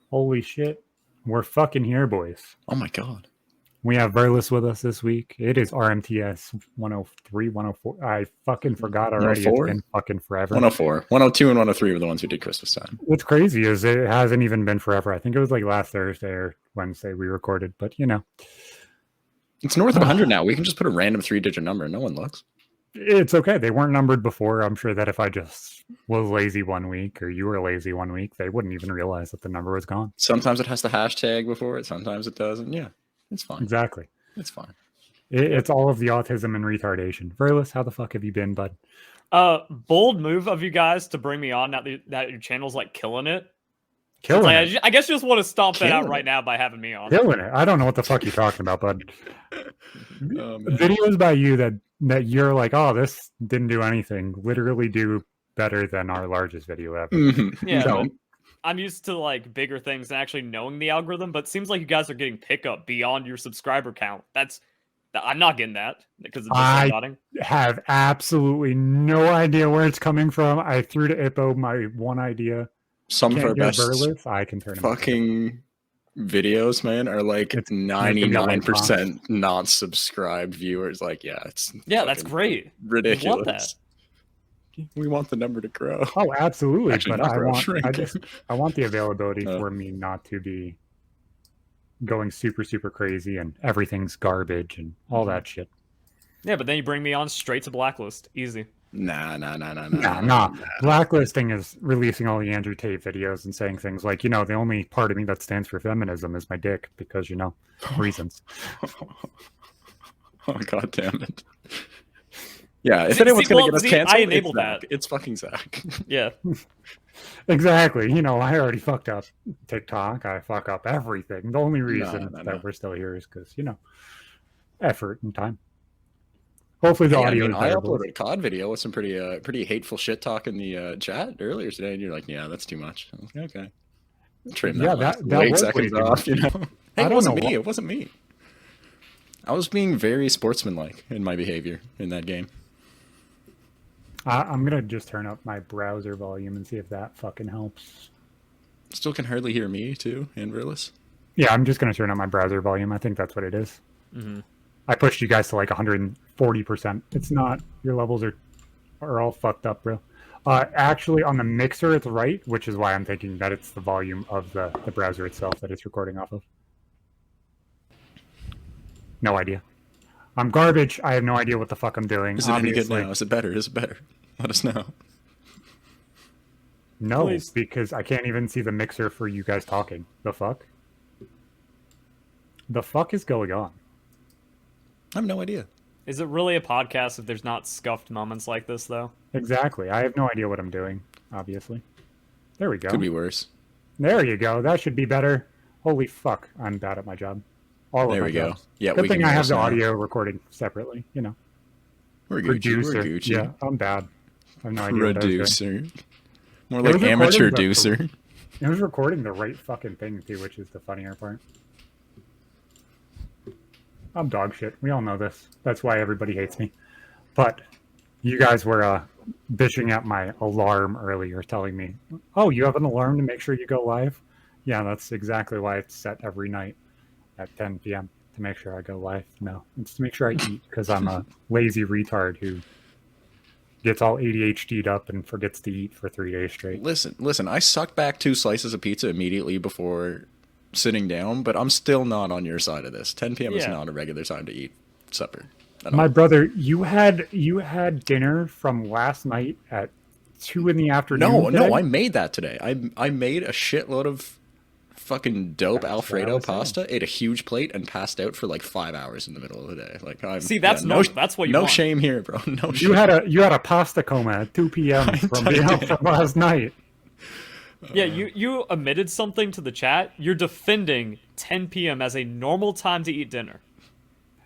Holy shit. We're fucking here, boys. Oh my god. We have Verlis with us this week. It is RMTS 103, 104. I fucking forgot already. 104? It's been fucking forever. 104. 102 and 103 were the ones we did Christmas time. What's crazy is it hasn't even been forever. I think it was like last Thursday or Wednesday we recorded, but you know. It's north of 100 now. We can just put a random 3-digit number and no one looks. It's okay. They weren't numbered before. I'm sure that if I just was lazy one week or you were lazy one week, they wouldn't even realize that the number was gone. Sometimes it has the hashtag before it. Sometimes it doesn't. Yeah, it's fine. Exactly. It's fine. It's all of the autism and retardation. Verlis, how the fuck have you been, bud? Bold move of you guys to bring me on now that your channel's like killing it. Killing it. I guess you just want to stomp that out right now by having me on. Killing it. I don't know what the fuck you're talking about, bud. Videos by you that you're like, oh, this didn't do anything, literally do better than our largest video ever. Mm-hmm. Yeah. So, I'm used to like bigger things and actually knowing the algorithm, but it seems like you guys are getting pickup beyond your subscriber count. I'm not getting that because of I have absolutely no idea where it's coming from. I threw to Ippo my one idea. Some of our best Verlis, I can turn fucking videos, man, are like 99% not subscribed viewers. Like, that's great. Ridiculous. We want that. We want the number to grow. Oh, absolutely. Actually, but I want the availability for me not to be going super, super crazy and everything's garbage and all that shit. Yeah, but then you bring me on straight to Blacklist. Easy. Nah. Blacklisting is releasing all the Andrew Tate videos and saying things like, the only part of me that stands for feminism is my dick because, reasons. Oh, god damn it. Yeah, if anyone's going to get us canceled, I enabled that. It's fucking Zach. Yeah. Exactly. I already fucked up TikTok. I fuck up everything. The only reason that we're still here is because, effort and time. Hopefully the audio is better. I uploaded a COD video with some pretty hateful shit talk in the chat earlier today, and you're like, yeah, that's too much. I was like, okay. Trim that 8 seconds off, Hey, it wasn't me. I was being very sportsmanlike in my behavior in that game. I'm going to just turn up my browser volume and see if that fucking helps. Still can hardly hear me, too, and Verlis. Yeah, I'm just going to turn up my browser volume. I think that's what it is. Mm-hmm. I pushed you guys to like 140%. It's not. Your levels are all fucked up, bro. Actually, on the mixer, it's right, which is why I'm thinking that it's the volume of the browser itself that it's recording off of. No idea. I'm garbage. I have no idea what the fuck I'm doing. Is it any good now? Is it better? Let us know. No, please. Because I can't even see the mixer for you guys talking. The fuck? The fuck is going on? I have no idea. Is it really a podcast if there's not scuffed moments like this, though? Exactly. I have no idea what I'm doing, obviously. There we go. Could be worse. There you go. That should be better. Holy fuck. I'm bad at my job. There we go. Yeah, good thing I have the audio recording separately, We're Producer. We're Gucci. Yeah, I'm bad. I have no idea. Producer. More like amateur deucer. It was recording the right fucking thing, too, which is the funnier part. I'm dog shit. We all know this. That's why everybody hates me. But you guys were bitching at my alarm earlier, telling me, oh, you have an alarm to make sure you go live? Yeah, that's exactly why it's set every night at 10 p.m. to make sure I go live. No, it's to make sure I eat because I'm a lazy retard who gets all ADHD'd up and forgets to eat for 3 days straight. Listen, I sucked back 2 slices of pizza immediately before sitting down, but I'm still not on your side of this. 10 p.m. is not a regular time to eat supper. My brother, you had dinner from last night at 2 in the afternoon. No, I made that today. I made a shitload of fucking dope Alfredo pasta, ate a huge plate, and passed out for like 5 hours in the middle of the day. Like, that's what you want. No shame here, bro. No shame. You had a pasta coma at 2 p.m. from last night. Yeah, you omitted something to the chat. You're defending 10 p.m. as a normal time to eat dinner.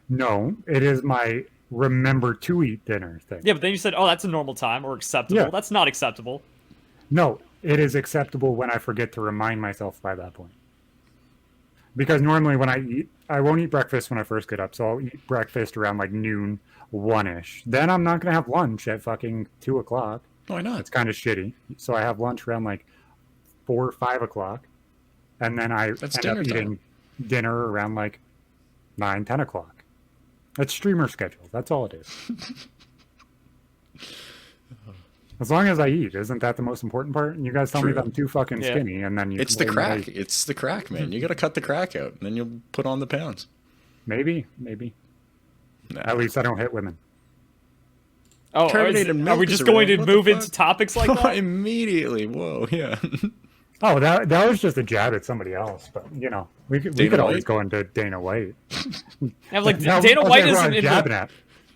No, it is my remember to eat dinner thing. Yeah, but then you said, oh, that's a normal time or acceptable. Yeah. That's not acceptable. No, it is acceptable when I forget to remind myself by that point. Because normally when I eat, I won't eat breakfast when I first get up. So I'll eat breakfast around like noon, 1-ish. Then I'm not going to have lunch at fucking 2 o'clock. Why not? It's kind of shitty. So I have lunch around like 4 or 5 o'clock. and then I end up eating dinner around like 9, 10 o'clock. That's streamer schedule. That's all it is. As long as I eat, isn't that the most important part? You guys tell me that I'm too fucking skinny, and then you. It's the crack. It's the crack, man. You got to cut the crack out, and then you'll put on the pounds. Maybe. Nah. At least I don't hit women. Oh, are we just going to move into topics like that? Immediately. Whoa, yeah. Oh, that was just a jab at somebody else, but you know, we could always go into Dana White. Yeah, like Dana White isn't in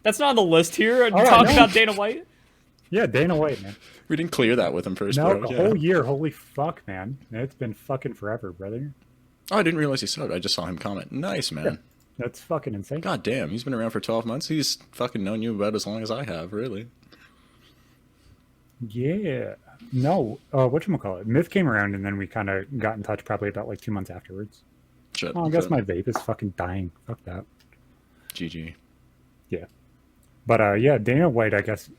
that's not on the list here. Talk about Dana White. Yeah, Dana White, man. We didn't clear that with him first. No, the whole year. Holy fuck, man! It's been fucking forever, brother. Oh, I didn't realize he saw it. I just saw him comment. Nice, man. Yeah, that's fucking insane. God damn, he's been around for 12 months. He's fucking known you about as long as I have, really. Yeah. No, whatchamacallit? Myth came around, and then we kind of got in touch probably about like 2 months afterwards. Shit. Oh, I guess my vape is fucking dying. Fuck that. GG. Yeah. But, yeah, Dana White, I guess,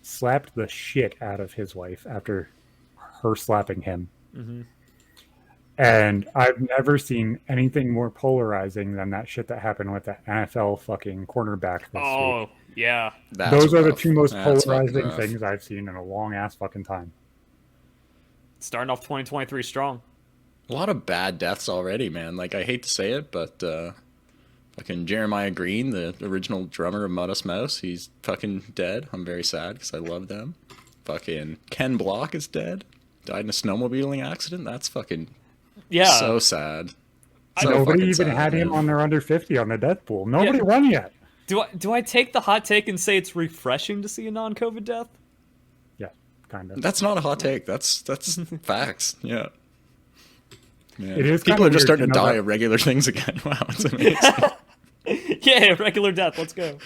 slapped the shit out of his wife after her slapping him. Mm-hmm. And I've never seen anything more polarizing than that shit that happened with that NFL fucking cornerback this week. Yeah. Those are the two most polarizing things I've seen in a long-ass fucking time. Starting off 2023 strong. A lot of bad deaths already, man. Like, I hate to say it, but fucking Jeremiah Green, the original drummer of Modest Mouse, he's fucking dead. I'm very sad because I love them. Fucking Ken Block is dead. Died in a snowmobiling accident. That's fucking so sad. So nobody even had him on their under 50 on the death pool. Nobody won yet. Do I take the hot take and say it's refreshing to see a non-COVID death? Yeah, kind of. That's not a hot take. That's facts. Yeah. Man. It is. People are just starting to die of regular things again. Wow, it's amazing. Yeah, regular death. Let's go.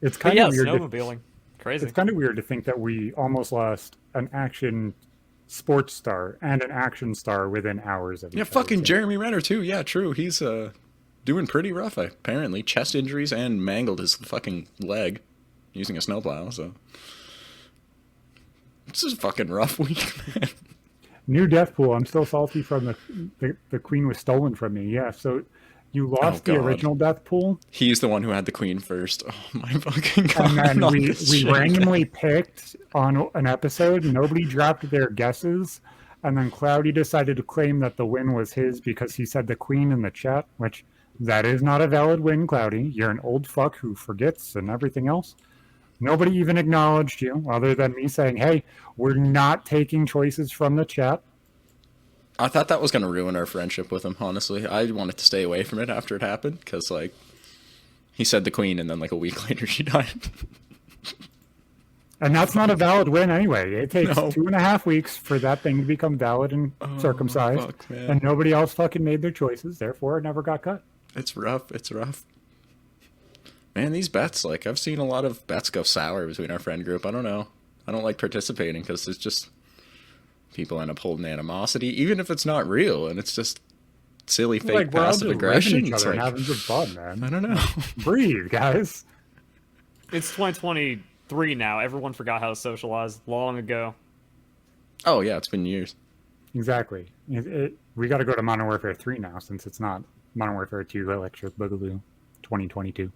It's kind of weird. Snowmobiling. Crazy. It's kind of weird to think that we almost lost an action sports star and an action star within hours of each other. Fucking Jeremy Renner too. Yeah, true. He's doing pretty rough, apparently. Chest injuries and mangled his fucking leg using a snowplow, so this is a fucking rough week, man. New death pool. I'm still salty from the queen was stolen from me. Yeah, so you lost the original death pool. He's the one who had the queen first. Oh my fucking god. And then we randomly picked on an episode. Nobody dropped their guesses. And then Cloudy decided to claim that the win was his because he said the queen in the chat, which that is not a valid win, Cloudy. You're an old fuck who forgets and everything else. Nobody even acknowledged you other than me saying, hey, we're not taking choices from the chat. I thought that was going to ruin our friendship with him, honestly. I wanted to stay away from it after it happened because, like, he said the queen and then, like, a week later she died. And that's not a valid win anyway. It takes 2.5 weeks for that thing to become valid and circumcised. Fuck, and nobody else fucking made their choices. Therefore, it never got cut. It's rough. It's rough. Man, these bets, like, I've seen a lot of bets go sour between our friend group. I don't know. I don't like participating because it's just people end up holding animosity, even if it's not real, and it's just silly, fake, passive aggression. Each other having good fun, man. I don't know. Breathe, guys. It's 2023 now. Everyone forgot how to socialize long ago. Oh, yeah, it's been years. Exactly. We got to go to Modern Warfare 3 now, since it's not Modern Warfare 2 Electric Boogaloo 2022.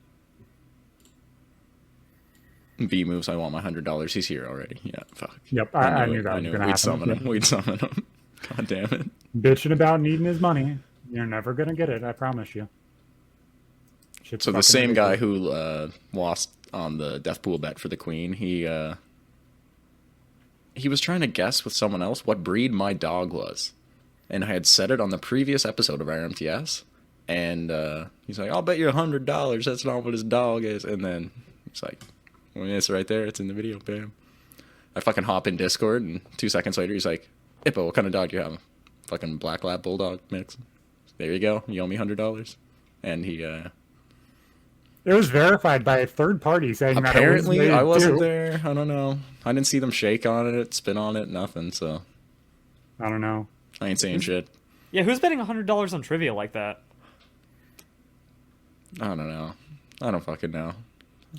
V moves, I want my $100. He's here already. Yeah, fuck. Yep, I knew that was going to happen. We'd summon him. God damn it. Bitching about needing his money. You're never going to get it, I promise you. So the same guy who lost on the death pool bet for the queen, he was trying to guess with someone else what breed my dog was. And I had said it on the previous episode of RMTS. And he's like, I'll bet you $100 that's not what his dog is. And then it's like, well, it's right there. It's in the video. Bam. I fucking hop in Discord, and 2 seconds later, he's like, Ippo, what kind of dog do you have? Fucking Black Lab Bulldog mix. There you go. You owe me $100. And he... It was verified by a third party saying apparently that it was I wasn't there. I don't know. I didn't see them shake on it, spin on it, nothing, so... I don't know. I ain't saying shit. Yeah, who's betting $100 on trivia like that? I don't know. I don't fucking know.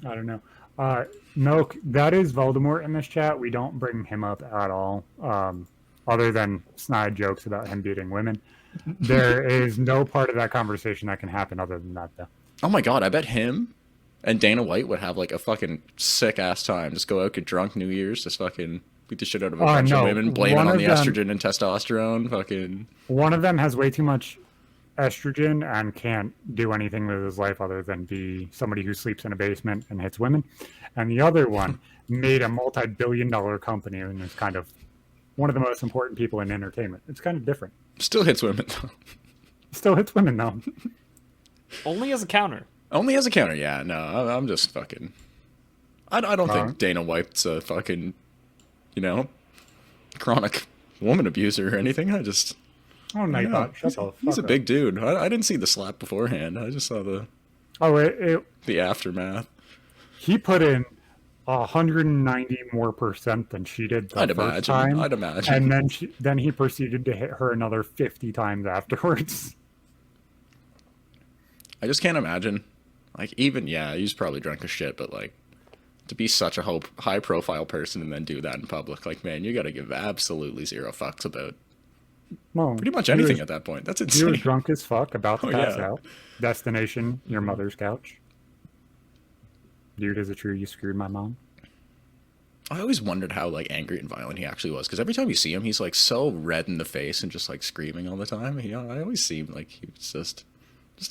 I don't know. Milk, that is Voldemort in this chat. We don't bring him up at all. other than snide jokes about him beating women. There is no part of that conversation that can happen other than that, though. Oh my god, I bet him and Dana White would have like a fucking sick ass time. Just go out, get drunk New Year's, just fucking beat the shit out of a bunch of women, blame it on the estrogen and testosterone. Fucking one of them has way too much estrogen and can't do anything with his life other than be somebody who sleeps in a basement and hits women. And the other one made a multi-billion-dollar company and is kind of one of the most important people in entertainment. It's kind of different. Still hits women, though. Still hits women, though. Only as a counter. Only as a counter, yeah. No, I'm just fucking... I don't think Dana White's a fucking, you know, chronic woman abuser or anything. I just... Oh, no, he's a big dude. I didn't see the slap beforehand. I just saw the the aftermath. He put in 190 more % than she did the first time. I'd imagine. And then he proceeded to hit her another 50 times afterwards. I just can't imagine. Like, even, yeah, he's probably drunk as shit, but, like, to be such a high-profile person and then do that in public, like, man, you gotta give absolutely zero fucks about pretty much anything at that point. That's insane. You were drunk as fuck, about to pass out. Destination, your mother's couch. Dude, is it true you screwed my mom? I always wondered how, like, angry and violent he actually was, because every time you see him, he's, like, so red in the face and just, like, screaming all the time. You know, I always seemed like he was just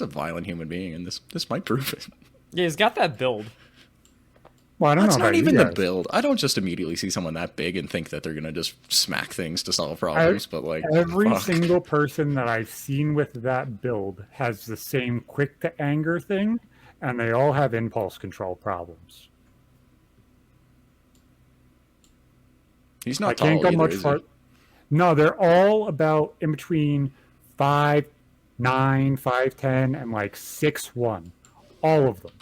a violent human being, and this might prove it. Yeah, he's got that build. Well, I don't know That's about not even you the guys. build. I don't just immediately see someone that big and think that they're gonna just smack things to solve problems, but like every fuck. single person that I've seen with that build has the same quick to anger thing, and they all have impulse control problems. He's not I tall can't go either, much is he? far. No, they're all about in between 5'9", 5'10", and like 6'1". All of them.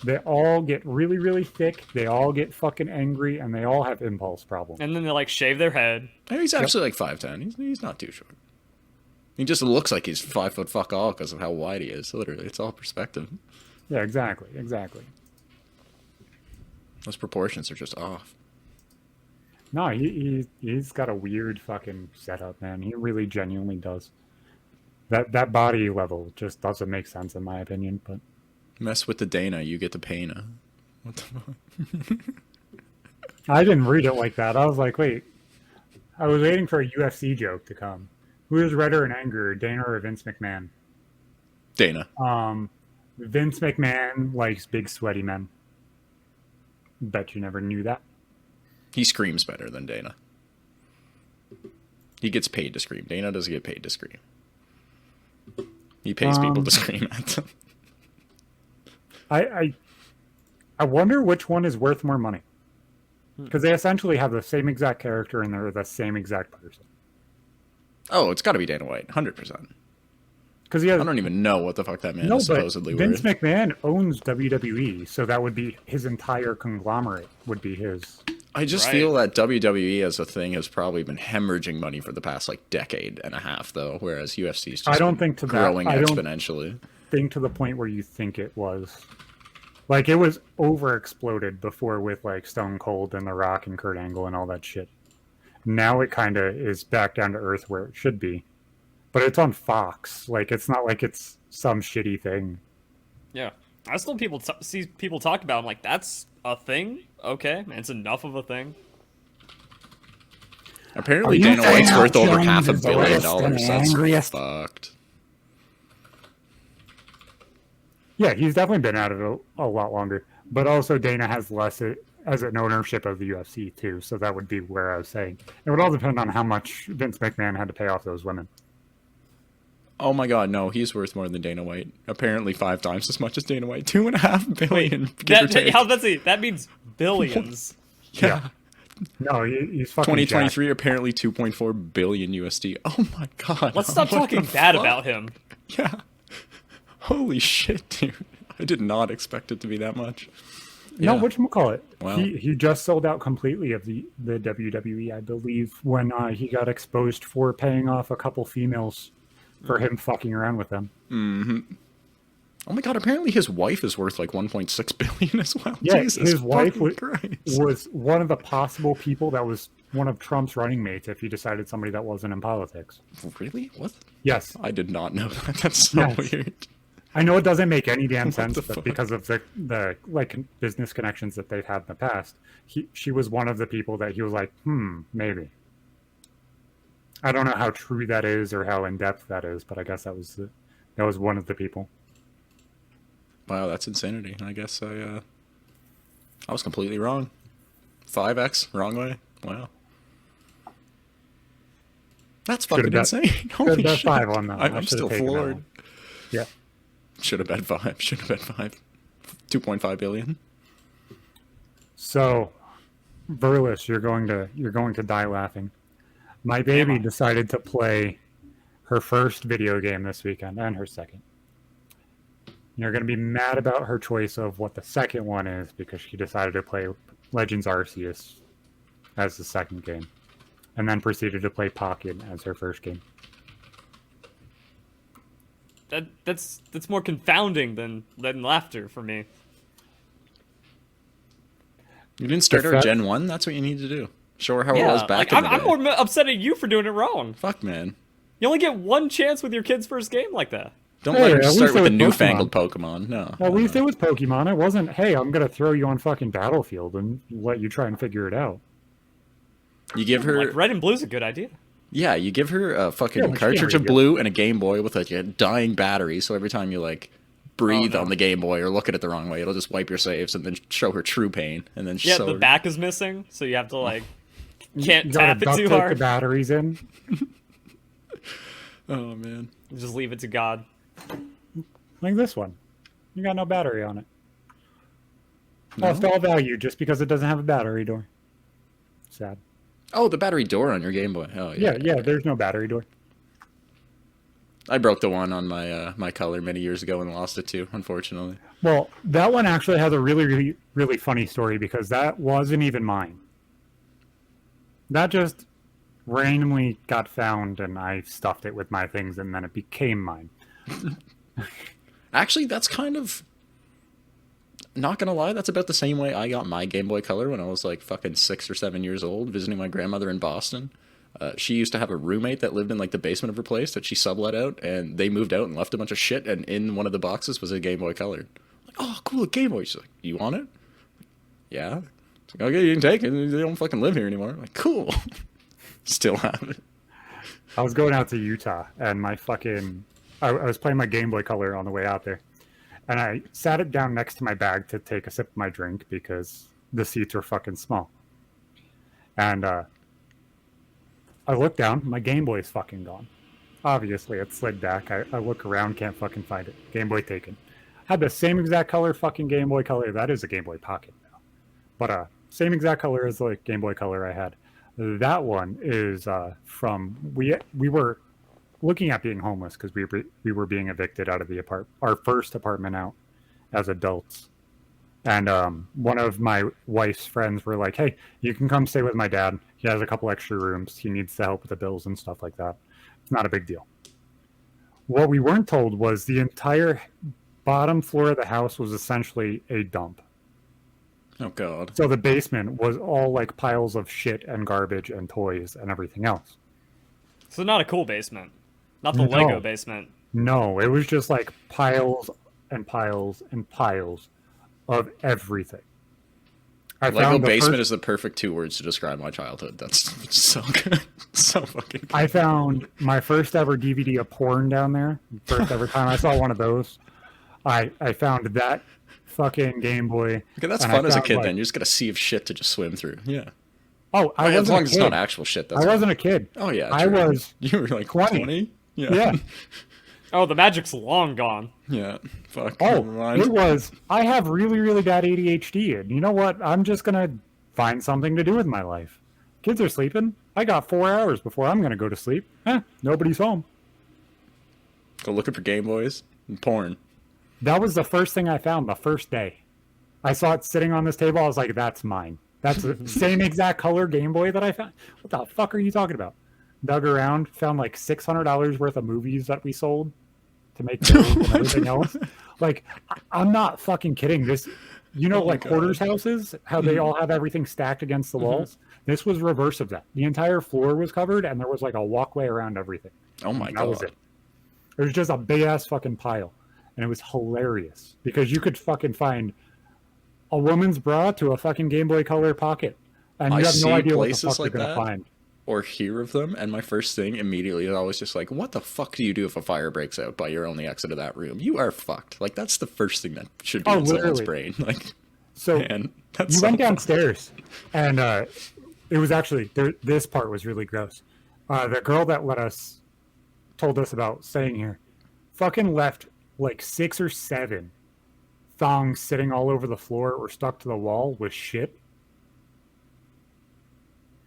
They all get really, really thick. They all get fucking angry, and they all have impulse problems. And then they like shave their head. He's actually like 5'10". He's not too short. He just looks like he's 5 foot fuck all because of how wide he is. Literally, it's all perspective. Yeah, exactly. Those proportions are just off. No, he's got a weird fucking setup, man. He really genuinely does. That body level just doesn't make sense in my opinion, but Mess with the Dana, you get the Pana. What the fuck? I didn't read it like that. I was like, wait. I was waiting for a UFC joke to come. Who is redder and angrier, Dana or Vince McMahon? Dana. Vince McMahon likes big sweaty men. Bet you never knew that. He screams better than Dana. He gets paid to scream. Dana doesn't get paid to scream. He pays people to scream at them. I wonder which one is worth more money. Because they essentially have the same exact character and they're the same exact person. Oh, it's got to be Dana White, 100%. Because I don't even know what the fuck that man is supposedly Vince worth. McMahon owns WWE, so that would be his entire conglomerate would be his. I just feel that WWE as a thing has probably been hemorrhaging money for the past like decade and a half, though, whereas UFC's just growing exponentially. I think to the point where you think it was. Like, it was over-exploded before with, like, Stone Cold and The Rock and Kurt Angle and all that shit. Now it kind of is back down to earth where it should be. But it's on Fox. Like, it's not like it's some shitty thing. Yeah. I still see people talk about it. I'm like, that's a thing? Okay. It's enough of a thing. Apparently Dana White's worth over $500 million. That's fucked. Yeah, he's definitely been at it a lot longer. But also Dana has less as an ownership of the UFC, too. So that would be where I was saying. It would all depend on how much Vince McMahon had to pay off those women. Oh my god, no, he's worth more than Dana White. Apparently 5 times as much as Dana White. $2.5 billion. That means billions. Yeah. No, he's fucking 2023, jacked. apparently 2.4 billion USD. Oh my god. Let's stop talking bad about him. Yeah. Holy shit, dude. I did not expect it to be that much. No, whatchamacallit? Wow. He just sold out completely of the WWE, I believe, when he got exposed for paying off a couple females for him fucking around with them. Mm-hmm. Oh my god, apparently his wife is worth like 1.6 billion as well. Yeah, Jesus his wife Christ. was one of the possible people that was one of Trump's running mates if he decided somebody that wasn't in politics. Really? What? Yes. I did not know that. That's so weird. I know it doesn't make any damn sense, but because of the like business connections that they've had in the past, she was one of the people that he was like, maybe. I don't know how true that is or how in depth that is, but I guess that was one of the people. Wow, that's insanity. I guess I was completely wrong. 5x wrong way. Wow. That's fucking insane. Holy shit. 5 on that. I'm still floored. Yeah. Should have bet 5. 2.5 billion. So, Verlis, you're going to die laughing. My baby decided to play her first video game this weekend and her second. You're going to be mad about her choice of what the second one is because she decided to play Legends Arceus as the second game, and then proceeded to play Pocket as her first game. That's more confounding than laughter for me. You didn't start her Gen 1? That's what you need to do. Show her how it was back in the day. I'm more upset at you for doing it wrong. Fuck, man. You only get one chance with your kid's first game like that. Don't let her start with a newfangled Pokemon. No. At least it was Pokemon. It wasn't, hey, I'm going to throw you on fucking Battlefield and let you try and figure it out. You give her... Like, Red and Blue's a good idea. Yeah, you give her a fucking cartridge of blue and a Game Boy with like a dying battery, so every time you like breathe on the Game Boy or look at it the wrong way, it'll just wipe your saves and then show her true pain. And then the back is missing, so you have to like... Can't tap it too hard. The batteries in. Oh, man. Just leave it to God. Like this one. You got no battery on it. Lost all value just because it doesn't have a battery door. Sad. Oh, the battery door on your Game Boy. Oh, yeah. Yeah, there's no battery door. I broke the one on my my Color many years ago and lost it too, unfortunately. Well, that one actually has a really, really, really funny story because that wasn't even mine. That just randomly got found and I stuffed it with my things and then it became mine. Actually, that's kind of... Not gonna lie, that's about the same way I got my Game Boy Color when I was like fucking 6 or 7 years old, visiting my grandmother in Boston. She used to have a roommate that lived in like the basement of her place that she sublet out, and they moved out and left a bunch of shit, and in one of the boxes was a Game Boy Color. Like, oh, cool, a Game Boy. She's like, you want it? Yeah. Like, okay, you can take it. They don't fucking live here anymore. I'm like, cool. Still have it. I was going out to Utah, and my fucking... I was playing my Game Boy Color on the way out there. And I sat it down next to my bag to take a sip of my drink because the seats were fucking small. And I look down, my Game Boy is fucking gone. Obviously, it slid back. I look around, can't fucking find it. Game Boy taken. Had the same exact color fucking Game Boy Color. That is a Game Boy Pocket now. But same exact color as the Game Boy Color I had. That one is from... We were... looking at being homeless because we were being evicted out of the our first apartment out as adults, and one of my wife's friends were like, hey, you can come stay with my dad, he has a couple extra rooms, he needs the help with the bills and stuff like that. It's not a big deal. What we weren't told was the entire bottom floor of the house was essentially a dump. Oh god. So the basement was all like piles of shit and garbage and toys and everything else. So not a cool basement. Not the Lego basement. No, it was just like piles and piles and piles of everything. Lego basement is the perfect 2 words to describe my childhood. That's so good. So fucking good. I found my first ever DVD of porn down there. First ever time I saw one of those. I found that fucking Game Boy. Okay, that's fun as a kid then. You're just got a sea of shit to just swim through. Yeah. Oh, as long as it's not actual shit. I wasn't a kid. Oh, yeah. I was... You were like 20? Yeah. Oh, the magic's long gone. Yeah. Fuck. Oh, it was... I have really, really bad ADHD, and you know what? I'm just going to find something to do with my life. Kids are sleeping. I got 4 hours before I'm going to go to sleep. Nobody's home. Go looking for Game Boys and porn. That was the first thing I found the first day. I saw it sitting on this table. I was like, that's mine. That's the same exact color Game Boy that I found. What the fuck are you talking about? Dug around, found like $600 worth of movies that we sold to make and everything else. Like, I'm not fucking kidding. You know, like hoarders' houses, how they all have everything stacked against the walls? This was reverse of that. The entire floor was covered, and there was like a walkway around everything. Oh my God. That was it. It was just a big-ass fucking pile. And it was hilarious because you could fucking find a woman's bra to a fucking Game Boy Color pocket. And you have no idea what the fuck you're going to find. Or hear of them, and my first thing immediately is always just like, what the fuck do you do if a fire breaks out by your only exit of that room? You are fucked. Like, that's the first thing that should be in someone's brain. Like, so man, you went downstairs, and it was actually, this part was really gross. The girl that told us about staying here, fucking left like 6 or 7 thongs sitting all over the floor or stuck to the wall with shit.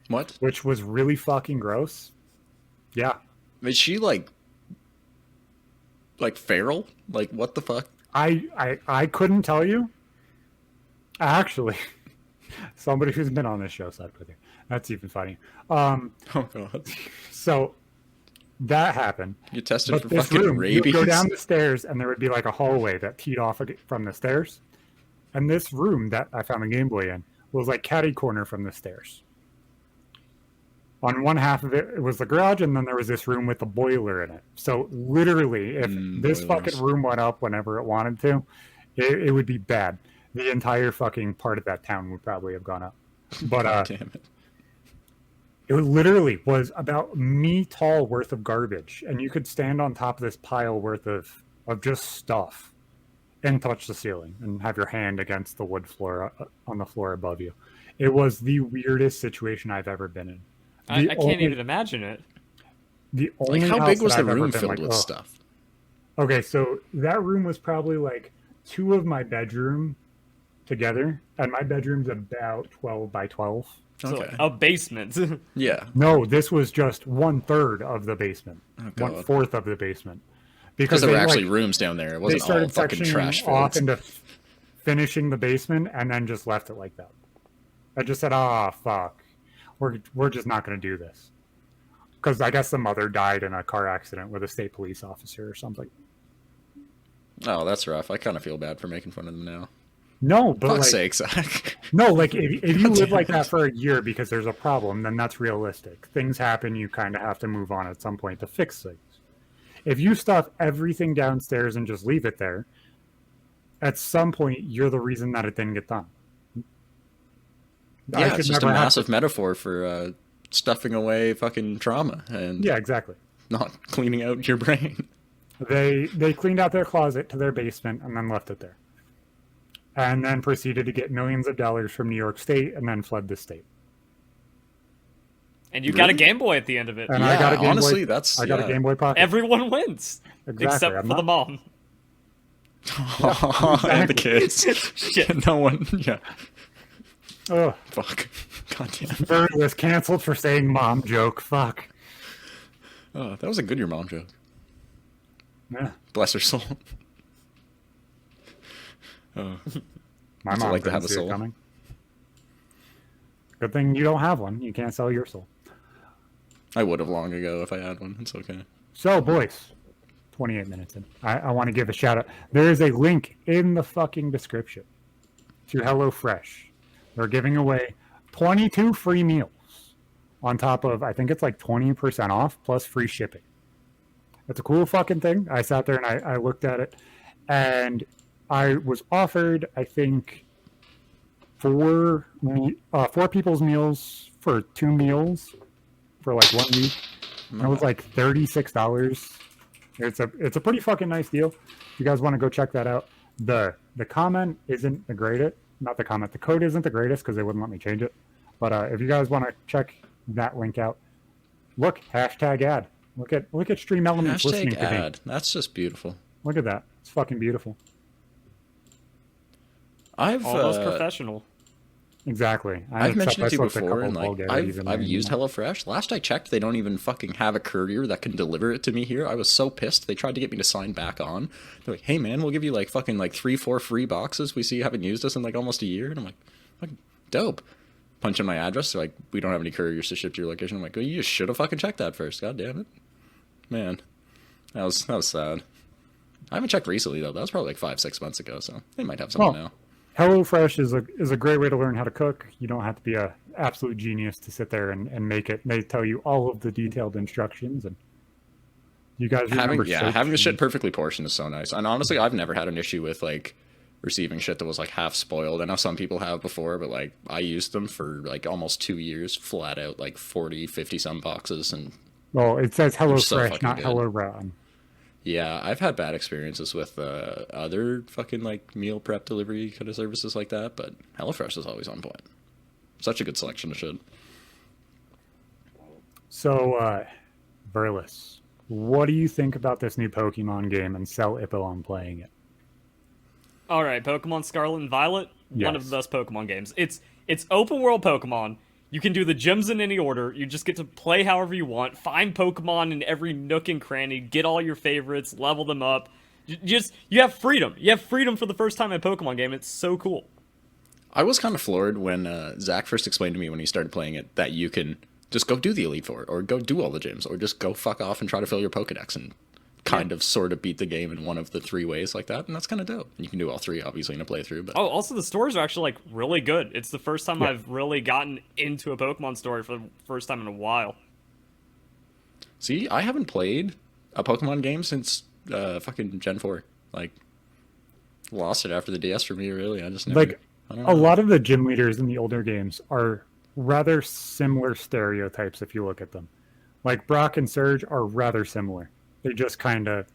What? Which was really fucking gross. Yeah. Is she like feral? Like, what the fuck? I couldn't tell you. Actually, somebody who's been on this show said with you. That's even funny. Oh God. So that happened. You tested for fucking rabies. You'd go down the stairs, and there would be like a hallway that teed off from the stairs. And this room that I found the Game Boy in was like catty corner from the stairs. On one half of it was the garage, and then there was this room with a boiler in it. So literally, if this fucking room went up whenever it wanted to, it would be bad. The entire fucking part of that town would probably have gone up. But damn it. It literally was about me tall worth of garbage, and you could stand on top of this pile worth of just stuff and touch the ceiling and have your hand against the wood floor on the floor above you. It was the weirdest situation I've ever been in. I can't even imagine it. The only like, how big was the room filled with stuff? Okay, so that room was probably like 2 of my bedroom together, and my bedroom's about 12 by 12. So Okay. a basement. Yeah. No, this was just 1/3 of the basement. Oh, God. 1/4 of the basement. Because there were actually rooms down there. It wasn't all fucking trash off fields. into finishing the basement, and then just left it like that. I just said, fuck. We're just not going to do this. Because I guess the mother died in a car accident with a state police officer or something. Oh, that's rough. I kind of feel bad for making fun of them now. No, but fuck's sake, Zach. No, like if you live like that for a year because there's a problem, then that's realistic. Things happen. You kind of have to move on at some point to fix things. If you stuff everything downstairs and just leave it there, at some point you're the reason that it didn't get done. Yeah, it's just a massive metaphor for stuffing away fucking trauma and yeah, exactly. Not cleaning out your brain. They cleaned out their closet to their basement and then left it there. And then proceeded to get millions of dollars from New York State and then fled the state. And you got a Game Boy at the end of it. And yeah, I got a Game honestly, Boy, I got a Game Boy Pocket. Everyone wins. Exactly. Except for the mom. Yeah, exactly. And the kids. Shit. No one, yeah. Ugh. Fuck. God damn. Bird was canceled for saying mom joke. Fuck. Oh, that was a good your mom joke. Yeah. Bless her soul. Oh. My mom like to didn't have a see soul. it coming. Good thing you don't have one. You can't sell your soul. I would have long ago if I had one. It's okay. So, boys, 28 minutes in. I want to give a shout out. There is a link in the fucking description to HelloFresh. They're giving away 22 free meals on top of, I think it's like 20% off plus free shipping. It's a cool fucking thing. I sat there and I looked at it, and I was offered, I think, 4 people's meals for 2 meals for like 1 week. And it was like $36. It's a pretty fucking nice deal. If you guys want to go check that out, the comment isn't the greatest. Not the comment. The code isn't the greatest because they wouldn't let me change it. But if you guys want to check that link out, look, #ad. Look at Stream Elements listening to me. That's just beautiful. Look at that. It's fucking beautiful. Almost professional. Exactly. I've mentioned it to you before, and like I've used HelloFresh. Last I checked, they don't even fucking have a courier that can deliver it to me here. I was so pissed. They tried to get me to sign back on. They're like, "Hey man, we'll give you like fucking like 3-4 free boxes. We see you haven't used us in like almost a year." And I'm like, "Fucking dope." Punch in my address. They're like, "We don't have any couriers to ship to your location." I'm like, "Well, you just should have fucking checked that first. God damn it, man." That was sad. I haven't checked recently though. That was probably like 5-6 months ago. So they might have something now. HelloFresh is a great way to learn how to cook. You don't have to be a absolute genius to sit there and make it. They tell you all of the detailed instructions, and you guys remember having the shit perfectly portioned is so nice. And honestly, I've never had an issue with like receiving shit that was like half spoiled. I know some people have before, but like I used them for like almost 2 years flat out, like 40, 50 some boxes, and well, it says HelloFresh, so not good. HelloRun. Yeah, I've had bad experiences with other fucking like meal prep delivery kind of services like that, but HelloFresh is always on point. Such a good selection of shit. So, Verlis, what do you think about this new Pokemon game and sell Ippo on playing it? All right, Pokemon Scarlet and Violet, Yes. one of the best Pokemon games. It's open world Pokemon. You can do the gyms in any order. You just get to play however you want. Find Pokemon in every nook and cranny. Get all your favorites. Level them up. You have freedom. You have freedom for the first time in a Pokemon game. It's so cool. I was kind of floored when Zach first explained to me when he started playing it that you can just go do the Elite Four, or go do all the gyms, or just go fuck off and try to fill your Pokedex and kind of sort of beat the game in one of the 3 ways like that, and that's kind of dope. You can do all 3 obviously in a playthrough, but also the stories are actually like really good. It's the first time I've really gotten into a Pokemon story for the first time in a while. See, I haven't played a Pokemon game since fucking Gen 4. Like, lost it after the DS for me, really. I just never... Like, a lot of the gym leaders in the older games are rather similar stereotypes if you look at them. Like, Brock and Surge are rather similar. They just kind of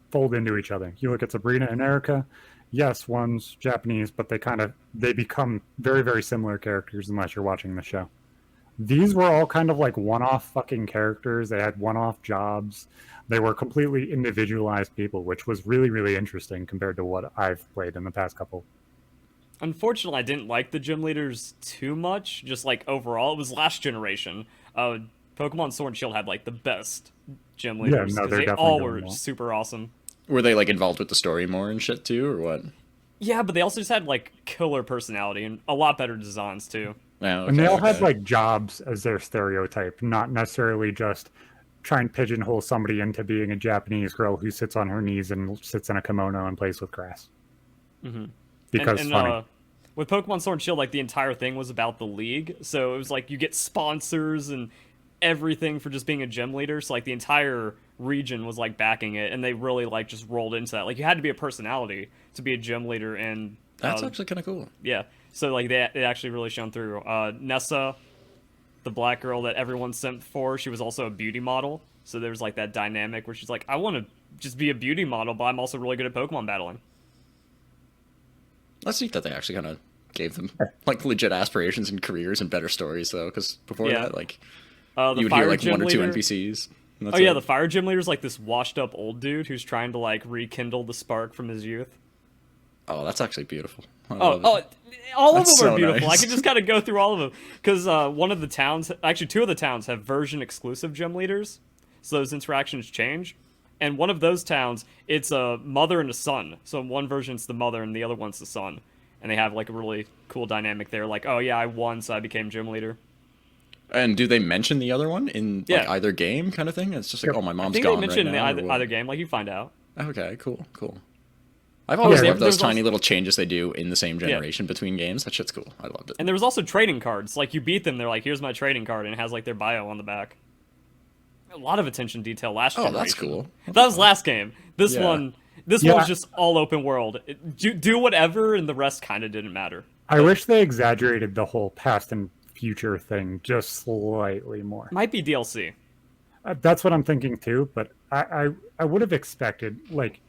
fold into each other. You look at Sabrina and Erica, yes, one's Japanese, but they become very, very similar characters unless you're watching the show. These were all kind of like one-off fucking characters. They had one-off jobs. They were completely individualized people, which was really, really interesting compared to what I've played in the past couple. Unfortunately, I didn't like the gym leaders too much, just like overall. It was last generation. Pokemon Sword and Shield had like the best gym leaders. Yeah, no, they all were super awesome. Were they like involved with the story more and shit too, or what? Yeah, but they also just had like killer personality and a lot better designs too. Oh, okay, and they all had like jobs as their stereotype, not necessarily just try and pigeonhole somebody into being a Japanese girl who sits on her knees and sits in a kimono and plays with grass. Mm-hmm. Because funny. With Pokemon Sword and Shield, like the entire thing was about the league, so it was like you get sponsors and everything for just being a gym leader. So like the entire region was like backing it, and they really like just rolled into that. Like you had to be a personality to be a gym leader, and that's actually kind of cool. Yeah, so like it actually really shone through. Nessa, the black girl that everyone sent for, she was also a beauty model. So there was like that dynamic where she's like, I want to just be a beauty model, but I'm also really good at Pokemon battling. That's neat that they actually kind of gave them like legit aspirations and careers and better stories, though. Because before that, like you would hear like 1 or 2 NPCs. The fire gym leader's like this washed up old dude who's trying to like rekindle the spark from his youth. Oh, that's actually beautiful. All of them are beautiful. Nice. I could just kind of go through all of them because one of the towns, actually 2 of the towns, have version exclusive gym leaders, so those interactions change. And one of those towns, it's a mother and a son. So in one version, it's the mother, and the other one's the son. And they have like a really cool dynamic there. Like, oh yeah, I won, so I became gym leader. And do they mention the other one in like, either game kind of thing? It's just like, oh, my mom's gone right now. I think they mention in either game. Like, you find out. Okay, cool. I've always loved those tiny little changes they do in the same generation between games. That shit's cool. I loved it. And there was also trading cards. Like, you beat them, they're like, here's my trading card, and it has like their bio on the back. A lot of attention detail last generation. Oh, that's cool. That was last game. This one was just all open world. Do whatever, and the rest kind of didn't matter. I wish they exaggerated the whole past and future thing just slightly more. Might be DLC. That's what I'm thinking too, but I would have expected, like,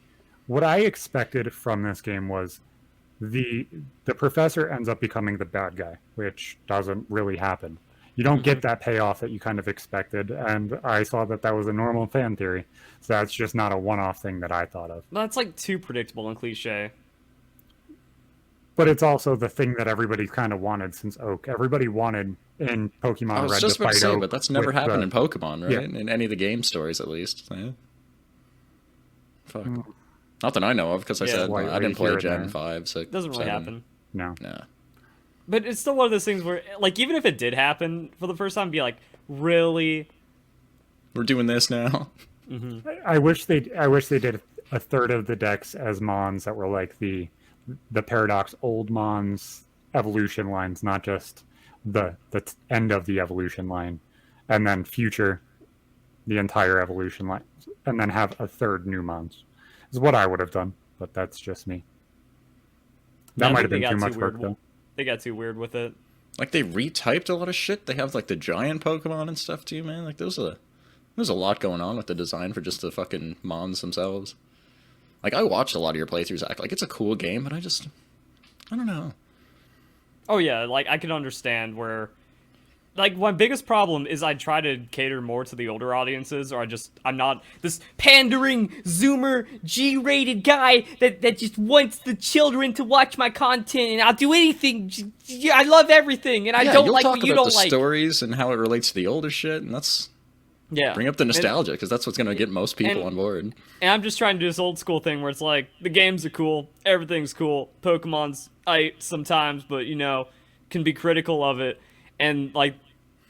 what I expected from this game was the professor ends up becoming the bad guy, which doesn't really happen. You don't get that payoff that you kind of expected, and I saw that was a normal fan theory, so that's just not a one-off thing that I thought of. That's like too predictable and cliche. But it's also the thing that everybody kind of wanted since Oak. Everybody wanted in Pokemon Red to fight Oak. But that's never happened in Pokemon, right? Yeah. In any of the game stories, at least. Yeah. Fuck. Not that I know of, because I said I didn't play Gen 5, 6, doesn't really 7. happen. No. Nah. But it's still one of those things where, like, even if it did happen for the first time, be like, really? We're doing this now? I wish they did a third of the decks as Mons that were like the the Paradox Old Mons evolution lines, not just the end of the evolution line, and then Future, the entire evolution line, and then have a third New Mons. Is what I would have done, but that's just me. That might have been too much work, though. They got too weird with it. Like, they retyped a lot of shit. They have, like, the giant Pokemon and stuff, too, man. Like, there's a lot going on with the design for just the fucking Mons themselves. Like, I watched a lot of your playthroughs, Zach. Like, it's a cool game, but I don't know. Oh, yeah, like, I can understand where... Like, my biggest problem is I try to cater more to the older audiences, or I'm not this pandering, Zoomer, G-rated guy that just wants the children to watch my content, and I'll do anything. I love everything, and I don't like what you don't like. You'll talk about the stories and how it relates to the older shit, and that's... Yeah. Bring up the nostalgia, because that's what's going to get most people on board. And I'm just trying to do this old school thing where it's like, the games are cool, everything's cool, Pokemon's aight sometimes, but, you know, can be critical of it. And, like,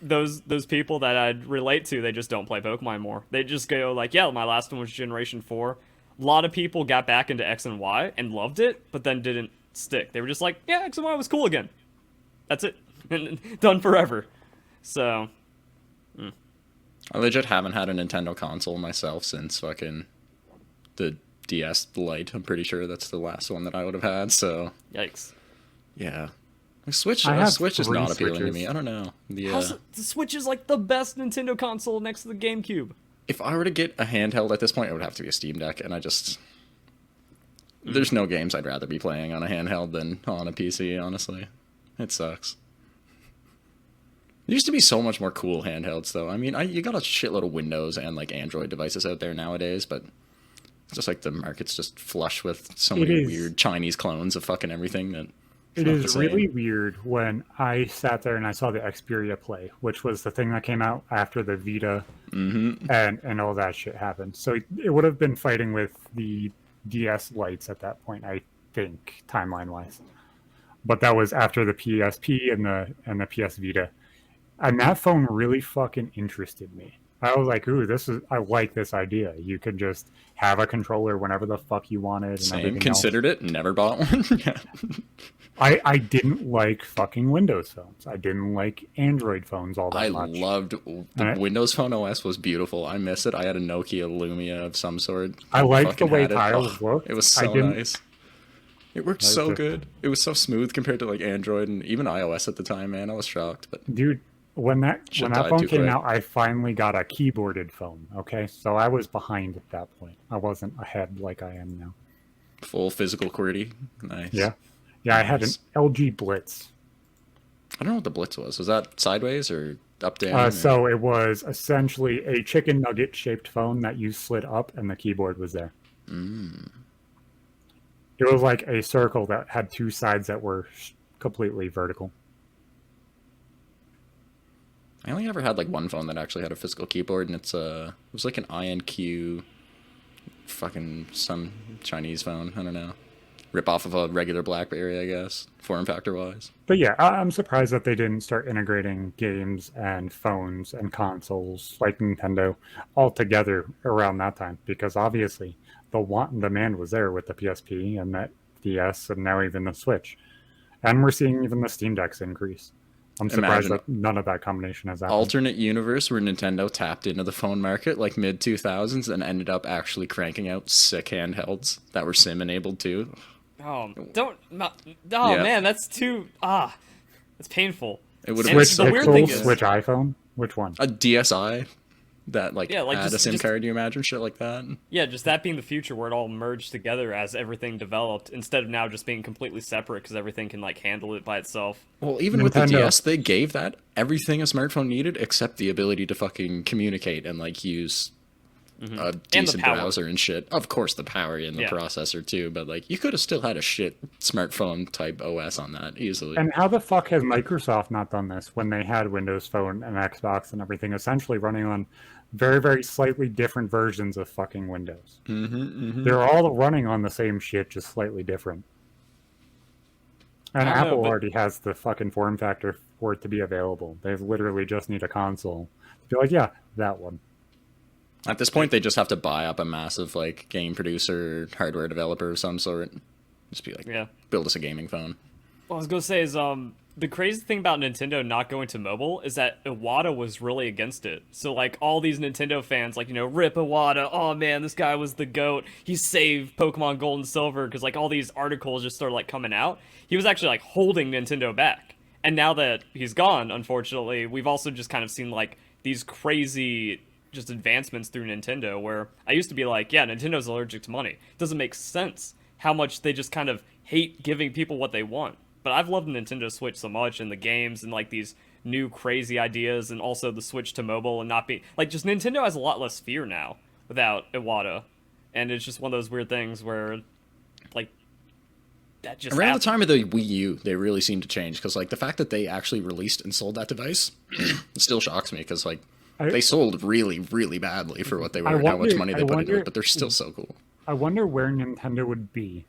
those people that I'd relate to, they just don't play Pokemon more. They just go, like, yeah, my last one was Generation 4. A lot of people got back into X and Y and loved it, but then didn't stick. They were just like, yeah, X and Y was cool again. That's it. And done forever. So... I legit haven't had a Nintendo console myself since fucking the DS Lite. I'm pretty sure that's the last one that I would have had, so... Yikes. Yeah. Switch is not appealing to me. I don't know. The Switch is like the best Nintendo console next to the GameCube. If I were to get a handheld at this point, it would have to be a Steam Deck, and I just... There's no games I'd rather be playing on a handheld than on a PC, honestly. It sucks. There used to be so much more cool handhelds, though. I mean, you got a shitload of Windows and, like, Android devices out there nowadays, but it's just like the market's just flush with so many weird Chinese clones of fucking everything that... It is really weird when I sat there and I saw the Xperia Play, which was the thing that came out after the Vita and all that shit happened. So it would have been fighting with the DS Lites at that point, I think, timeline-wise. But that was after the PSP and the PS Vita. And that phone really fucking interested me. I was like, ooh, I like this idea. You could just have a controller whenever the fuck you wanted. And Same, considered it, never bought one. I didn't like fucking Windows phones. I didn't like Android phones all that much. I loved the Windows Phone OS was beautiful. I miss it. I had a Nokia Lumia of some sort. I liked the way tiles looked. It was so nice. It worked so good. It was so smooth compared to like Android and even iOS at the time, man. I was shocked. But dude, when that phone came out, I finally got a keyboarded phone. Okay, so I was behind at that point. I wasn't ahead like I am now. Full physical QWERTY. Nice. Yeah, I had an LG Blitz. I don't know what the Blitz was. Was that sideways or up down? So it was essentially a chicken nugget shaped phone that you slid up, and the keyboard was there. It was like a circle that had two sides that were completely vertical. I only ever had like one phone that actually had a physical keyboard, and it was like an INQ, fucking some Chinese phone. I don't know, rip off of a regular BlackBerry, I guess, form factor wise. But yeah, I'm surprised that they didn't start integrating games and phones and consoles like Nintendo all together around that time, because obviously the want and demand was there with the PSP and that DS and now even the Switch, and we're seeing even the Steam Decks increase. I'm surprised that none of that combination has happened. Alternate universe where Nintendo tapped into the phone market like mid-2000s and ended up actually cranking out sick handhelds that were sim-enabled too. Oh, man, that's too... that's painful. It would have Switch iPhone? Which one? A DSi that like add a SIM card, you imagine? Shit like that. Yeah, just that being the future where it all merged together as everything developed instead of now just being completely separate because everything can like handle it by itself. Well, even with the DS, they gave that everything a smartphone needed except the ability to fucking communicate and like use a decent browser and shit. Of course, the power and the processor too, but like you could have still had a shit smartphone type OS on that easily. And how the fuck has Microsoft not done this when they had Windows Phone and Xbox and everything essentially running on very, very slightly different versions of fucking Windows? They're all running on the same shit, just slightly different. And Apple already has the fucking form factor for it to be available. They literally just need a console to be like, yeah, that one. At this point, they just have to buy up a massive like game producer, hardware developer of some sort. Just be like, build us a gaming phone. What I was gonna say is, the crazy thing about Nintendo not going to mobile is that Iwata was really against it. So, like, all these Nintendo fans, like, rip Iwata, oh man, this guy was the GOAT, he saved Pokemon Gold and Silver, because, like, all these articles just started, like, coming out. He was actually, like, holding Nintendo back. And now that he's gone, unfortunately, we've also just kind of seen, like, these crazy just advancements through Nintendo, where I used to be like, yeah, Nintendo's allergic to money. It doesn't make sense how much they just kind of hate giving people what they want. But I've loved Nintendo Switch so much, and the games, and like these new crazy ideas, and also the switch to mobile, and not be like, just Nintendo has a lot less fear now without Iwata, and it's just one of those weird things where, like, that just around the time of the Wii U, they really seemed to change, because like the fact that they actually released and sold that device still shocks me, because like they sold really, really badly for what they were, and how much money they put into it, but they're still so cool. I wonder where Nintendo would be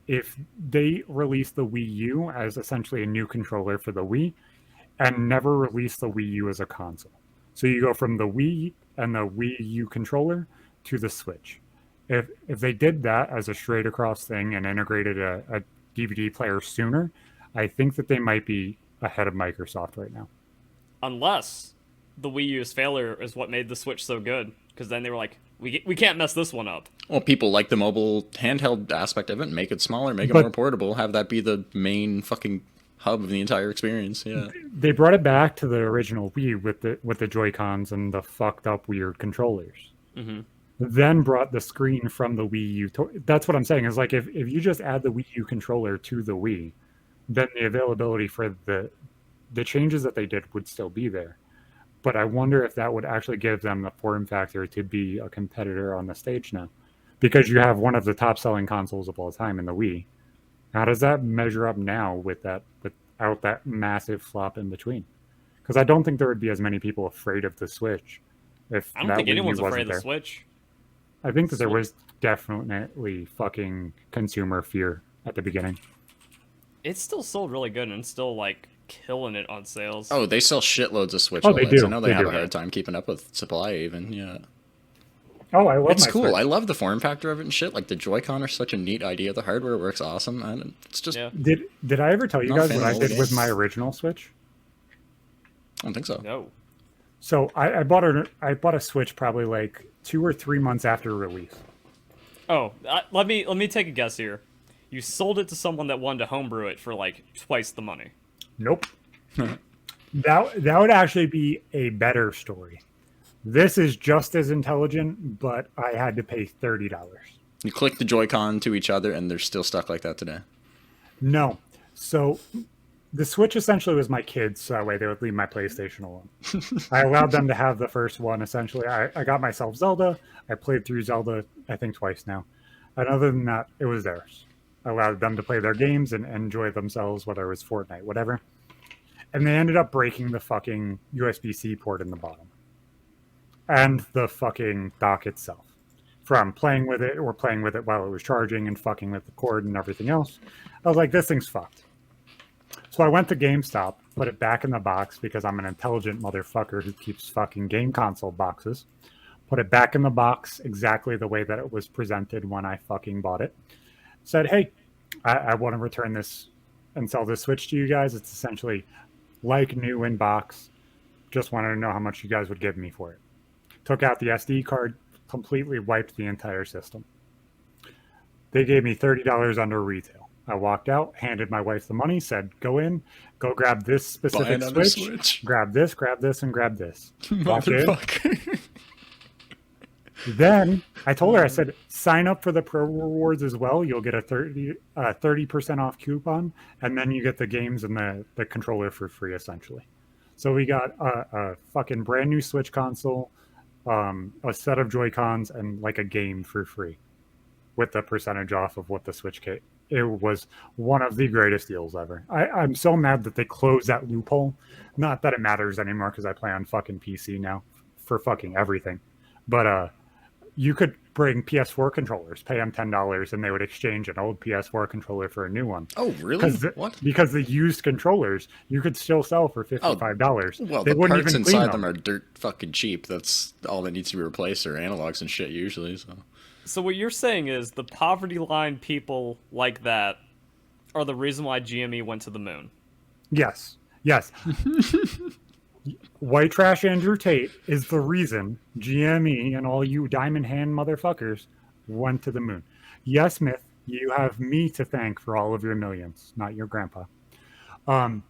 if they released the Wii U as essentially a new controller for the Wii and never released the Wii U as a console. So you go from the Wii and the Wii U controller to the Switch. If they did that as a straight across thing and integrated a DVD player sooner, I think that they might be ahead of Microsoft right now. Unless the Wii U's failure is what made the Switch so good, because then they were like, we can't mess this one up. Well, people like the mobile handheld aspect of it. Make it smaller, make it more portable, have that be the main fucking hub of the entire experience. Yeah, they brought it back to the original Wii with the Joy-Cons and the fucked up weird controllers. Mm-hmm. Then brought the screen from the Wii U. That's what I'm saying, is like if you just add the Wii U controller to the Wii, then the availability for the changes that they did would still be there. But I wonder if that would actually give them the form factor to be a competitor on the stage now. Because you have one of the top selling consoles of all time in the Wii. How does that measure up now without that massive flop in between? Because I don't think there would be as many people afraid of the Switch if I don't think anyone's afraid of the Switch. I think that there was definitely fucking consumer fear at the beginning. It's still sold really good and still like killing it on sales. Oh, they sell shitloads of Switch. Oh, they do. I know they have a hard time keeping up with supply even. Yeah. Oh, I love it's cool. Switch. I love the form factor of it and shit. Like the Joy-Con are such a neat idea. The hardware works awesome, and it's just. Yeah. Did I ever tell you guys what I did with my original Switch? I don't think so. No. So I bought a Switch probably like 2 or 3 months after release. Oh, let me take a guess here. You sold it to someone that wanted to homebrew it for like twice the money. Nope. that would actually be a better story. This is just as intelligent, but I had to pay $30. You click the Joy-Con to each other, and they're still stuck like that today. No. So the Switch essentially was my kids, so that way they would leave my PlayStation alone. I allowed them to have the first one, essentially. I got myself Zelda. I played through Zelda, I think, twice now. And other than that, it was theirs. I allowed them to play their games and enjoy themselves, whether it was Fortnite, whatever. And they ended up breaking the fucking USB-C port in the bottom. And the fucking dock itself. From playing with it or playing with it while it was charging and fucking with the cord and everything else. I was like, this thing's fucked. So I went to GameStop, put it back in the box because I'm an intelligent motherfucker who keeps fucking game console boxes. Put it back in the box exactly the way that it was presented when I fucking bought it. Said, hey, I want to return this and sell this Switch to you guys. It's essentially like new in box. Just wanted to know how much you guys would give me for it. Took out the SD card, completely wiped the entire system. They gave me $30 under retail. I walked out, handed my wife the money, said, go in, go grab this specific Switch, grab this, and grab this. Walked in. Then I told her, I said, sign up for the Pro Rewards as well. You'll get a 30% off coupon, and then you get the games and the controller for free, essentially. So we got a fucking brand new Switch console, a set of Joy-Cons, and like a game for free with the percentage off of what the Switch came. It was one of the greatest deals ever. I'm so mad that they closed that loophole. Not that it matters anymore because I play on fucking PC now for fucking everything. But you could bring PS4 controllers, pay them $10, and they would exchange an old PS4 controller for a new one. Oh, really? What? Because the used controllers you could still sell for $55. Well, the parts inside them are dirt fucking cheap. That's all that needs to be replaced, or analogs and shit usually. So what you're saying is the poverty line people like that are the reason why GME went to the moon. Yes. White trash Andrew Tate is the reason GME and all you diamond hand motherfuckers went to the moon. Yes, Myth, you have me to thank for all of your millions, not your grandpa. But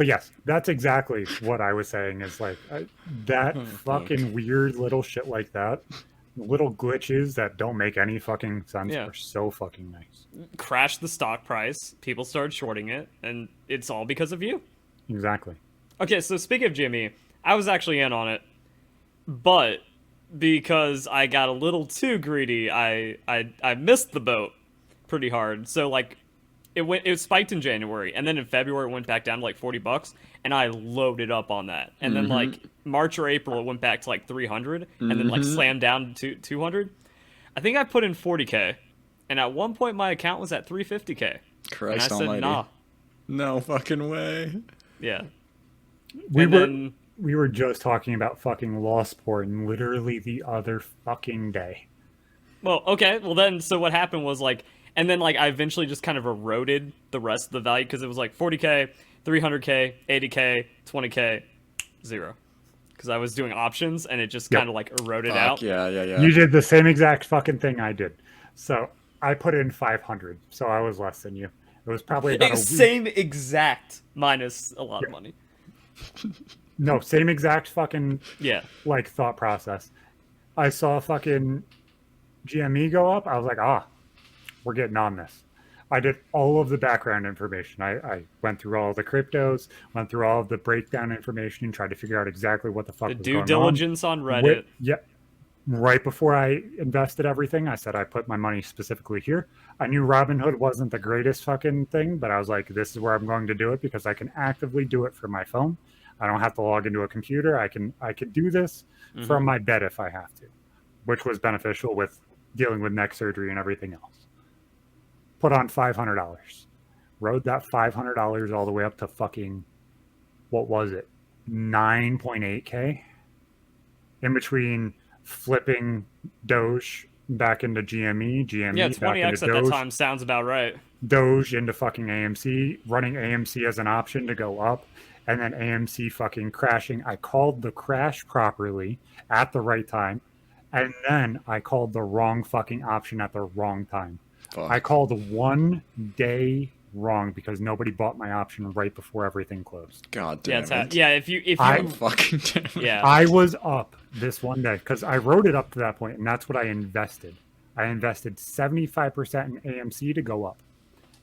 yes, that's exactly what I was saying is like that fucking weird little shit like that. Little glitches that don't make any fucking sense are so fucking nice. Crashed the stock price, people started shorting it, and it's all because of you. Exactly. Okay, so speaking of GME, I was actually in on it, but because I got a little too greedy, I missed the boat pretty hard. So like it spiked in January, and then in February it went back down to like $40, and I loaded up on that. And then like March or April it went back to like 300, and then like slammed down to 200. I think I put in 40K, and at one point my account was at 350K. Christ and I said, almighty. nah. No fucking way. Yeah. We were just talking about fucking Lost Porn literally the other fucking day. Well, okay. Well then, so what happened was like, and then like I eventually just kind of eroded the rest of the value because it was like 40K, 300K, 80K, 20K, 0. Because I was doing options and it just kind of like eroded out. Yeah. You did the same exact fucking thing I did. So I put in 500. So I was less than you. It was probably about same exact minus a lot of money. No, same exact fucking like thought process. I saw fucking GME go up. I was like, we're getting on this. I did all of the background information. I went through all of the cryptos, went through all of the breakdown information, and tried to figure out exactly what the fuck was going on. Due diligence on Reddit. Right before I invested everything, I said I put my money specifically here. I knew Robinhood wasn't the greatest fucking thing, but I was like, this is where I'm going to do it because I can actively do it from my phone. I don't have to log into a computer. I could do this from my bed if I have to, which was beneficial with dealing with neck surgery and everything else. Put on $500. Rode that $500 all the way up to fucking, what was it? 9.8K. In between flipping Doge back into GME yeah, 20x at that time sounds about right. Doge into fucking AMC, running AMC as an option to go up, and then AMC fucking crashing. I called the crash properly at the right time, and then I called the wrong fucking option at the wrong time. Fuck. I called 1 day wrong because nobody bought my option right before everything closed. God damn it. If you fucking damn it. Yeah. I was up this one day because I wrote it up to that point, and that's what I invested. I invested 75% in AMC to go up,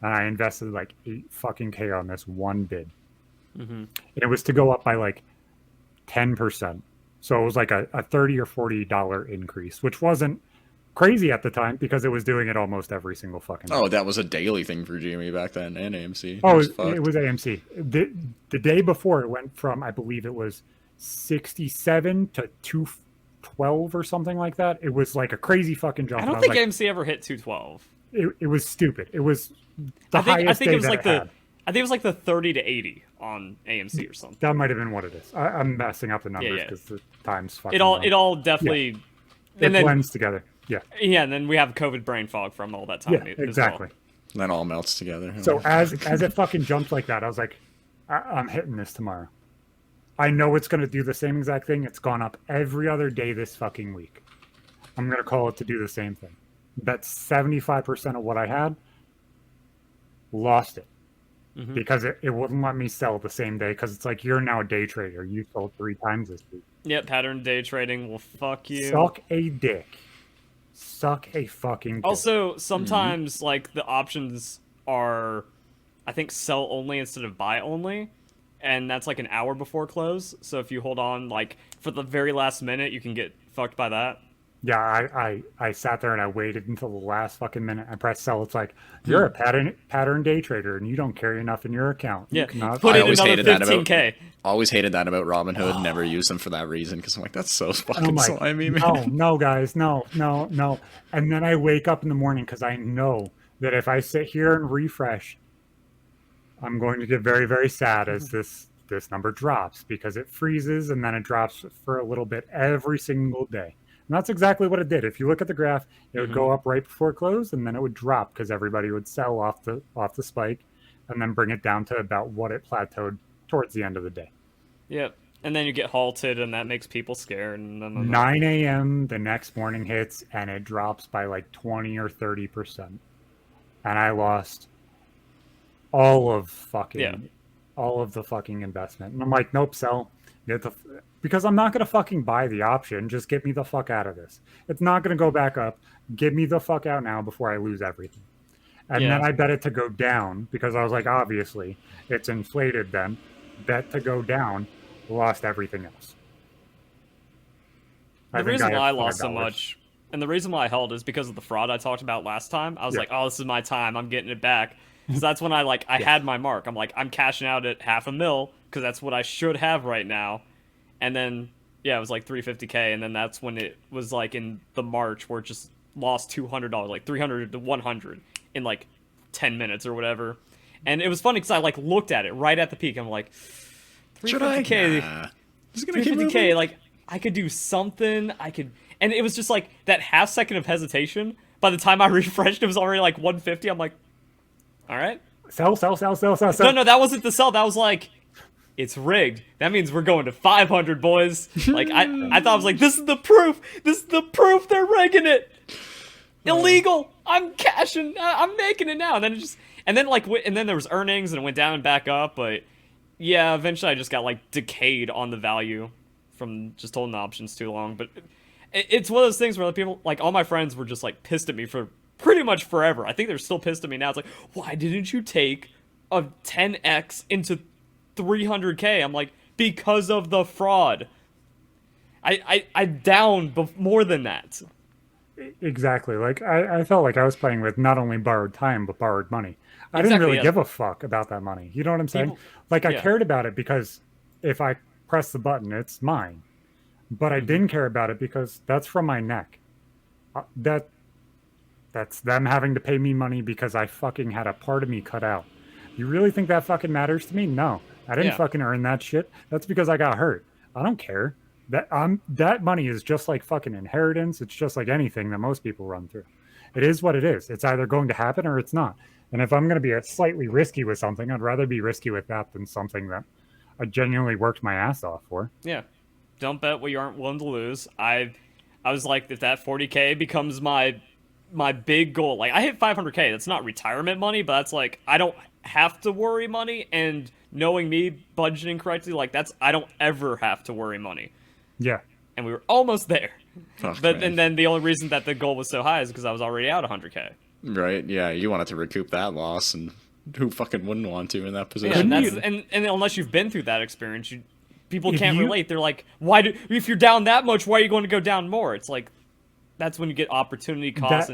and I invested like 8 fucking K on this one bid. And it was to go up by like 10%. So it was like a $30 or $40 increase, which wasn't crazy at the time because it was doing it almost every single fucking day. Oh, that was a daily thing for GME back then and AMC. Oh, it was AMC. The day before it went from, I believe it was 67 to 212 or something like that. It was like a crazy fucking jump. I don't think AMC ever hit 212. It was stupid. It was the highest day that it had. I think it was like the 30 to 80 on AMC or something. That might have been what it is. I'm messing up the numbers because the time's fucking It all definitely... It blends together. Yeah. Yeah, and then we have COVID brain fog from all that time. Yeah, exactly. That all melts together. So as it fucking jumped like that, I was like, I'm hitting this tomorrow. I know it's going to do the same exact thing. It's gone up every other day this fucking week. I'm going to call it to do the same thing. That's 75% of what I had. Lost it. Because it wouldn't let me sell the same day because it's like, you're now a day trader. You sold 3 times this week. Yep, pattern day trading will fuck you. Suck a dick. Suck a fucking dick. Also, sometimes like the options are, I think, sell only instead of buy only. And that's like an hour before close. So if you hold on like for the very last minute, you can get fucked by that. Yeah, I sat there and I waited until the last fucking minute. I pressed sell. It's like, you're a pattern day trader and you don't carry enough in your account. Yeah, put in another 15K. Always hated that about Robinhood. Never used them for that reason because I'm like, that's so fucking slimy, man. No, guys, no. And then I wake up in the morning because I know that if I sit here and refresh, I'm going to get very, very sad as this number drops because it freezes and then it drops for a little bit every single day. And that's exactly what it did. If you look at the graph, it would go up right before close, and then it would drop because everybody would sell off the spike, and then bring it down to about what it plateaued towards the end of the day. Yep. And then you get halted, and that makes people scared. And 9 a.m. the next morning hits, and it drops by like 20 or 30%. And I lost all of the fucking investment. And I'm like, nope, sell. Because I'm not going to fucking buy the option. Just get me the fuck out of this. It's not going to go back up. Get me the fuck out now before I lose everything. And then I bet it to go down because I was like, obviously, it's inflated then. Bet to go down. Lost everything else. The reason why I lost so much, and the reason why I held is because of the fraud I talked about last time. I was like, oh, this is my time. I'm getting it back. Because that's when I had my mark. I'm like, I'm cashing out at $500,000 because that's what I should have right now. And then, it was like $350K. And then that's when it was like in the March where it just lost $200, like $300 to $100 in like 10 minutes or whatever. And it was funny because I like looked at it right at the peak. I'm like, $350K. Nah. $350K, like, I could do something. And it was just like that half second of hesitation. By the time I refreshed, it was already like 150. I'm like, all right. Sell. No, that wasn't the sell. That was like, it's rigged. That means we're going to 500, boys. Like, I thought I was like, this is the proof. This is the proof they're rigging it. Illegal. I'm cashing. I'm making it now. And then there was earnings and it went down and back up. But yeah, eventually I just got like decayed on the value from just holding the options too long. But it's one of those things where people, like all my friends were just like pissed at me for pretty much forever. I think they're still pissed at me now. It's like, why didn't you take a 10x into 300K? I'm like, because of the fraud. I downed more than that. Exactly. Like I felt like I was playing with not only borrowed time but borrowed money. I didn't really give a fuck about that money. You know what I'm saying? I cared about it because if I press the button, it's mine. But I didn't care about it because that's from my neck. That's them having to pay me money because I fucking had a part of me cut out. You really think that fucking matters to me? No. I didn't fucking earn that shit. That's because I got hurt. I don't care. That money is just like fucking inheritance. It's just like anything that most people run through. It is what it is. It's either going to happen or it's not. And if I'm going to be slightly risky with something, I'd rather be risky with that than something that I genuinely worked my ass off for. Yeah. Don't bet what you aren't willing to lose. I was like, if that 40K becomes my big goal, like I hit 500K, that's not retirement money, but that's like, I don't have to worry money, and knowing me, budgeting correctly, like I don't ever have to worry money. Yeah. And we were almost there. And then the only reason that the goal was so high is because I was already out 100K. Right, yeah, you wanted to recoup that loss, and who fucking wouldn't want to in that position? Yeah, and unless you've been through that experience, people can't relate. They're like, if you're down that much, why are you going to go down more? It's like, that's when you get opportunity costs.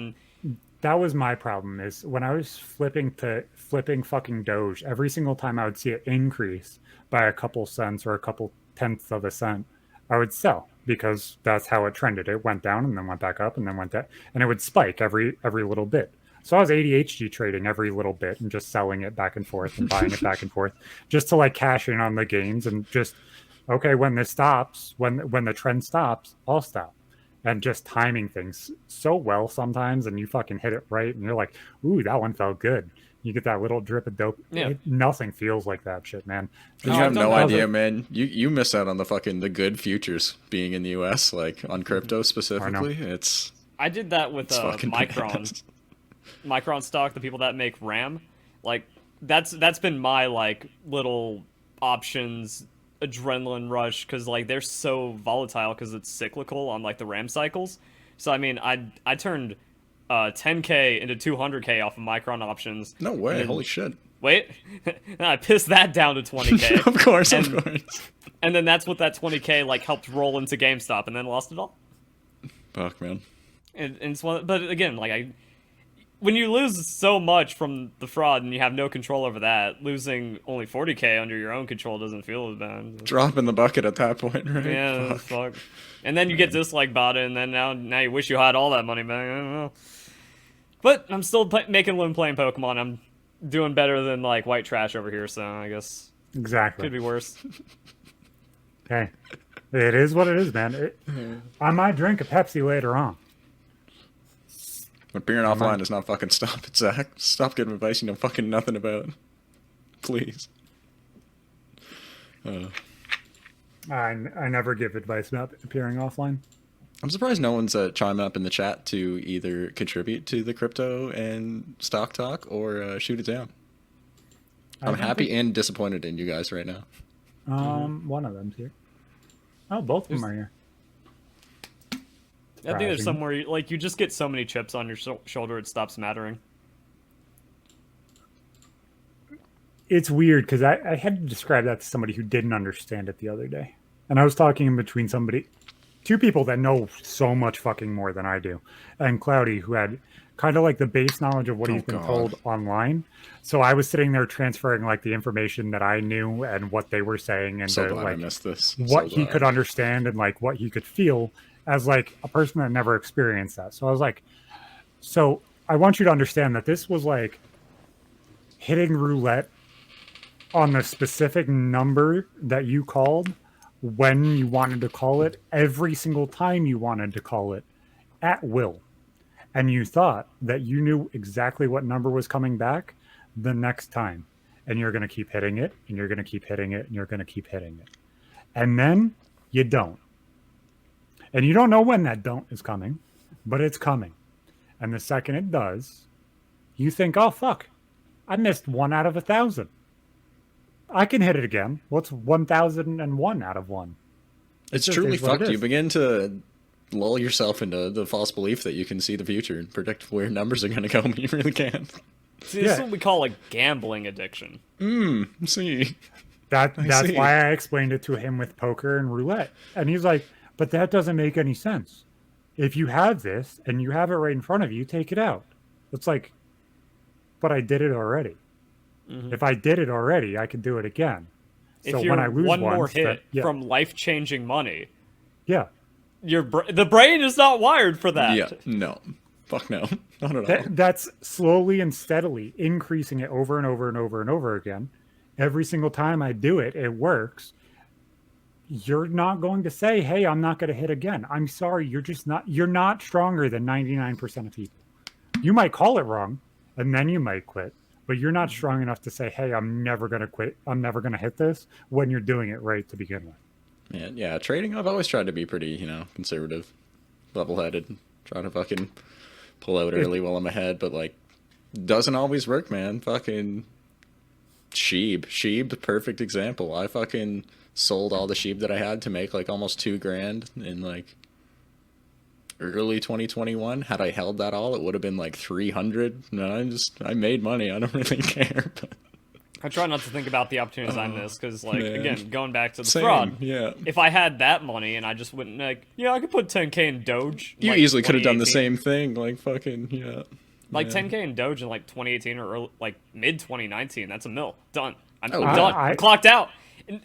That was my problem, is when I was flipping fucking Doge, every single time I would see it increase by a couple cents or a couple tenths of a cent, I would sell because that's how it trended. It went down and then went back up and then went down, and it would spike every little bit. So I was ADHD trading every little bit and just selling it back and forth and buying it back and forth just to like cash in on the gains and just, okay, when this stops, when the trend stops, I'll stop. And just timing things so well sometimes, and you fucking hit it right, and you're like, ooh, that one felt good. You get that little drip of dope. Yeah. Nothing feels like that shit, man. You have no idea, man. You miss out on the good futures being in the US, like on crypto specifically. I did that with Micron. Micron stock, the people that make RAM. Like that's been my like little options adrenaline rush, because like they're so volatile because it's cyclical on like the RAM cycles. So I mean, I turned 10K into 200K off of Micron options. No way! Then, holy shit! Wait, I pissed that down to 20K. Of course. And then that's what that 20K like helped roll into GameStop, and then lost it all. Fuck, man. And it's one, but again, like when you lose so much from the fraud and you have no control over that, losing only 40K under your own control doesn't feel as bad. Drop in the bucket at that point, right? Yeah, fuck. And then you get dislike botted, and then now you wish you had all that money back. I don't know. But I'm still making a living playing Pokemon. I'm doing better than like white trash over here, so I guess exactly could be worse. Okay. It is what it is, man. I might drink a Pepsi later on. But being offline does not fucking stop it, Zach. Stop giving advice you know fucking nothing about. Please. I never give advice about appearing offline. I'm surprised no one's chiming up in the chat to either contribute to the crypto and stock talk or shoot it down. I'm happy and disappointed in you guys right now. One of them's here. Oh, both of them are here. I think there's somewhere you just get so many chips on your shoulder it stops mattering. It's weird because I had to describe that to somebody who didn't understand it the other day, and I was talking in between two people that know so much fucking more than I do, and Cloudy, who had kind of like the base knowledge of what he's been told online. So I was sitting there transferring like the information that I knew and what they were saying, and I missed this. What he could understand and like what he could feel as like a person that never experienced that. So I was like, so I want you to understand that this was like hitting roulette on the specific number that you called when you wanted to call it, every single time you wanted to call it, at will. And you thought that you knew exactly what number was coming back the next time. And you're going to keep hitting it, and you're going to keep hitting it, and you're going to keep hitting it. And then you don't. And you don't know when that don't is coming, but it's coming. And the second it does, you think, oh, fuck, I missed 1 out of 1,000. I can hit it again. What's 1,001 out of 1? It's truly fucked. You begin to lull yourself into the false belief that you can see the future and predict where numbers are going to go, but you really can't. See, this is what we call like gambling addiction. See. That's why I explained it to him with poker and roulette. And he's like, but that doesn't make any sense. If you have this and you have it right in front of you, take it out. It's like, but I did it already. Mm-hmm. If I did it already, I could do it again. If so when I lose one more hit from life-changing money, the brain is not wired for that. Yeah, no. Fuck no. Not at all. That's slowly and steadily increasing it over and over and over and over again. Every single time I do it, it works. You're not going to say, hey, I'm not going to hit again. I'm sorry. You're not stronger than 99% of people. You might call it wrong, and then you might quit. But you're not strong enough to say, hey, I'm never going to quit. I'm never going to hit this when you're doing it right to begin with. Yeah, trading, I've always tried to be pretty, conservative, level-headed, trying to fucking pull out early while I'm ahead, but, like, doesn't always work, man. Fucking Sheeb, the perfect example. I fucking sold all the Sheeb that I had to make, like, almost $2,000 in, like, early 2021. Had I held that all, it would have been like 300. No, I made money. I don't really care. But I try not to think about the opportunities I miss because, like, again, going back to the fraud. Yeah. If I had that money and I just wouldn't like, I could put 10K in Doge. You easily could have done the same thing. Like fucking Like 10K in Doge in like 2018 or early, like mid 2019. That's a mil. Done. I'm done. I'm clocked out.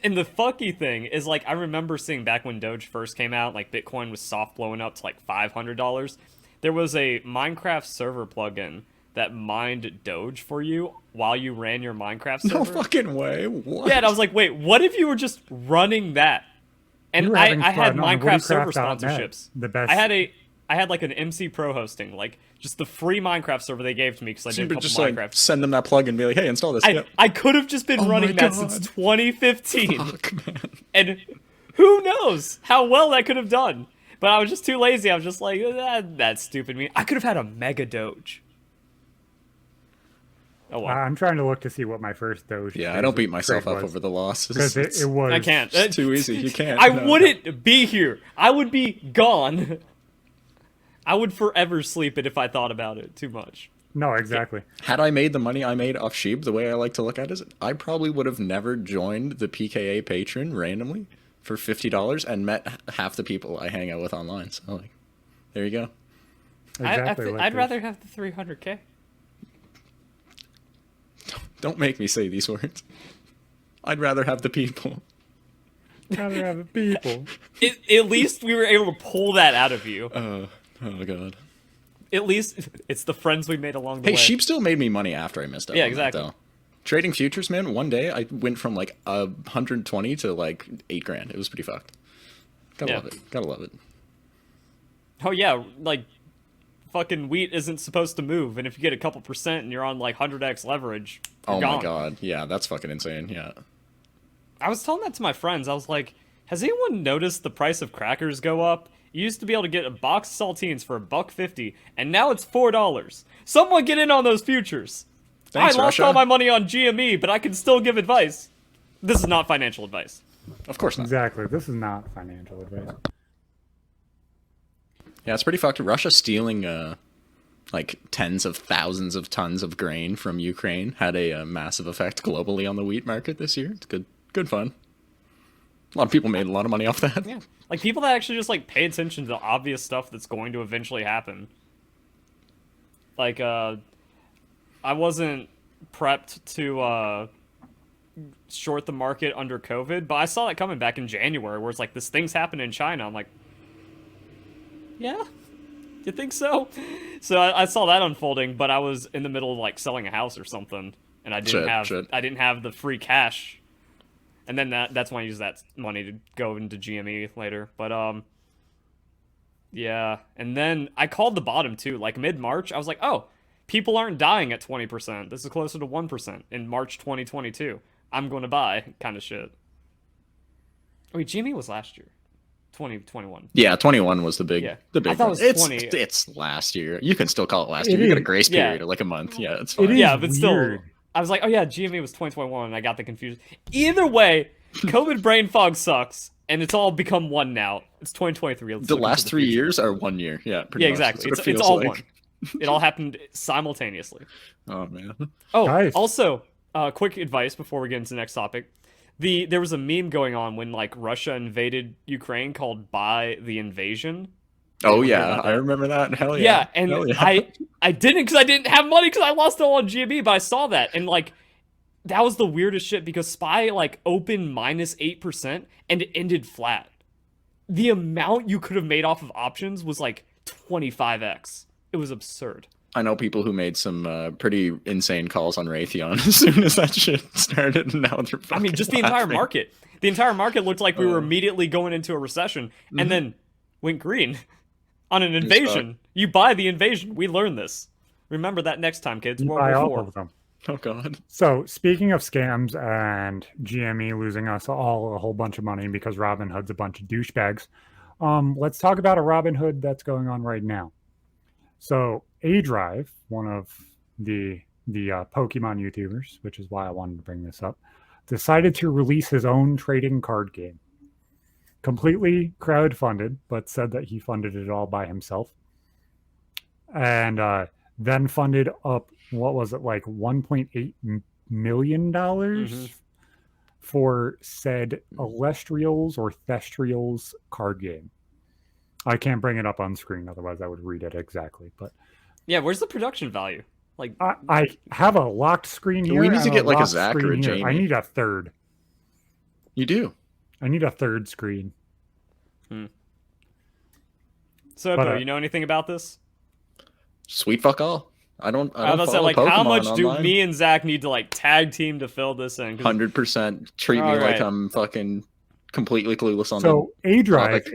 And the fucky thing is, like, I remember seeing back when Doge first came out, like, Bitcoin was soft blowing up to, like, $500. There was a Minecraft server plugin that mined Doge for you while you ran your Minecraft server. No fucking way. What? Yeah, and I was like, wait, what if you were just running that? And I had Minecraft server sponsorships. The best. I had, like, an MC Pro hosting, like, just the free Minecraft server they gave to me because I did a couple just, Minecraft. Like, send them that plug and be like, hey, install this. I could have just been running that since 2015. Fuck, man. And who knows how well that could have done. But I was just too lazy. I was just like, that's stupid. I could have had a Mega Doge. Oh, well. I'm trying to look to see what my first Doge. Yeah, I don't beat myself up over the losses. Because it was. I can't. It's too easy. You can't. I wouldn't be here. I would be gone. I would forever sleep it if I thought about it too much. No, exactly. Had I made the money I made off Sheeb, the way I like to look at it is, I probably would have never joined the PKA Patron randomly for $50 and met half the people I hang out with online. So, like, there you go. Exactly. I'd rather have the 300K. Don't make me say these words. I'd rather have the people. I'd rather have the people. At least we were able to pull that out of you. Oh, God. At least it's the friends we made along the way. Hey, Sheep still made me money after I missed out. Yeah, exactly. That, though. Trading futures, man, one day I went from like 120 to like $8,000. It was pretty fucked. Gotta love it. Gotta love it. Oh yeah, like fucking wheat isn't supposed to move, and if you get a couple percent and you're on like 100x leverage, you're gone. My god, yeah, that's fucking insane. Yeah. I was telling that to my friends. I was like, has anyone noticed the price of crackers go up? You used to be able to get a box of saltines for $1.50, and now it's $4. Someone get in on those futures. Thanks, I lost Russia. all my money on GME, but I can still give advice. This is not financial advice. Of course not. Exactly. This is not financial advice. Yeah, it's pretty fucked. Russia stealing like tens of thousands of tons of grain from Ukraine had a massive effect globally on the wheat market this year. It's good fun. A lot of people made a lot of money off that. Yeah. Like, people that actually just, like, pay attention to the obvious stuff that's going to eventually happen. Like, I wasn't prepped to, short the market under COVID, but I saw that coming back in January, where it's like, this thing's happening in China. I'm like, yeah? You think so? So I saw that unfolding, but I was in the middle of, like, selling a house or something, and I didn't have the free cash. And then that's when I used that money to go into GME later. But, yeah. And then I called the bottom, too. Like, mid-March, I was like, oh, people aren't dying at 20%. This is closer to 1% in March 2022. I'm going to buy kind of shit. Wait, GME was last year. 2021. Yeah, 21 was the big. I thought it was 20. It's last year. You can still call it last year. You got a grace period of like a month. Yeah, it's fine. Yeah, but still... I was like, oh yeah, GME was 2021, and I got the confusion. Either way, COVID brain fog sucks, and it's all become one now. It's 2023. The last 3 years are 1 year. Yeah, pretty much. Exactly. It's all like. One. It all happened simultaneously. Oh, man. Oh, nice. Also, quick advice before we get into the next topic. There was a meme going on when, like, Russia invaded Ukraine called Buy the Invasion. Oh yeah, I remember that. Hell yeah. Yeah, and I didn't because I didn't have money because I lost it all on GME, but I saw that and like that was the weirdest shit because SPY like opened -8% and it ended flat. The amount you could have made off of options was like 25x. It was absurd. I know people who made some pretty insane calls on Raytheon as soon as that shit started, and now they're fucking just the entire market. The entire market looked like we were immediately going into a recession, and then went green. On an invasion. You buy the invasion. We learned this. Remember that next time, kids. You buy all of them. Oh, God. So, speaking of scams and GME losing us all a whole bunch of money because Robinhood's a bunch of douchebags, let's talk about a Robinhood that's going on right now. So, aDrive, one of the Pokemon YouTubers, which is why I wanted to bring this up, decided to release his own trading card game. Completely crowdfunded, but said that he funded it all by himself. And then funded up, what was it, like $1.8 million for said Elestrals or Thestrals card game. I can't bring it up on screen, otherwise I would read it exactly. But yeah, where's the production value? Like I have a locked screen here. We need to get like a Zach or a Jamie. I need a third. You do? I need a third screen. So, you know anything about this? Sweet fuck all. I don't say, like, Pokemon how much online. do me and Zach need to like tag team to fill this in? 100%. Treat me like I'm fucking completely clueless on so aDrive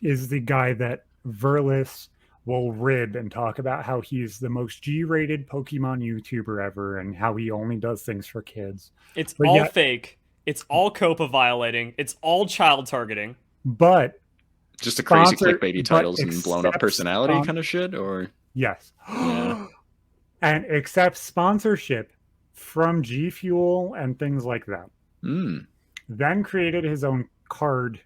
is the guy that Verlis will rib and talk about how he's the most G-rated Pokemon YouTuber ever and how he only does things for kids. It's all fake. It's all COPA violating. It's all child targeting. But just a crazy clickbaity titles and blown up personality kind of shit, or yes, and accepts sponsorship from G Fuel and things like that. Then created his own card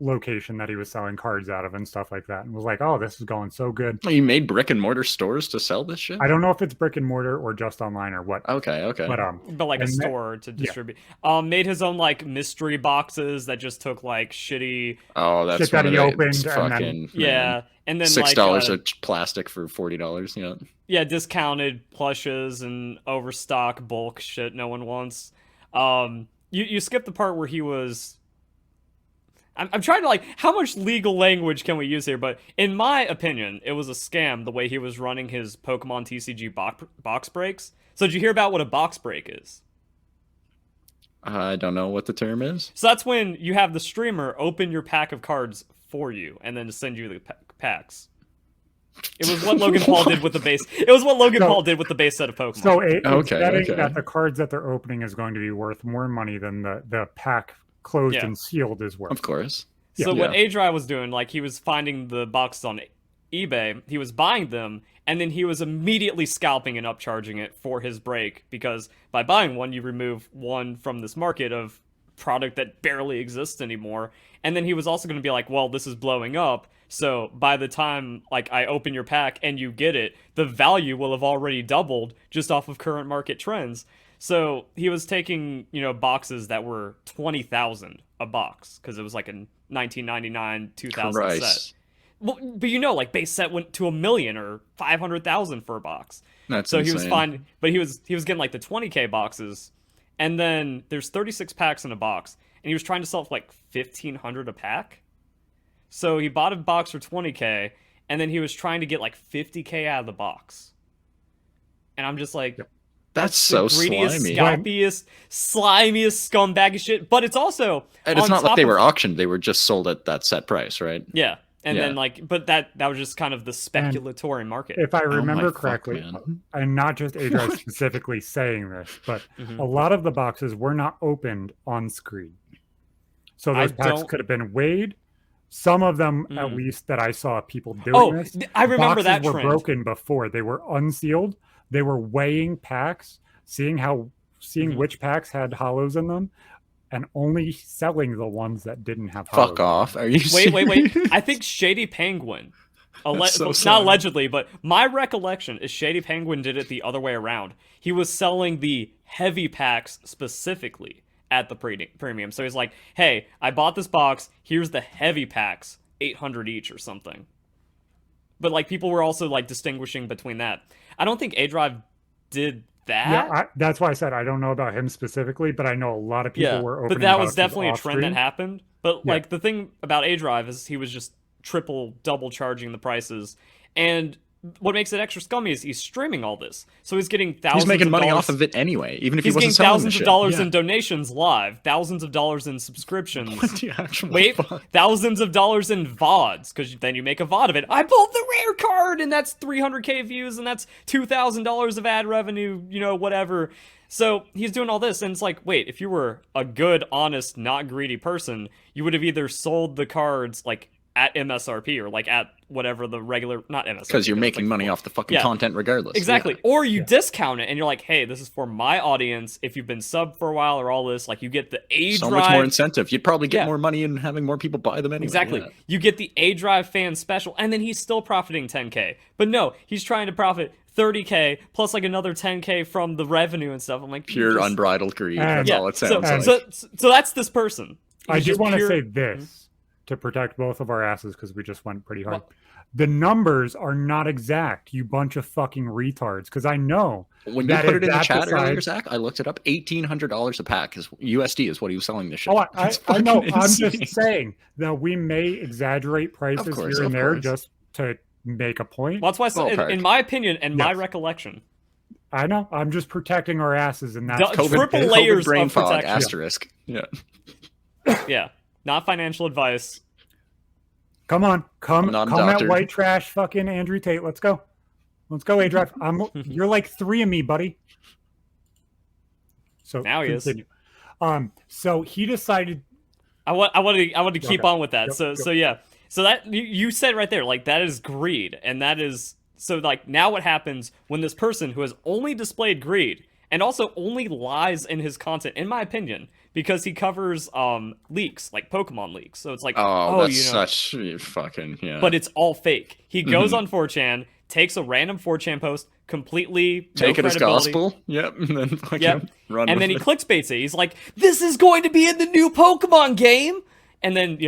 location that he was selling cards out of and stuff like that, and was like, "Oh, this is going so good." You made brick and mortar stores to sell this shit? I don't know if it's brick and mortar or just online or what. Okay. But like a store to distribute. Made his own like mystery boxes that just took like shitty. Oh, that's shit that he opened. Fucking, and then $6 of plastic for $40. Yeah. Yeah, discounted plushes and overstock bulk shit no one wants. You skipped the part where he was. I'm trying to, like, how much legal language can we use here? But in my opinion, it was a scam the way he was running his Pokemon TCG box breaks. So did you hear about what a box break is? I don't know what the term is. So that's when you have the streamer open your pack of cards for you and then send you the packs. It was what Logan Paul did with the base. It was what Logan Paul did with the base set of Pokemon. So it's betting that the cards that they're opening is going to be worth more money than the pack closed and sealed is worth. Of course. So what aDrive was doing, like he was finding the boxes on eBay, he was buying them, and then he was immediately scalping and upcharging it for his break, because by buying one, you remove one from this market of product that barely exists anymore. And then he was also going to be like, well, this is blowing up, so by the time like I open your pack and you get it, the value will have already doubled just off of current market trends. So he was taking, boxes that were 20,000 a box, because it was like a 1999 2000 set. Well, but like base set went to $1 million or 500,000 for a box. That's so insane. He was fine, but he was getting like the 20K boxes, and then there's 36 packs in a box, and he was trying to sell for like 1,500 a pack. So he bought a box for 20K, and then he was trying to get like 50K out of the box. And I'm just like, that's so greediest, slimy, scalpiest, slimiest scumbag of shit. But it's also, and it's not like they were auctioned; they were just sold at that set price, right? Yeah. And then but that was just kind of the speculatory market. If I remember correctly, and not just aDrive specifically saying this, but a lot of the boxes were not opened on screen. So those packs could have been weighed. Some of them, at least, that I saw people doing this. I remember that were trend. Broken before. They were unsealed. They were weighing packs, seeing which packs had hollows in them, and only selling the ones that didn't have hollows. Fuck off. Are you Wait. I think Shady Penguin, not allegedly, but my recollection is Shady Penguin did it the other way around. He was selling the heavy packs specifically at the premium. So he's like, hey, I bought this box. Here's the heavy packs, 800 each or something. But like people were also like distinguishing between that. I don't think aDrive did that. Yeah, that's why I said I don't know about him specifically, but I know a lot of people were opening. But that was definitely a trend that happened. But like the thing about aDrive is he was just double charging the prices, and what makes it extra scummy is he's streaming all this, so he's getting thousands. He's making money off of it anyway, even if he wasn't selling the shit. He's getting thousands of dollars in donations live, thousands of dollars in subscriptions. What the actual fuck? Thousands of dollars in VODs, because then you make a VOD of it. I pulled the rare card, and that's 300K views, and that's $2,000 of ad revenue, whatever. So he's doing all this, and it's like, wait, if you were a good, honest, not greedy person, you would have either sold the cards like at MSRP or like at whatever the regular, not MSRP. Because you're making money off the fucking content regardless. Exactly. Yeah. Or you discount it and you're like, hey, this is for my audience. If you've been subbed for a while or all this, like you get the aDrive. So much more incentive. You'd probably get more money in having more people buy them anyway. Exactly. Yeah. You get the aDrive fan special, and then he's still profiting 10K. But no, he's trying to profit 30K plus like another 10K from the revenue and stuff. I'm like, pure unbridled greed. That's all it sounds like. So that's this person. I just want to say this. To protect both of our asses, because we just went pretty hard. The numbers are not exact, you bunch of fucking retards, because I know when you put it in the chat earlier, Zach, I looked it up. $1,800 a pack is USD is what he was selling this shit. Oh, I know. Insane. I'm just saying that we may exaggerate prices here and there just to make a point. Well, that's why I said, in my opinion and my recollection. I know. I'm just protecting our asses, and that's triple layers brain of fog protection. Asterisk. Yeah. Yeah. Not financial advice. Come on, come at white trash, fucking Andrew Tate. Let's go, aDrive. You're like 3 of me, buddy. So now he is. So he decided. I want to keep on with that. So that you said right there, like that is greed, and that is so like now what happens when this person who has only displayed greed and also only lies in his content, in my opinion. Because he covers leaks, like Pokemon leaks. So it's like, that's such fucking, But it's all fake. He goes on 4chan, takes a random 4chan post, completely take it as gospel. Yep. And then run and then he clickbaits it. He's like, this is going to be in the new Pokemon game. And then,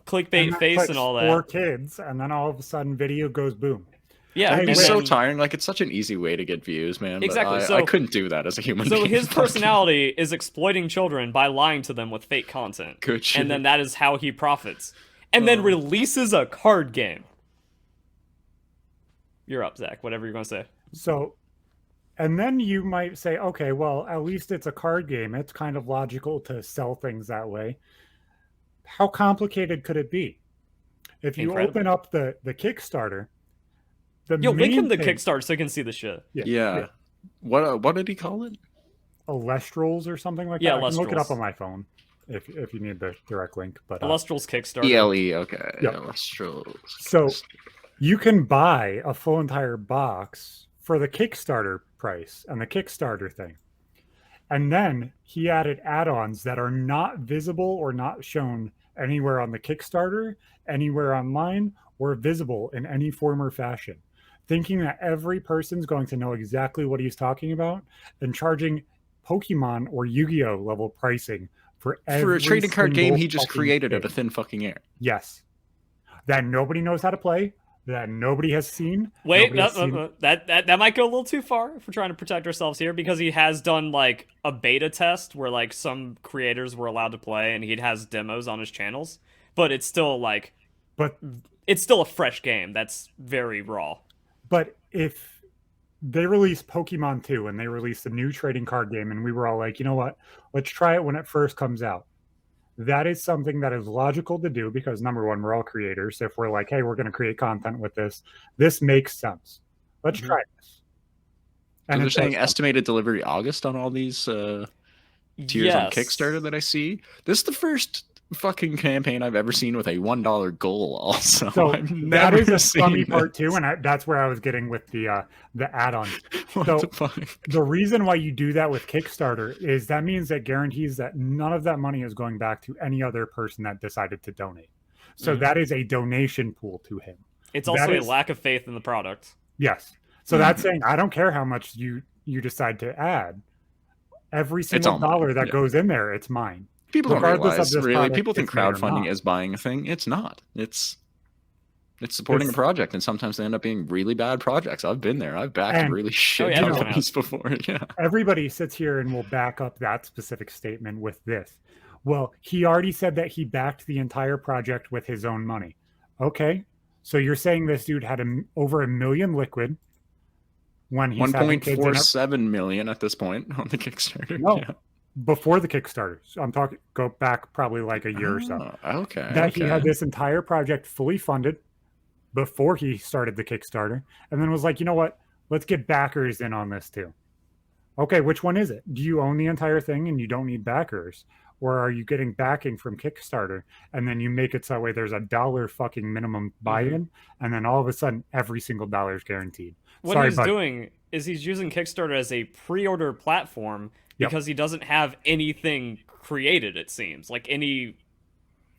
clickbait face and all that. 4 kids, and then all of a sudden video goes boom. Yeah, it's so tiring. Like, it's such an easy way to get views, man. Exactly. But I couldn't do that as a human being. So his personality is exploiting children by lying to them with fake content. Good shit. And then that is how he profits. And then releases a card game. You're up, Zach. Whatever you're going to say. So And then you might say, okay, well, at least it's a card game. It's kind of logical to sell things that way. How complicated could it be? If you open up the Kickstarter, link him the Kickstarter so you can see the shit. Yeah. What did he call it? Elestrals or something like that. I can look it up on my phone if you need the direct link. But Elestrals Kickstarter. ELE, okay. Yep. Elestrals. So you can buy a full entire box for the Kickstarter price and the Kickstarter thing. And then he added add-ons that are not visible or not shown anywhere on the Kickstarter, anywhere online, or visible in any form or fashion, thinking that every person's going to know exactly what he's talking about and charging Pokemon or Yu-Gi-Oh level pricing for a trading card game he just created out of thin fucking air. Yes. That nobody knows how to play, that nobody has seen. Wait, that might go a little too far if we're trying to protect ourselves here, because he has done like a beta test where like some creators were allowed to play and he has demos on his channels, but it's still like, it's still a fresh game that's very raw. But if they released Pokemon 2 and they released a new trading card game and we were all like, you know what, let's try it when it first comes out. That is something that is logical to do because, number one, we're all creators. If we're like, hey, we're going to create content with this, this makes sense. Let's try this. And they're saying estimated delivery August on all these tiers on Kickstarter that I see. This is the first fucking campaign I've ever seen with a $1 goal also. So that is a funny part too, and that's where I was getting with the add-ons. So the reason why you do that with Kickstarter is that means that guarantees that none of that money is going back to any other person that decided to donate. So that is a donation pool to him. It's also a lack of faith in the product. Yes. So that's saying I don't care how much you decide to add. Every single dollar that goes in there, it's mine. People don't realize, really. People think crowdfunding is buying a thing. It's not. It's supporting a project, and sometimes they end up being really bad projects. I've been there. I've backed really shit companies before. Yeah. Everybody sits here and will back up that specific statement with this. Well, he already said that he backed the entire project with his own money. Okay, so you're saying this dude had over $1 million liquid when he's 1.47 million at this point on the Kickstarter. No. Yeah. Before the Kickstarter. So I'm talking, go back probably like a year or so. Okay. That he had this entire project fully funded before he started the Kickstarter, and then was like, you know what? Let's get backers in on this too. Okay, which one is it? Do you own the entire thing and you don't need backers? Or are you getting backing from Kickstarter and then you make it so that way there's $1 fucking minimum buy-in, and then all of a sudden every single dollar is guaranteed? What he's doing is he's using Kickstarter as a pre-order platform because he doesn't have anything created, it seems. Like any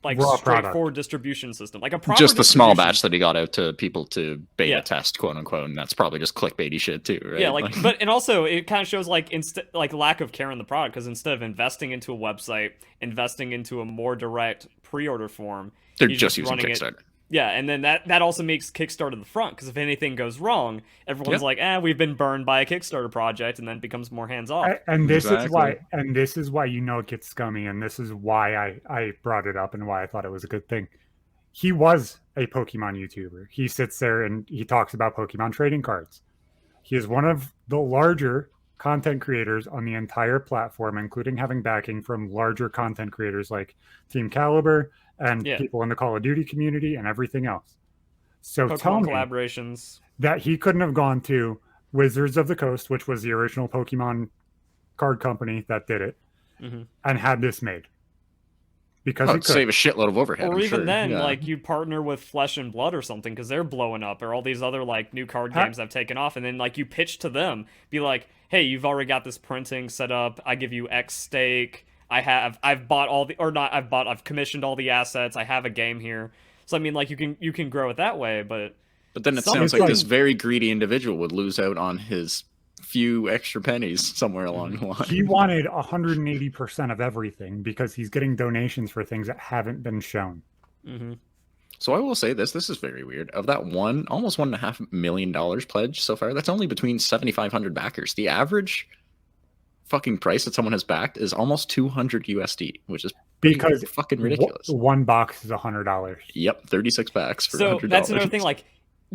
raw straightforward distribution system. Like a proper just the small batch that he got out to people to beta test, quote unquote, and that's probably just clickbaity shit too, right? Yeah, and also it kind of shows like lack of care in the product, because instead of investing into a website, investing into a more direct pre-order form, they're just using Kickstarter. Yeah, and then that also makes Kickstarter the front, because if anything goes wrong, everyone's like, we've been burned by a Kickstarter project, and then it becomes more hands-off. And this is why you know it gets scummy, and this is why I brought it up and why I thought it was a good thing. He was a Pokemon YouTuber. He sits there and he talks about Pokemon trading cards. He is one of the larger content creators on the entire platform, including having backing from larger content creators like Team Caliber and people in the Call of Duty community and everything else. So Pokemon tell me collaborations that he couldn't have gone to Wizards of the Coast, which was the original Pokemon card company that did it, and had this made. Because he could save a shitload of overhead. Or even then, like you partner with Flesh and Blood or something, because they're blowing up, or all these other like new card games have taken off, and then like you pitch to them, be like, hey, you've already got this printing set up, I give you X stake, I've commissioned all the assets, I have a game here. So I mean, like you can grow it that way, but then it sounds like this very greedy individual would lose out on his few extra pennies somewhere along the line. He wanted 180% of everything because he's getting donations for things that haven't been shown. So I will say this is very weird. Of that almost $1.5 million pledge so far, that's only between 7,500 backers. The average fucking price that someone has backed is almost 200 USD, which is because fucking ridiculous. One box is $100. Yep, 36 packs for $100. So that's another thing, like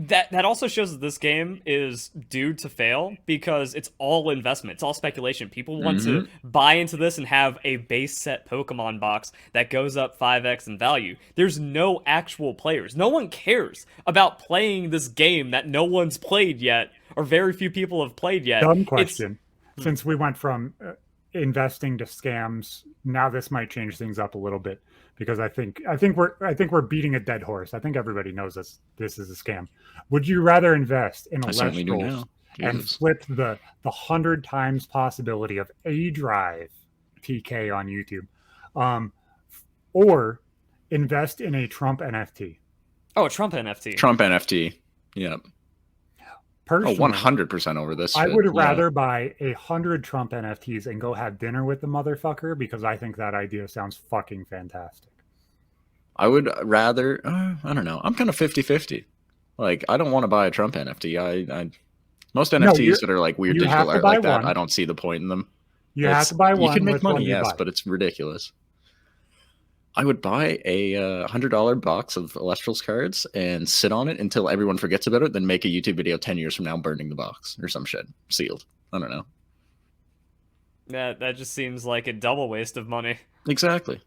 That also shows that this game is doomed to fail because it's all investment. It's all speculation. People want to buy into this and have a base set Pokemon box that goes up 5x in value. There's no actual players. No one cares about playing this game that no one's played yet, or very few people have played yet. Dumb question. Since we went from investing to scams, now this might change things up a little bit. Because I think we're beating a dead horse. I think everybody knows this is a scam. Would you rather invest in Elestrals and flip the 100 times possibility of aDrive TK on YouTube, or invest in a Trump NFT? Oh, a Trump NFT. Trump NFT. Yep. Personally, 100% over this. I would rather buy 100 Trump NFTs and go have dinner with the motherfucker, because I think that idea sounds fucking fantastic. I would rather, I don't know. I'm kind of 50-50. Like, I don't want to buy a Trump NFT. Most NFTs that are like weird digital art like that, I don't see the point in them. You have to buy one. You can make money, yes, but it's ridiculous. I would buy a $100 box of Elestrals cards and sit on it until everyone forgets about it, then make a YouTube video 10 years from now burning the box or some shit. Sealed. I don't know. That just seems like a double waste of money. Exactly.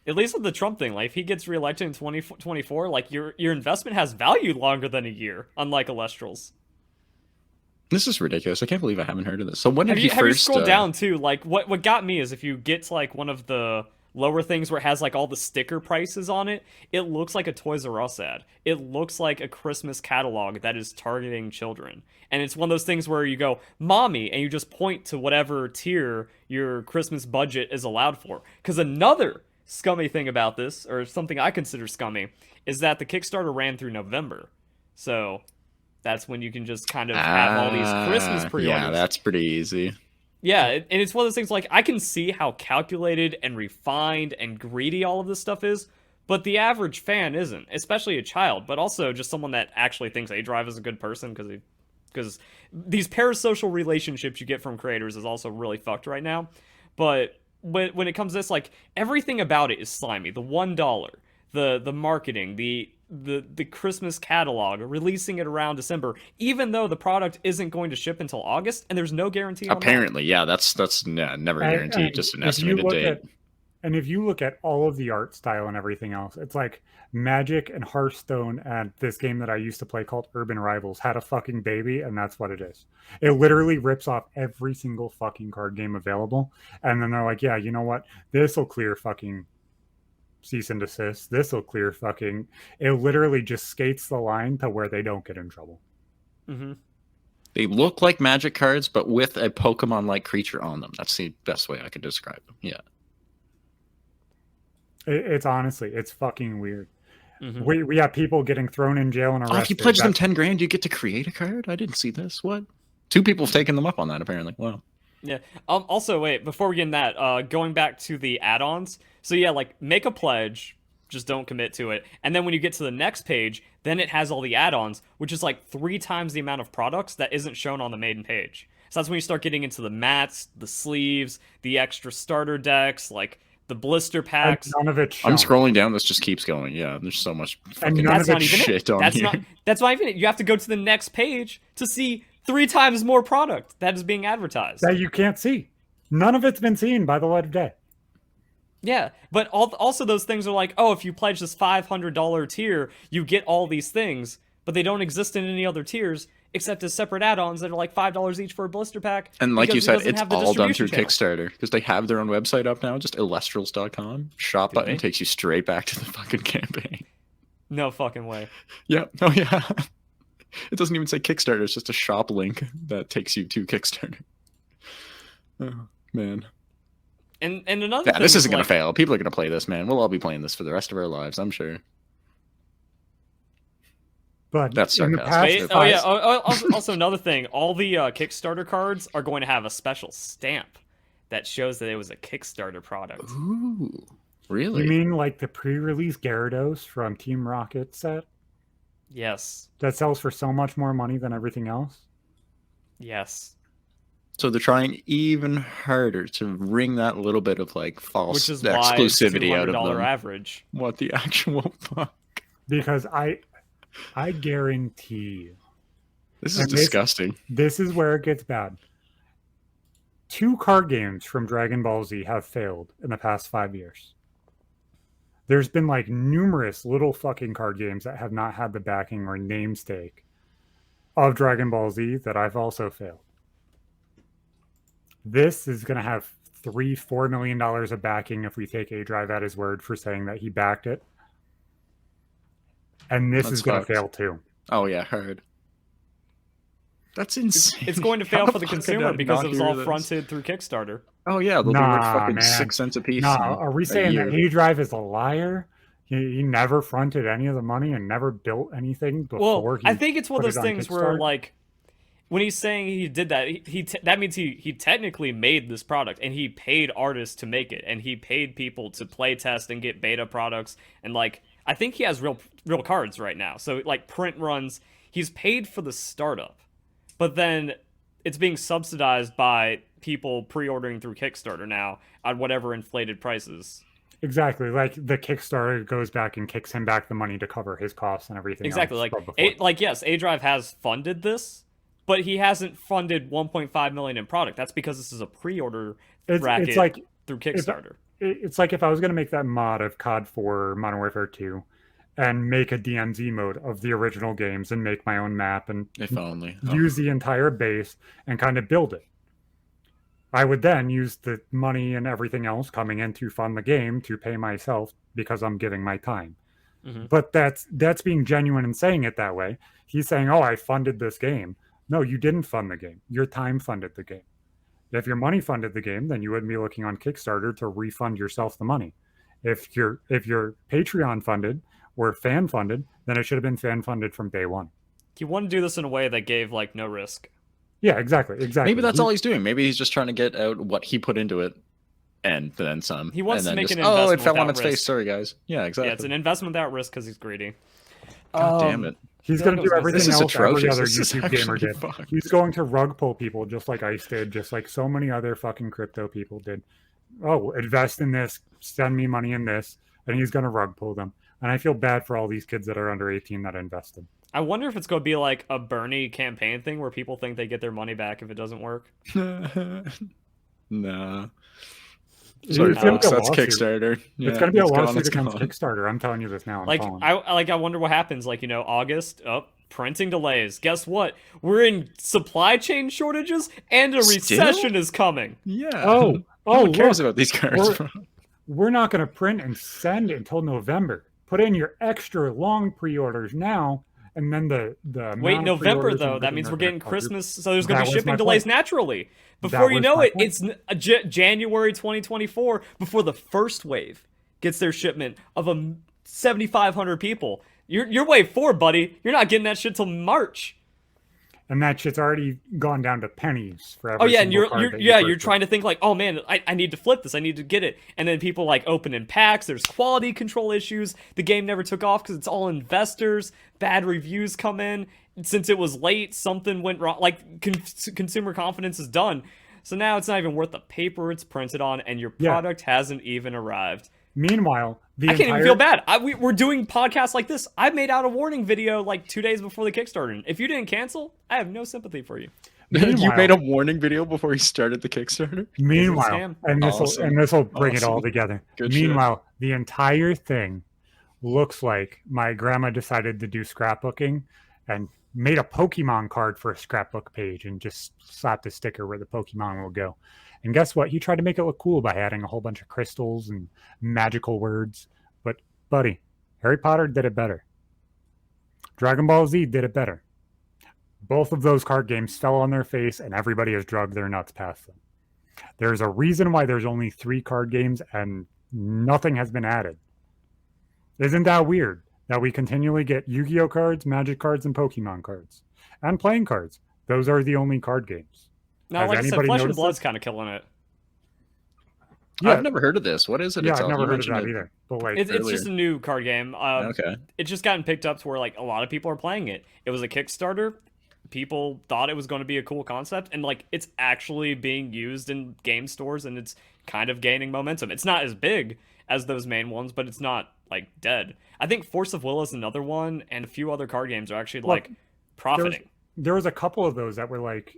At least with the Trump thing, like if he gets reelected in 2024, like your investment has value longer than a year, unlike Elestrals. This is ridiculous. I can't believe I haven't heard of this. So when did have you scrolled down too? Like what got me is if you get to like one of the lower things where it has like all the sticker prices on it, it looks like a Toys R Us ad. It looks like a Christmas catalog that is targeting children. And it's one of those things where you go, mommy, and you just point to whatever tier your Christmas budget is allowed for. Because another scummy thing about this, or something I consider scummy, is that the Kickstarter ran through November. So that's when you can just kind of have all these Christmas pre-orders. Yeah, that's pretty easy. Yeah, and it's one of those things, like, I can see how calculated and refined and greedy all of this stuff is, but the average fan isn't, especially a child, but also just someone that actually thinks aDrive is a good person, because these parasocial relationships you get from creators is also really fucked right now. But when it comes to this, like, everything about it is slimy. The $1, the marketing, the Christmas catalog, releasing it around December, even though the product isn't going to ship until August, and there's no guarantee on apparently that. Yeah, that's never guaranteed, just an estimated date. And if you look at all of the art style and everything else, it's like Magic and Hearthstone and this game that I used to play called Urban Rivals had a fucking baby, and that's what it is. It literally rips off every single fucking card game available, and then they're like, yeah, you know what? This will clear fucking cease and desist. This will clear fucking... It literally just skates the line to where they don't get in trouble. Mm-hmm. They look like Magic cards, but with a Pokemon-like creature on them. That's the best way I could describe them. Yeah. It's honestly, it's fucking weird. Mm-hmm. We have people getting thrown in jail and arrested. If you pledge them 10 grand, you get to create a card? I didn't see this. What? 2 people have taken them up on that, apparently. Wow. Yeah. Also, wait, before we get in that, going back to the add-ons. So yeah, like, make a pledge, just don't commit to it. And then when you get to the next page, then it has all the add-ons, which is like 3 times the amount of products that isn't shown on the main page. So that's when you start getting into the mats, the sleeves, the extra starter decks, like the blister packs. None of it shown. I'm scrolling down. This just keeps going. Yeah, there's so much fucking shit on here. That's not even it. You have to go to the next page to see 3 times more product that is being advertised. That you can't see. None of it's been seen by the light of day. Yeah, but also those things are like, oh, if you pledge this $500 tier, you get all these things, but they don't exist in any other tiers except as separate add-ons that are like $5 each for a blister pack. And like you said, it's all done through Kickstarter, because they have their own website up now, just Elestrals.com. Shop button takes you straight back to the fucking campaign. No fucking way. Yeah. Oh, yeah. It doesn't even say Kickstarter. It's just a shop link that takes you to Kickstarter. Oh, man. And another thing, this isn't going to fail. People are going to play this, man. We'll all be playing this for the rest of our lives, I'm sure. But that's sarcastic. Also another thing, all the Kickstarter cards are going to have a special stamp that shows that it was a Kickstarter product. Ooh, really? You mean like the pre-release Gyarados from Team Rocket set? Yes. That sells for so much more money than everything else? Yes. So they're trying even harder to wring that little bit of like false exclusivity out of them. Average. What the actual fuck? Because I guarantee. This is disgusting. This is where it gets bad. 2 card games from Dragon Ball Z have failed in the past 5 years. There's been like numerous little fucking card games that have not had the backing or namesake of Dragon Ball Z that I've also failed. This is going to have $3-4 million of backing if we take aDrive at his word for saying that he backed it. And this is going to fail too. Oh yeah, heard. That's insane. It's going to fail for the consumer because it was all fronted through Kickstarter. Oh yeah, they'll be like fucking 6 cents a piece. Are we saying that aDrive is a liar? He never fronted any of the money and never built anything before. I think it's one of those things where, like, when he's saying he did that, that means he technically made this product and he paid artists to make it and he paid people to play test and get beta products, and like I think he has real cards right now. So like print runs, he's paid for the startup. But then it's being subsidized by people pre-ordering through Kickstarter now at whatever inflated prices. Exactly. Like the Kickstarter goes back and kicks him back the money to cover his costs and everything. Exactly. Yes, aDrive has funded this, but he hasn't funded $1.5 million in product. That's because this is a pre-order bracket through Kickstarter. It's like if I was going to make that mod of COD 4 Modern Warfare 2 and make a DMZ mode of the original games and make my own map and use the entire base and kind of build it. I would then use the money and everything else coming in to fund the game to pay myself because I'm giving my time. Mm-hmm. But that's being genuine and saying it that way. He's saying, oh, I funded this game. No, you didn't fund the game. Your time funded the game. If your money funded the game, then you wouldn't be looking on Kickstarter to refund yourself the money. If you're Patreon funded or fan funded, then it should have been fan funded from day one. You want to do this in a way that gave like no risk. Yeah, exactly. Maybe that's all he's doing. Maybe he's just trying to get out what he put into it and then some. He wants to make an investment. Oh, it fell on its face. Sorry, guys. Yeah, exactly. Yeah, it's an investment without risk because he's greedy. God damn it. He's going to do everything else every other YouTube gamer did. He's going to rug pull people just like Ice did, just like so many other fucking crypto people did. Oh, invest in this, send me money in this, and he's going to rug pull them. And I feel bad for all these kids that are under 18 that invested. I wonder if it's going to be like a Bernie campaign thing where people think they get their money back if it doesn't work. Nah. Sorry, folks, that's Kickstarter. Yeah, it's going to be a lawsuit against Kickstarter. I'm telling you this now. I wonder what happens. Like, August, printing delays. Guess what? We're in supply chain shortages and a recession is coming. Yeah. No one cares about these cards. We're not going to print and send until November. Put in your extra long pre-orders now, and then the wait, November though. That means we're getting Christmas, so there's going to be shipping delays naturally. Before you know it, it's January 2024 before the first wave gets their shipment of 7,500 people. You're wave 4, buddy. You're not getting that shit till March. And that shit's already gone down to pennies for every and you're trying to think like, oh man, I need to flip this, I need to get it, and then people like open in packs. There's quality control issues. The game never took off because it's all investors. Bad reviews come in. Since it was late, something went wrong. Like consumer confidence is done. So now it's not even worth the paper it's printed on, and your product hasn't even arrived. Meanwhile, I can't even feel bad. We're doing podcasts like this. I made out a warning video like 2 days before the Kickstarter. If you didn't cancel, I have no sympathy for you. You made a warning video before he started the Kickstarter? Meanwhile, and this will bring it all together. Meanwhile, the entire thing looks like my grandma decided to do scrapbooking and made a Pokemon card for a scrapbook page and just slapped a sticker where the Pokemon will go. And guess what? He tried to make it look cool by adding a whole bunch of crystals and magical words. But, buddy, Harry Potter did it better. Dragon Ball Z did it better. Both of those card games fell on their face and everybody has drugged their nuts past them. There's a reason why there's only 3 card games and nothing has been added. Isn't that weird that we continually get Yu-Gi-Oh cards, Magic cards, and Pokemon cards? And playing cards. Those are the only card games. No, like I said, Flesh and Blood's kind of killing it. Yeah. I've never heard of this. What is it? Yeah, I've never heard of that either. But like, it's just a new card game. Okay. It's just gotten picked up to where like a lot of people are playing it. It was a Kickstarter. People thought it was going to be a cool concept, and like it's actually being used in game stores, and it's kind of gaining momentum. It's not as big as those main ones, but it's not like dead. I think Force of Will is another one, and a few other card games are actually like profiting. There was a couple of those that were like,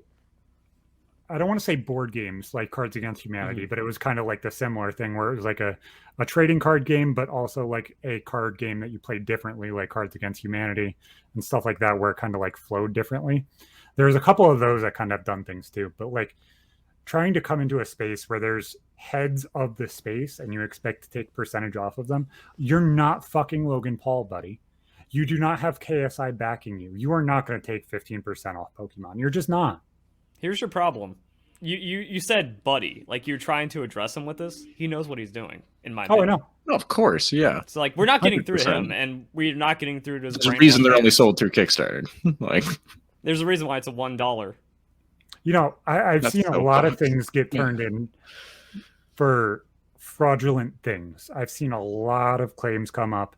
I don't want to say board games like Cards Against Humanity, but it was kind of like the similar thing where it was like a trading card game, but also like a card game that you played differently, like Cards Against Humanity and stuff like that, where it kind of like flowed differently. There's a couple of those that kind of have done things too, but like trying to come into a space where there's heads of the space and you expect to take percentage off of them, you're not fucking Logan Paul, buddy. You do not have KSI backing you. You are not going to take 15% off Pokemon. You're just not. Here's your problem. You said buddy, like you're trying to address him with this. He knows what he's doing, in my opinion. I know. Oh, of course, yeah. It's like we're not getting 100%. Through to him, and we're not getting through to his. There's a reason they're only sold through Kickstarter. Like, there's a reason why it's a $1. You know, I've seen a lot of things get turned in for fraudulent things. I've seen a lot of claims come up.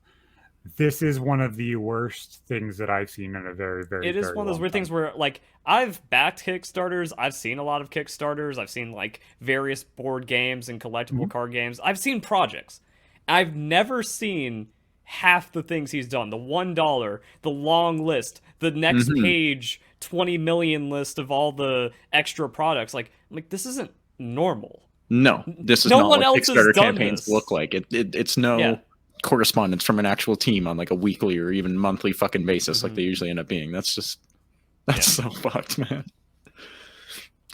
This is one of the worst things that I've seen in a very, very. It is one of those weird things where, like, I've backed Kickstarters. I've seen a lot of Kickstarters. I've seen like various board games and collectible card games. I've seen projects. I've never seen half the things he's done. The $1, the long list, the next page, 20 million list of all the extra products. Like this isn't normal. No, this is not what Kickstarter campaigns look like. It's no correspondence from an actual team on like a weekly or even monthly fucking basis like they usually end up being. That's so fucked, man.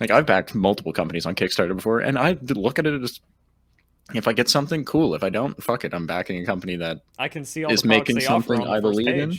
Like, I've backed multiple companies on Kickstarter before, and I look at it as, if I get something, cool. If I don't, fuck it. I'm backing a company that I can see all is making something I believe in.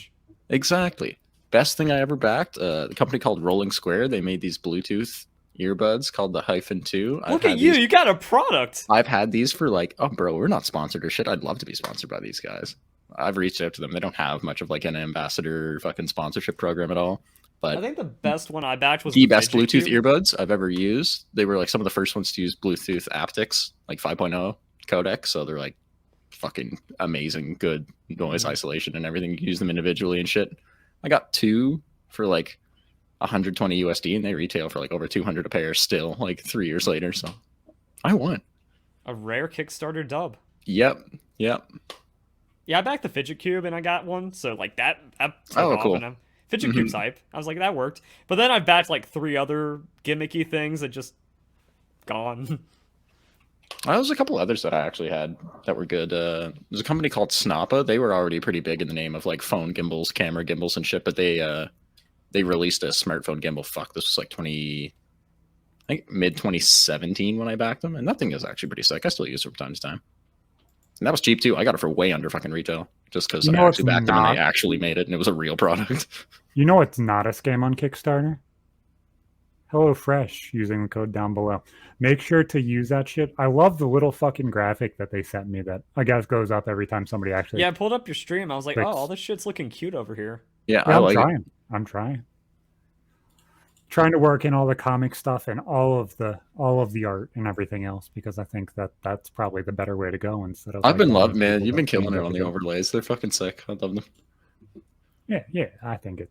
Exactly. Best thing I ever backed, a company called Rolling Square. They made these Bluetooth earbuds called the Hyphen 2. Look at you, you got a product. I've had these for like, oh bro, we're not sponsored or shit. I'd love to be sponsored by these guys. I've reached out to them. They don't have much of like an ambassador fucking sponsorship program at all. But I think the best one I backed was the best Bluetooth earbuds I've ever used. They were like some of the first ones to use Bluetooth aptics, like 5.0 codec. So they're like fucking amazing, good noise isolation and everything. You can use them individually and shit. I got two for like 120 USD, and they retail for like over 200 a pair still, like 3 years later. So I won. A rare Kickstarter dub. Yep. Yeah, I backed the Fidget Cube and I got one. So like that cool. Fidget Cube's hype. I was like, that worked. But then I backed like 3 other gimmicky things that just gone. There was a couple others that I actually had that were good. There's a company called Snappa. They were already pretty big in the name of like phone gimbals, camera gimbals and shit, but they released a smartphone gimbal. This was like mid 2017 when I backed them, and that thing is actually pretty sick. I still use it from time to time. And that was cheap too. I got it for way under fucking retail just because I actually backed them and they actually made it and it was a real product. You know it's not a scam on Kickstarter? HelloFresh, using the code down below. Make sure to use that shit. I love the little fucking graphic that they sent me that I guess goes up every time somebody actually. Yeah, I pulled up your stream. I was like, oh, all this shit's looking cute over here. Yeah, I'm trying. Trying to work in all the comic stuff and all of the art and everything else, because I think that's probably the better way to go instead of. I've been loved, man. You've been killing it on the overlays. They're fucking sick. I love them. Yeah. I think it.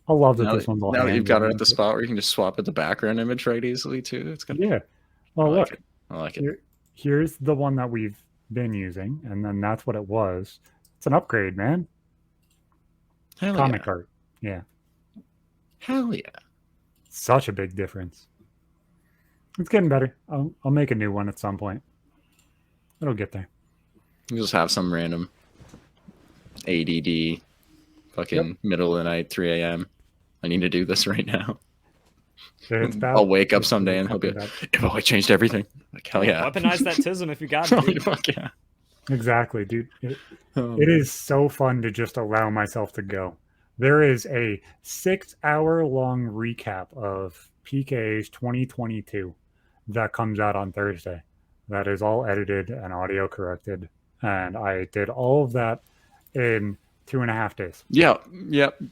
I love that this one's all. Now that you've got it at the spot where you can just swap at the background image right easily too. It's good. Yeah. Well, look. I like it. Here's the one that we've been using, and then that's what it was. It's an upgrade, man. Comic art. Yeah. Hell yeah. Such a big difference. It's getting better. I'll make a new one at some point. It'll get there. You just have some random ADD fucking middle of the night, 3 a.m. I need to do this right now. I'll wake up someday and he'll be like, I changed everything. Like, hell yeah. Weaponize that tism if you got it. Fuck yeah. Exactly, dude. It is so fun to just allow myself to go. There is a 6-hour-long recap of PK's 2022 that comes out on Thursday. That is all edited and audio corrected. And I did all of that in 2.5 days. Yeah.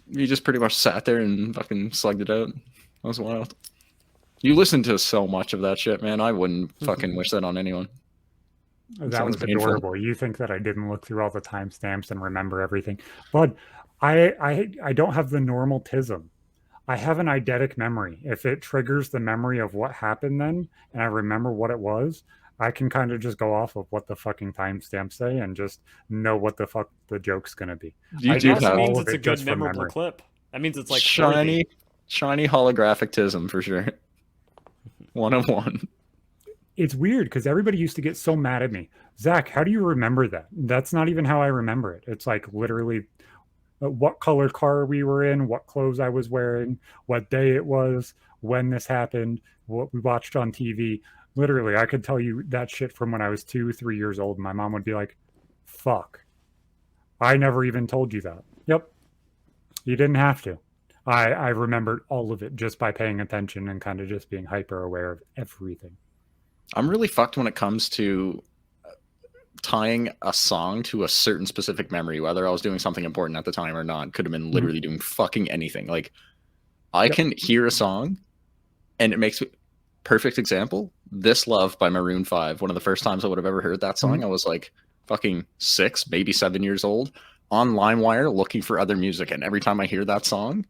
You just pretty much sat there and fucking slugged it out. That was wild. You listened to so much of that shit, man. I wouldn't fucking wish that on anyone. That was adorable. You think that I didn't look through all the timestamps and remember everything. But I don't have the normal tism. I have an eidetic memory. If it triggers the memory of what happened then, and I remember what it was, I can kind of just go off of what the fucking timestamps say and just know what the fuck the joke's gonna be. You do have means it's a good memorable clip. That means it's like shiny holographicism for sure. 101. It's weird because everybody used to get so mad at me. Zach, how do you remember that? That's not even how I remember it. It's like literally what color car we were in, what clothes I was wearing, what day it was, when this happened, what we watched on TV. Literally, I could tell you that shit from when I was 2-3 years old. And my mom would be like, fuck, I never even told you that. Yep. You didn't have to. I remembered all of it just by paying attention and kind of just being hyper aware of everything. I'm really fucked when it comes to tying a song to a certain specific memory, whether I was doing something important at the time or not. Could have been literally doing fucking anything. Like, I can hear a song and it makes me... Perfect example, This Love by Maroon 5. One of the first times I would have ever heard that song, I was like fucking 6, maybe 7 years old, on LimeWire looking for other music. And every time I hear that song,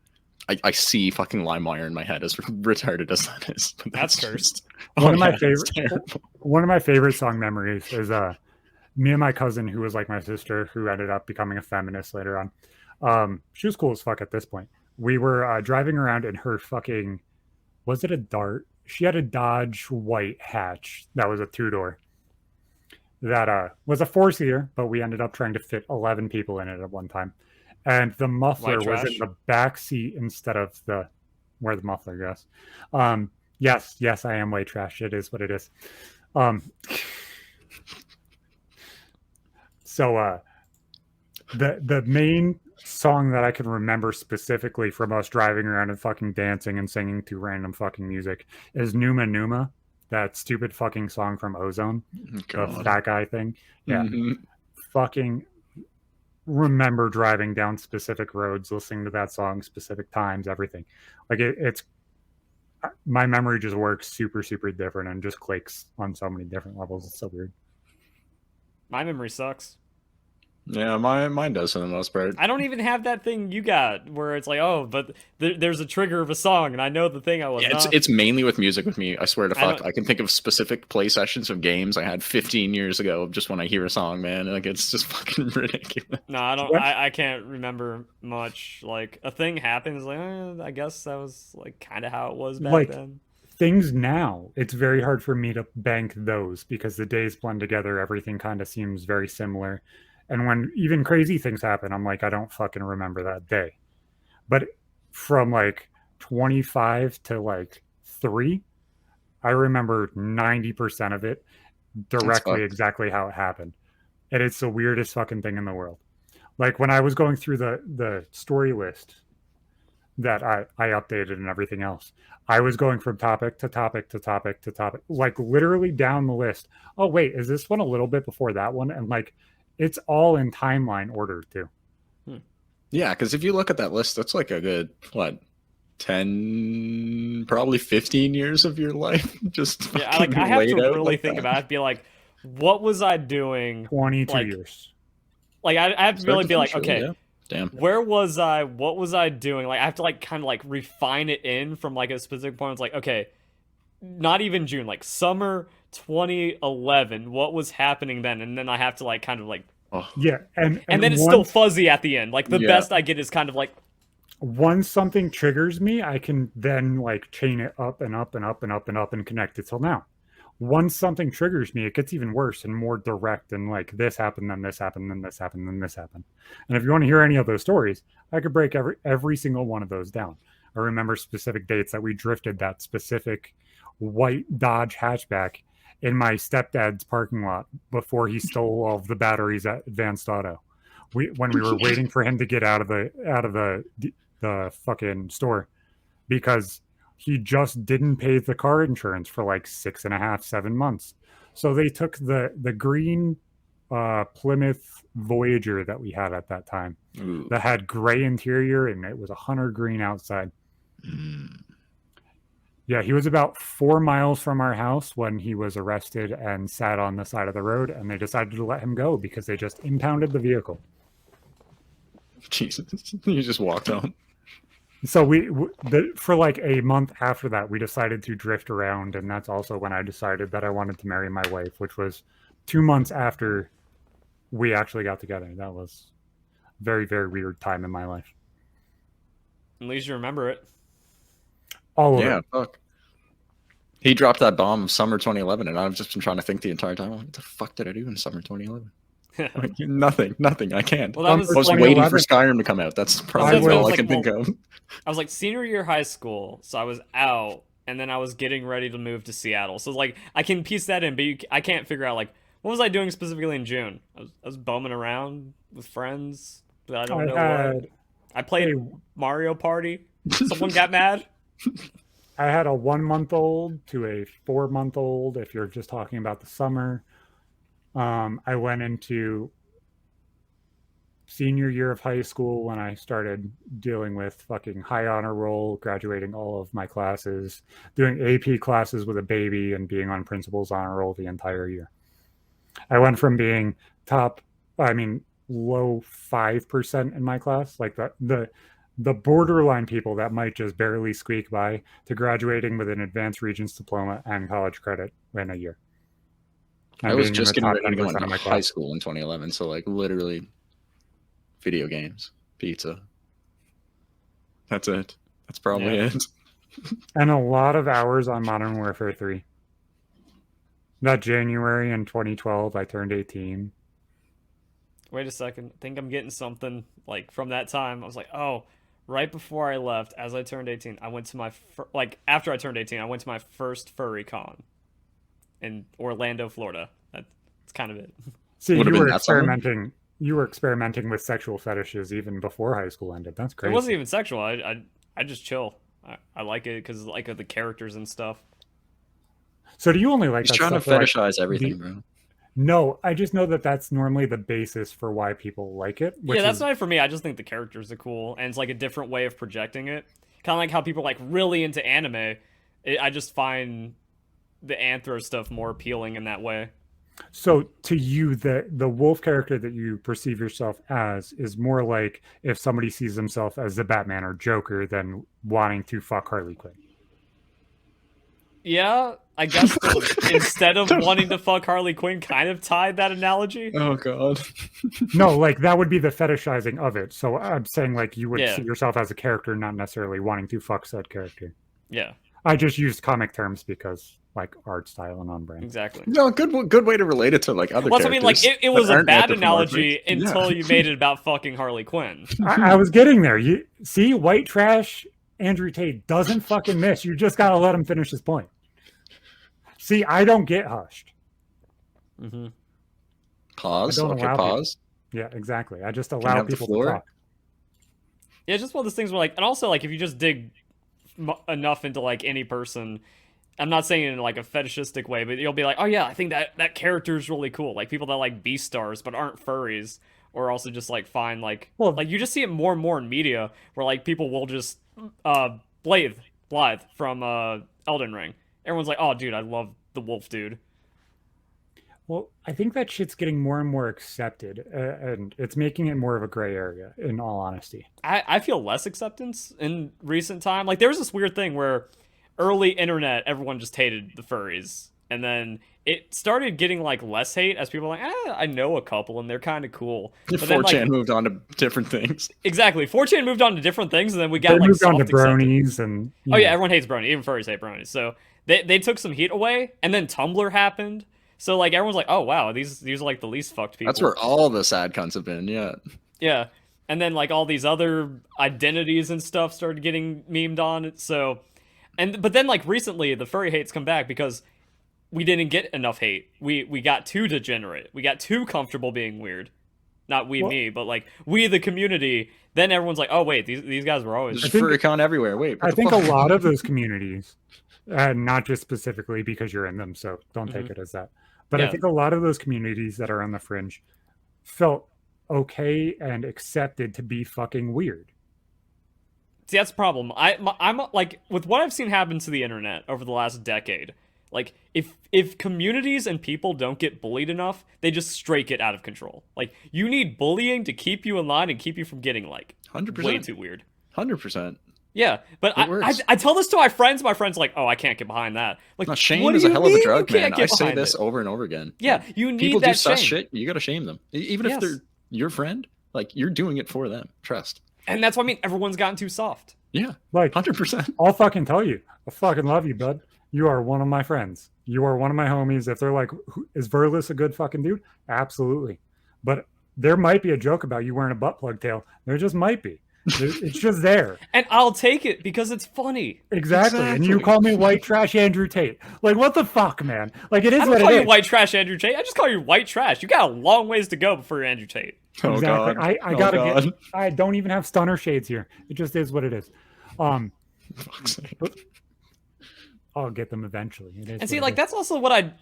I see fucking LimeWire in my head, as retarded as that is. That's cursed. One of my favorite song memories is me and my cousin, who was like my sister, who ended up becoming a feminist later on. She was cool as fuck at this point. We were driving around in her fucking, was it a Dart? She had a Dodge white hatch that was a 2-door. That was a 4-seater, but we ended up trying to fit 11 people in it at one time. And the muffler was in the back seat instead of where the muffler goes. Yes, I am white trash. It is what it is. So the main song that I can remember specifically from us driving around and fucking dancing and singing to random fucking music is Numa Numa, that stupid fucking song from Ozone, the fat guy thing. Yeah, fucking remember driving down specific roads, listening to that song, specific times, everything. Like it's my memory just works super, super different and just clicks on so many different levels. It's so weird. My memory sucks. Yeah, mine does for the most part. I don't even have that thing you got where it's like, oh, but there's a trigger of a song and I know the thing I was. Yeah, it's mainly with music with me. I swear to fuck, I can think of specific play sessions of games I had 15 years ago just when I hear a song, man. Like, it's just fucking ridiculous. No, I don't. I can't remember much. Like, a thing happens, like, I guess that was like kind of how it was back then. Things now, it's very hard for me to bank those because the days blend together. Everything kind of seems very similar. And when even crazy things happen, I'm like, I don't fucking remember that day. But from like 25 to like 3, I remember 90% of it directly exactly how it happened. And it's the weirdest fucking thing in the world. Like when I was going through the story list that I updated and everything else, I was going from topic to topic to topic to topic, like literally down the list. Oh, wait, is this one a little bit before that one? And like, it's all in timeline order too. Yeah, because if you look at that list, that's like a good 10, probably 15 years of your life. Just I have to really think about it. Be like, what was I doing? 22 years. Like I have to really be like, okay, yeah. Damn. Where was I? What was I doing? Like I have to like kind of like refine it in from like a specific point. It's like, okay, not even June, like summer 2011, what was happening then? And then I have to like kind of like and then it's still fuzzy at the end. Like the best I get is kind of like once something triggers me, I can then like chain it up and up and up and up and up and connect it till now. Once something triggers me, it gets even worse and more direct and like this happened, then this happened, then this happened, then this happened. And if you want to hear any of those stories, I could break every single one of those down. I remember specific dates that we drifted that specific white Dodge hatchback in my stepdad's parking lot before he stole all of the batteries at Advanced Auto. When we were waiting for him to get out of the fucking store because he just didn't pay the car insurance for like 6.5-7 months. So they took the green Plymouth Voyager that we had at that time that had gray interior and it was a hunter green outside. Yeah, he was about 4 miles from our house when he was arrested and sat on the side of the road, and they decided to let him go because they just impounded the vehicle. Jesus, you just walked on. So for like a month after that, we decided to drift around, and that's also when I decided that I wanted to marry my wife, which was 2 months after we actually got together. That was a very, very weird time in my life. At least you remember it. All of it. Yeah, fuck. He dropped that bomb of summer 2011, and I've just been trying to think the entire time, what the fuck did I do in summer 2011? Like, nothing. I can't. Well, I was waiting for Skyrim to come out. That's probably all I can think of. I was like senior year high school, so I was out, and then I was getting ready to move to Seattle. So like I can piece that in, but I can't figure out like what was I doing specifically in June. I was bumming around with friends, but I don't know what. I played Mario Party. Someone got mad. I had a 1-month-old to a 4-month-old. If you're just talking about the summer. I went into senior year of high school when I started dealing with fucking high honor roll, graduating all of my classes, doing AP classes with a baby, and being on principal's honor roll the entire year. I went from being low 5% in my class, like the borderline people that might just barely squeak by, to graduating with an advanced Regents diploma and college credit in a year. I was just getting ready to go into high school in 2011, so like literally video games, pizza. That's it. That's probably it. And a lot of hours on Modern Warfare 3. That January in 2012, I turned 18. Wait a second. I think I'm getting something like from that time. I was like, oh, right before I left, as I turned 18, I went to my after I turned 18, I went to my first furry con in Orlando, Florida. That's kind of it. See, you were experimenting with sexual fetishes even before high school ended. That's crazy. It wasn't even sexual. I just chill. I like it because like of the characters and stuff. So do you only like He's that trying stuff to fetishize everything, bro? No, I just know that that's normally the basis for why people like it. Yeah, that's not for me. I just think the characters are cool, and it's like a different way of projecting it. Kind of like how people like really into anime. I just find the anthro stuff more appealing in that way. So to you, the wolf character that you perceive yourself as is more like if somebody sees themselves as the Batman or Joker than wanting to fuck Harley Quinn. Yeah, I guess instead of wanting to fuck Harley Quinn, kind of tied that analogy. Oh god. No, like that would be the fetishizing of it. So I'm saying like you would see yourself as a character, not necessarily wanting to fuck said character. Yeah. I just used comic terms because like art style and on brand. Exactly. No, good way to relate it to like other characters. I mean, like it was a bad analogy until you made it about fucking Harley Quinn. I was getting there. You see, white trash Andrew Tate doesn't fucking miss. You just gotta let him finish his point. See, I don't get hushed. Mm-hmm. Pause. Okay, pause. Yeah, exactly. I just allow people to talk. Yeah, it's just one of those things where like, and also like if you just dig enough into like any person, I'm not saying it in like a fetishistic way, but you'll be like, oh yeah, I think that character is really cool. Like people that like Beastars but aren't furries, or also just like find like you just see it more and more in media where like people will just Blythe from Elden Ring. Everyone's like, oh dude, I love the wolf dude. Well, I think that shit's getting more and more accepted, and it's making it more of a gray area, in all honesty. I feel less acceptance in recent time. Like, there was this weird thing where early internet, everyone just hated the furries. And then it started getting, like, less hate as people were like, I know a couple, and they're kind of cool. But 4chan then, like, moved on to different things. Exactly. 4chan moved on to different things, and then we got, they moved on to bronies. And, oh, yeah, everyone hates bronies. Even furries hate bronies. So they took some heat away, and then Tumblr happened. So, like, everyone's like, oh, wow, these are, like, the least fucked people. That's where all the sad cunts have been, yeah. Yeah. And then, like, all these other identities and stuff started getting memed on. So, but then, like, recently, the furry hate's come back because we didn't get enough hate. We got too degenerate. We got too comfortable being weird. Not me, but, like, we, the community. Then everyone's like, oh, wait, these guys were always... There's furry con everywhere. Wait, I think a lot of those communities, not just specifically because you're in them, so don't take it as that. But I think a lot of those communities that are on the fringe felt okay and accepted to be fucking weird. See, that's the problem. I'm like, with what I've seen happen to the internet over the last decade, like, if communities and people don't get bullied enough, they just straight get out of control. Like, you need bullying to keep you in line and keep you from getting, like, 100%. way too weird. 100%. Yeah, but I tell this to my friends. My friends are like, oh, I can't get behind that. Like, no, shame is a hell of a drug, man. I say this it? over and over again. Yeah, like, you need people that do sus shame. shit. You got to shame them, even if they're your friend. Like, you're doing it for them. Trust. And that's what I mean. Everyone's gotten too soft. Yeah, like 100%. I'll fucking tell you, I fucking love you, bud. You are one of my friends. You are one of my homies. If they're like, is Verlis a good fucking dude? Absolutely. But there might be a joke about you wearing a butt plug tail. There just might be. It's just there. And I'll take it because it's funny. Exactly. And you call me white trash Andrew Tate. Like, what the fuck, man? Like, it is what it is. I don't call you white trash Andrew Tate. I just call you white trash. You got a long ways to go before you're Andrew Tate. Oh, exactly. God. I gotta get. I don't even have stunner shades here. It just is what it is. I'll get them eventually. And see, like, that's also what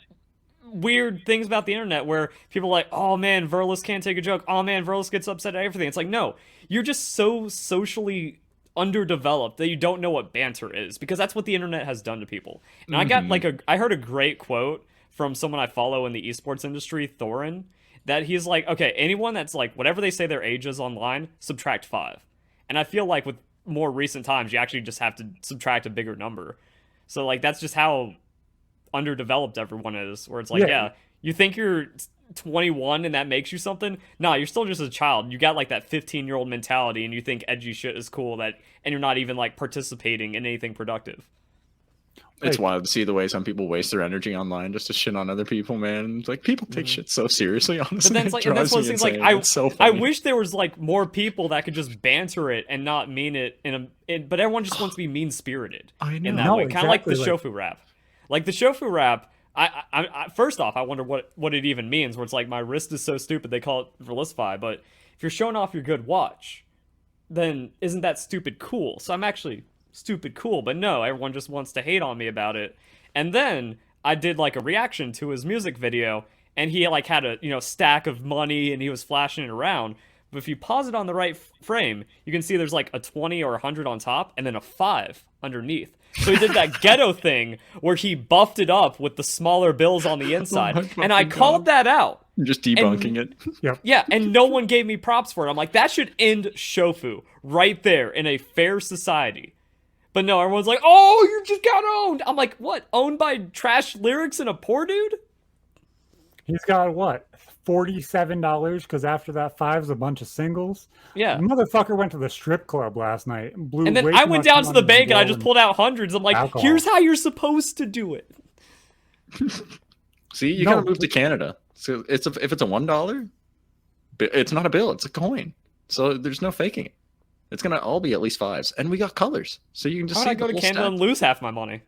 weird things about the internet where people are like, oh man, Verlis can't take a joke. Oh man, Verlis gets upset at everything. It's like, no, you're just so socially underdeveloped that you don't know what banter is, because that's what the internet has done to people. And I got I heard a great quote from someone I follow in the esports industry, Thorin, that he's like, okay, anyone that's like, whatever they say their age is online, subtract 5. And I feel like with more recent times, you actually just have to subtract a bigger number. So like, that's just how underdeveloped everyone is, where it's like, yeah, you think you're 21 and that makes you something. No, you're still just a child. You got like that 15-year-old mentality, and you think edgy shit is cool, and you're not even like participating in anything productive. It's wild to see the way some people waste their energy online just to shit on other people, man. It's like, people take shit so seriously, honestly. But then it's like, and that's one of the things, like, so I wish there was like more people that could just banter it and not mean it but everyone just wants to be mean-spirited in that way. Kind of like the Shofu rap. Like the Shofu rap, I first off, I wonder what it even means, where it's like, my wrist is so stupid, they call it Verlisify, but if you're showing off your good watch, then isn't that stupid cool? So I'm actually stupid cool, but no, everyone just wants to hate on me about it. And then I did like a reaction to his music video, and he like had a stack of money, and he was flashing it around. But if you pause it on the right frame, you can see there's like a 20 or 100 on top, and then a 5 underneath. So he did that ghetto thing where he buffed it up with the smaller bills on the inside. And I called that out. You're just debunking it. Yep. Yeah, and no one gave me props for it. I'm like, that should end Shofu right there in a fair society. But no, everyone's like, oh, you just got owned. I'm like, what? Owned by trash lyrics and a poor dude? He's got what? $47, because after that 5's a bunch of singles. Yeah. The motherfucker went to the strip club last night and blew. And then I went down to the bank and I just pulled out hundreds. I'm like, alcohol. Here's how you're supposed to do it. See, you gotta move to Canada. So if it's a $1, it's not a bill, it's a coin. So there's no faking it. It's gonna all be at least 5s, and we got colors, so you can just. How would I go to Canada and lose half my money?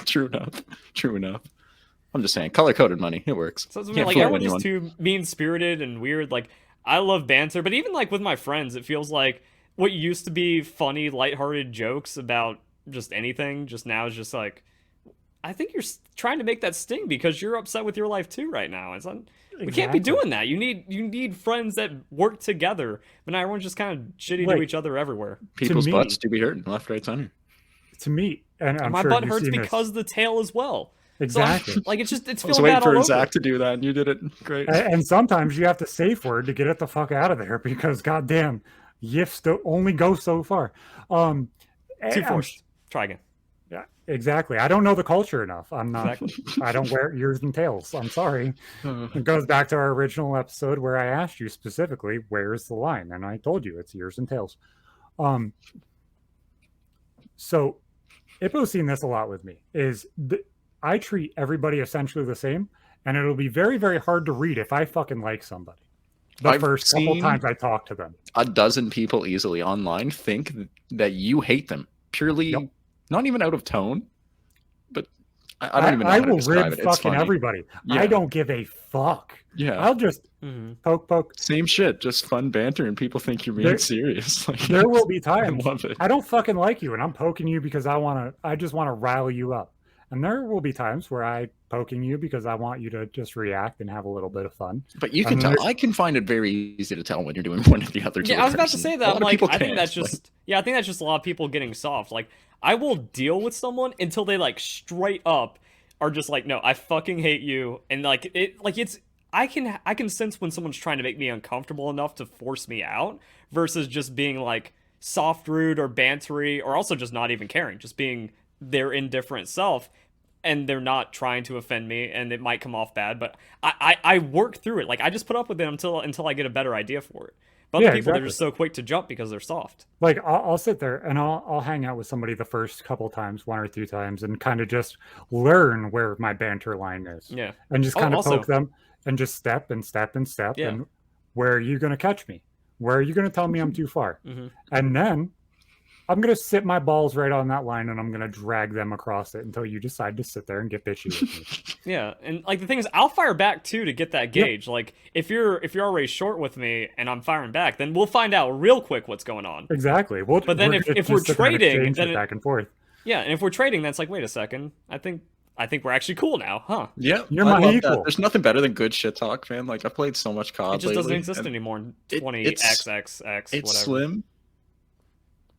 True enough. True enough. I'm just saying, color-coded money, it works. So it's like, everyone's just too mean-spirited and weird. Like, I love banter, but even like with my friends, it feels like what used to be funny, lighthearted jokes about just anything, just now is just like, I think you're trying to make that sting because you're upset with your life too right now. It's like, we can't be doing that. You need friends that work together, but now everyone's just kind of shitty to each other everywhere. People's butts do be hurting left, right, center. To me, and I'm my sure butt hurts because of the tail as well. Exactly. So like, it's feeling bad all over. I was waiting for Zach to do that, and you did it great. And sometimes you have to safe word to get it the fuck out of there, because goddamn, yiffs only go so far. Too forced. Try again. Yeah, exactly. I don't know the culture enough. I'm not. Exactly. I don't wear ears and tails. I'm sorry. It goes back to our original episode where I asked you specifically, where's the line? And I told you it's ears and tails. So Ippo's seen this a lot with me, I treat everybody essentially the same, and it'll be very, very hard to read if I fucking like somebody. The first couple times I talk to them. A dozen people easily online think that you hate them purely, not even out of tone, but I don't even know how to describe it. I will rib fucking everybody. Yeah. I don't give a fuck. Yeah. I'll just poke. Same shit, just fun banter, and people think you're being serious. Like, there will be times I love it. I don't fucking like you, and I'm poking you because I just want to rile you up. And there will be times where I'm poking you because I want you to just react and have a little bit of fun. But you can tell. I can find it very easy to tell when you're doing one of the other two. Yeah, I was about to say that. I'm like, I think that's just a lot of people getting soft. Like, I will deal with someone until they like straight up are just like, no, I fucking hate you, and like I can sense when someone's trying to make me uncomfortable enough to force me out versus just being like soft, rude, or bantery, or also just not even caring, just being their indifferent self, and they're not trying to offend me, and it might come off bad, but I work through it. Like, I just put up with it until I get a better idea for it. But other people, they're just so quick to jump because they're soft. Like, I'll sit there and I'll hang out with somebody the first couple times, 1 or 2 times, and kind of just learn where my banter line is. Yeah. And just kind of poke them and just step and step and step. Yeah. And where are you going to catch me? Where are you going to tell me I'm too far? And then I'm going to sit my balls right on that line, and I'm going to drag them across it until you decide to sit there and get bitchy with me. Yeah, and like the thing is, I'll fire back too to get that gauge. Yep. Like if you're already short with me and I'm firing back, then we'll find out real quick what's going on. Exactly. But then if we're trading, then back and forth. Yeah, and if we're trading, that's like, wait a second, I think we're actually cool now, huh? Yeah, you're my equal. That. There's nothing better than good shit talk, man. Like, I've played so much COD. It just doesn't exist anymore in 20xxx. It's whatever. Slim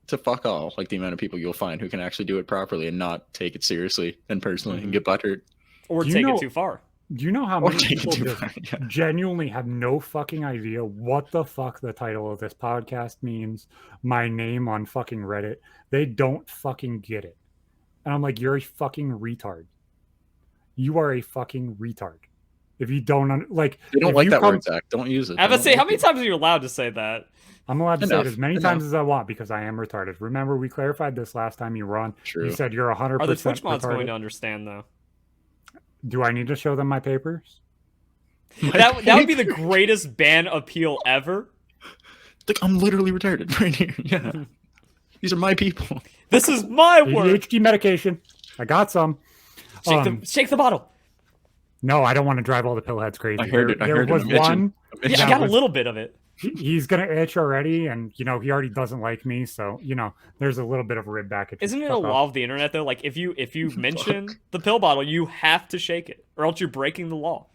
to fuck all, like the amount of people you'll find who can actually do it properly and not take it seriously and personally and get buttered. Or take it too far. Do you know how many people just genuinely have no fucking idea what the fuck the title of this podcast means? My name on fucking Reddit. They don't fucking get it. And I'm like, you're a fucking retard. You are a fucking retard. If you don't they don't like that word, Zach. Don't use it. I would say, how many times are you allowed to say that? I'm allowed to say it as many times as I want because I am retarded. Remember, we clarified this last time you were on. True. You said you're 100% Are the Twitch mods retarded. going to understand, though? Do I need to show them my papers? That would be the greatest ban appeal ever. Like, I'm literally retarded right here. Yeah. These are my people. This is my work. ADHD medication. I got some. Shake the bottle. No, I don't want to drive all the pillheads crazy. I heard it. There was one. Yeah, I got a little bit of it. He's going to itch already, and, he already doesn't like me, so, there's a little bit of a rib back. Isn't it a law of the internet, though? Like, if you mention the pill bottle, you have to shake it, or else you're breaking the law.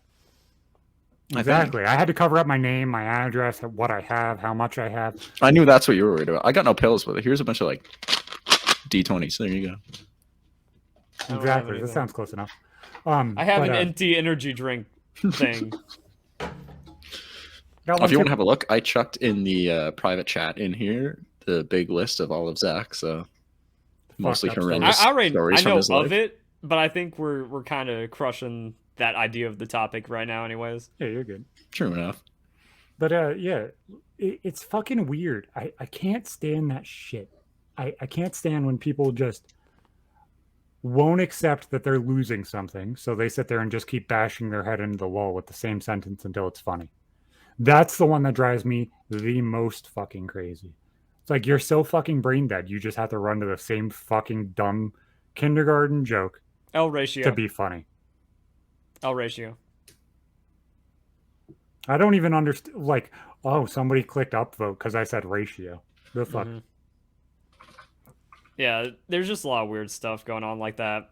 Exactly. I had to cover up my name, my address, what I have, how much I have. I knew that's what you were worried about. I got no pills with it. Here's a bunch of, D20s. There you go. Exactly. That sounds close enough. I have an empty energy drink thing. If you want to have a look, I chucked in the private chat in here the big list of all of Zach's mostly horrendous stories from his life. I know of it, but I think we're kind of crushing that idea of the topic right now anyways. Yeah, you're good. True enough. But it's fucking weird. I can't stand that shit. I can't stand when people just won't accept that they're losing something, so they sit there and just keep bashing their head into the wall with the same sentence until it's funny. That's the one that drives me the most fucking crazy. It's like, you're so fucking brain dead, you just have to run to the same fucking dumb kindergarten joke L ratio to be funny. L ratio. I don't even understand. Like, oh, somebody clicked upvote because I said ratio. The fuck. Mm-hmm. Yeah, there's just a lot of weird stuff going on like that.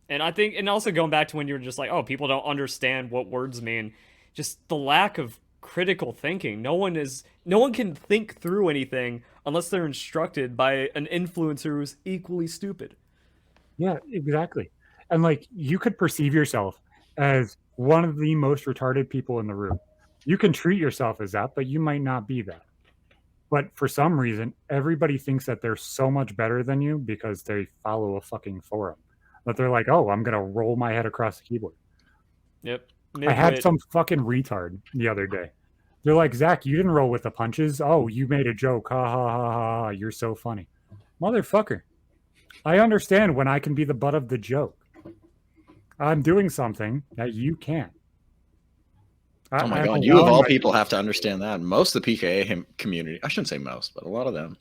And I think, and also going back to when you were just like, oh, people don't understand what words mean. Just the lack of critical thinking. No one can think through anything unless they're instructed by an influencer who's equally stupid. Yeah, exactly. And like, you could perceive yourself as one of the most retarded people in the room. You can treat yourself as that, but you might not be that. But for some reason, everybody thinks that they're so much better than you because they follow a fucking forum. But they're like, oh, I'm going to roll my head across the keyboard. Yep. I had some fucking retard the other day. They're like, Zach, you didn't roll with the punches. Oh, you made a joke. Ha, ha, ha, ha. You're so funny. Motherfucker. I understand when I can be the butt of the joke. I'm doing something that you can't. Oh my God. You of all people have to understand that. Most of the PKA community, I shouldn't say most, but a lot of them.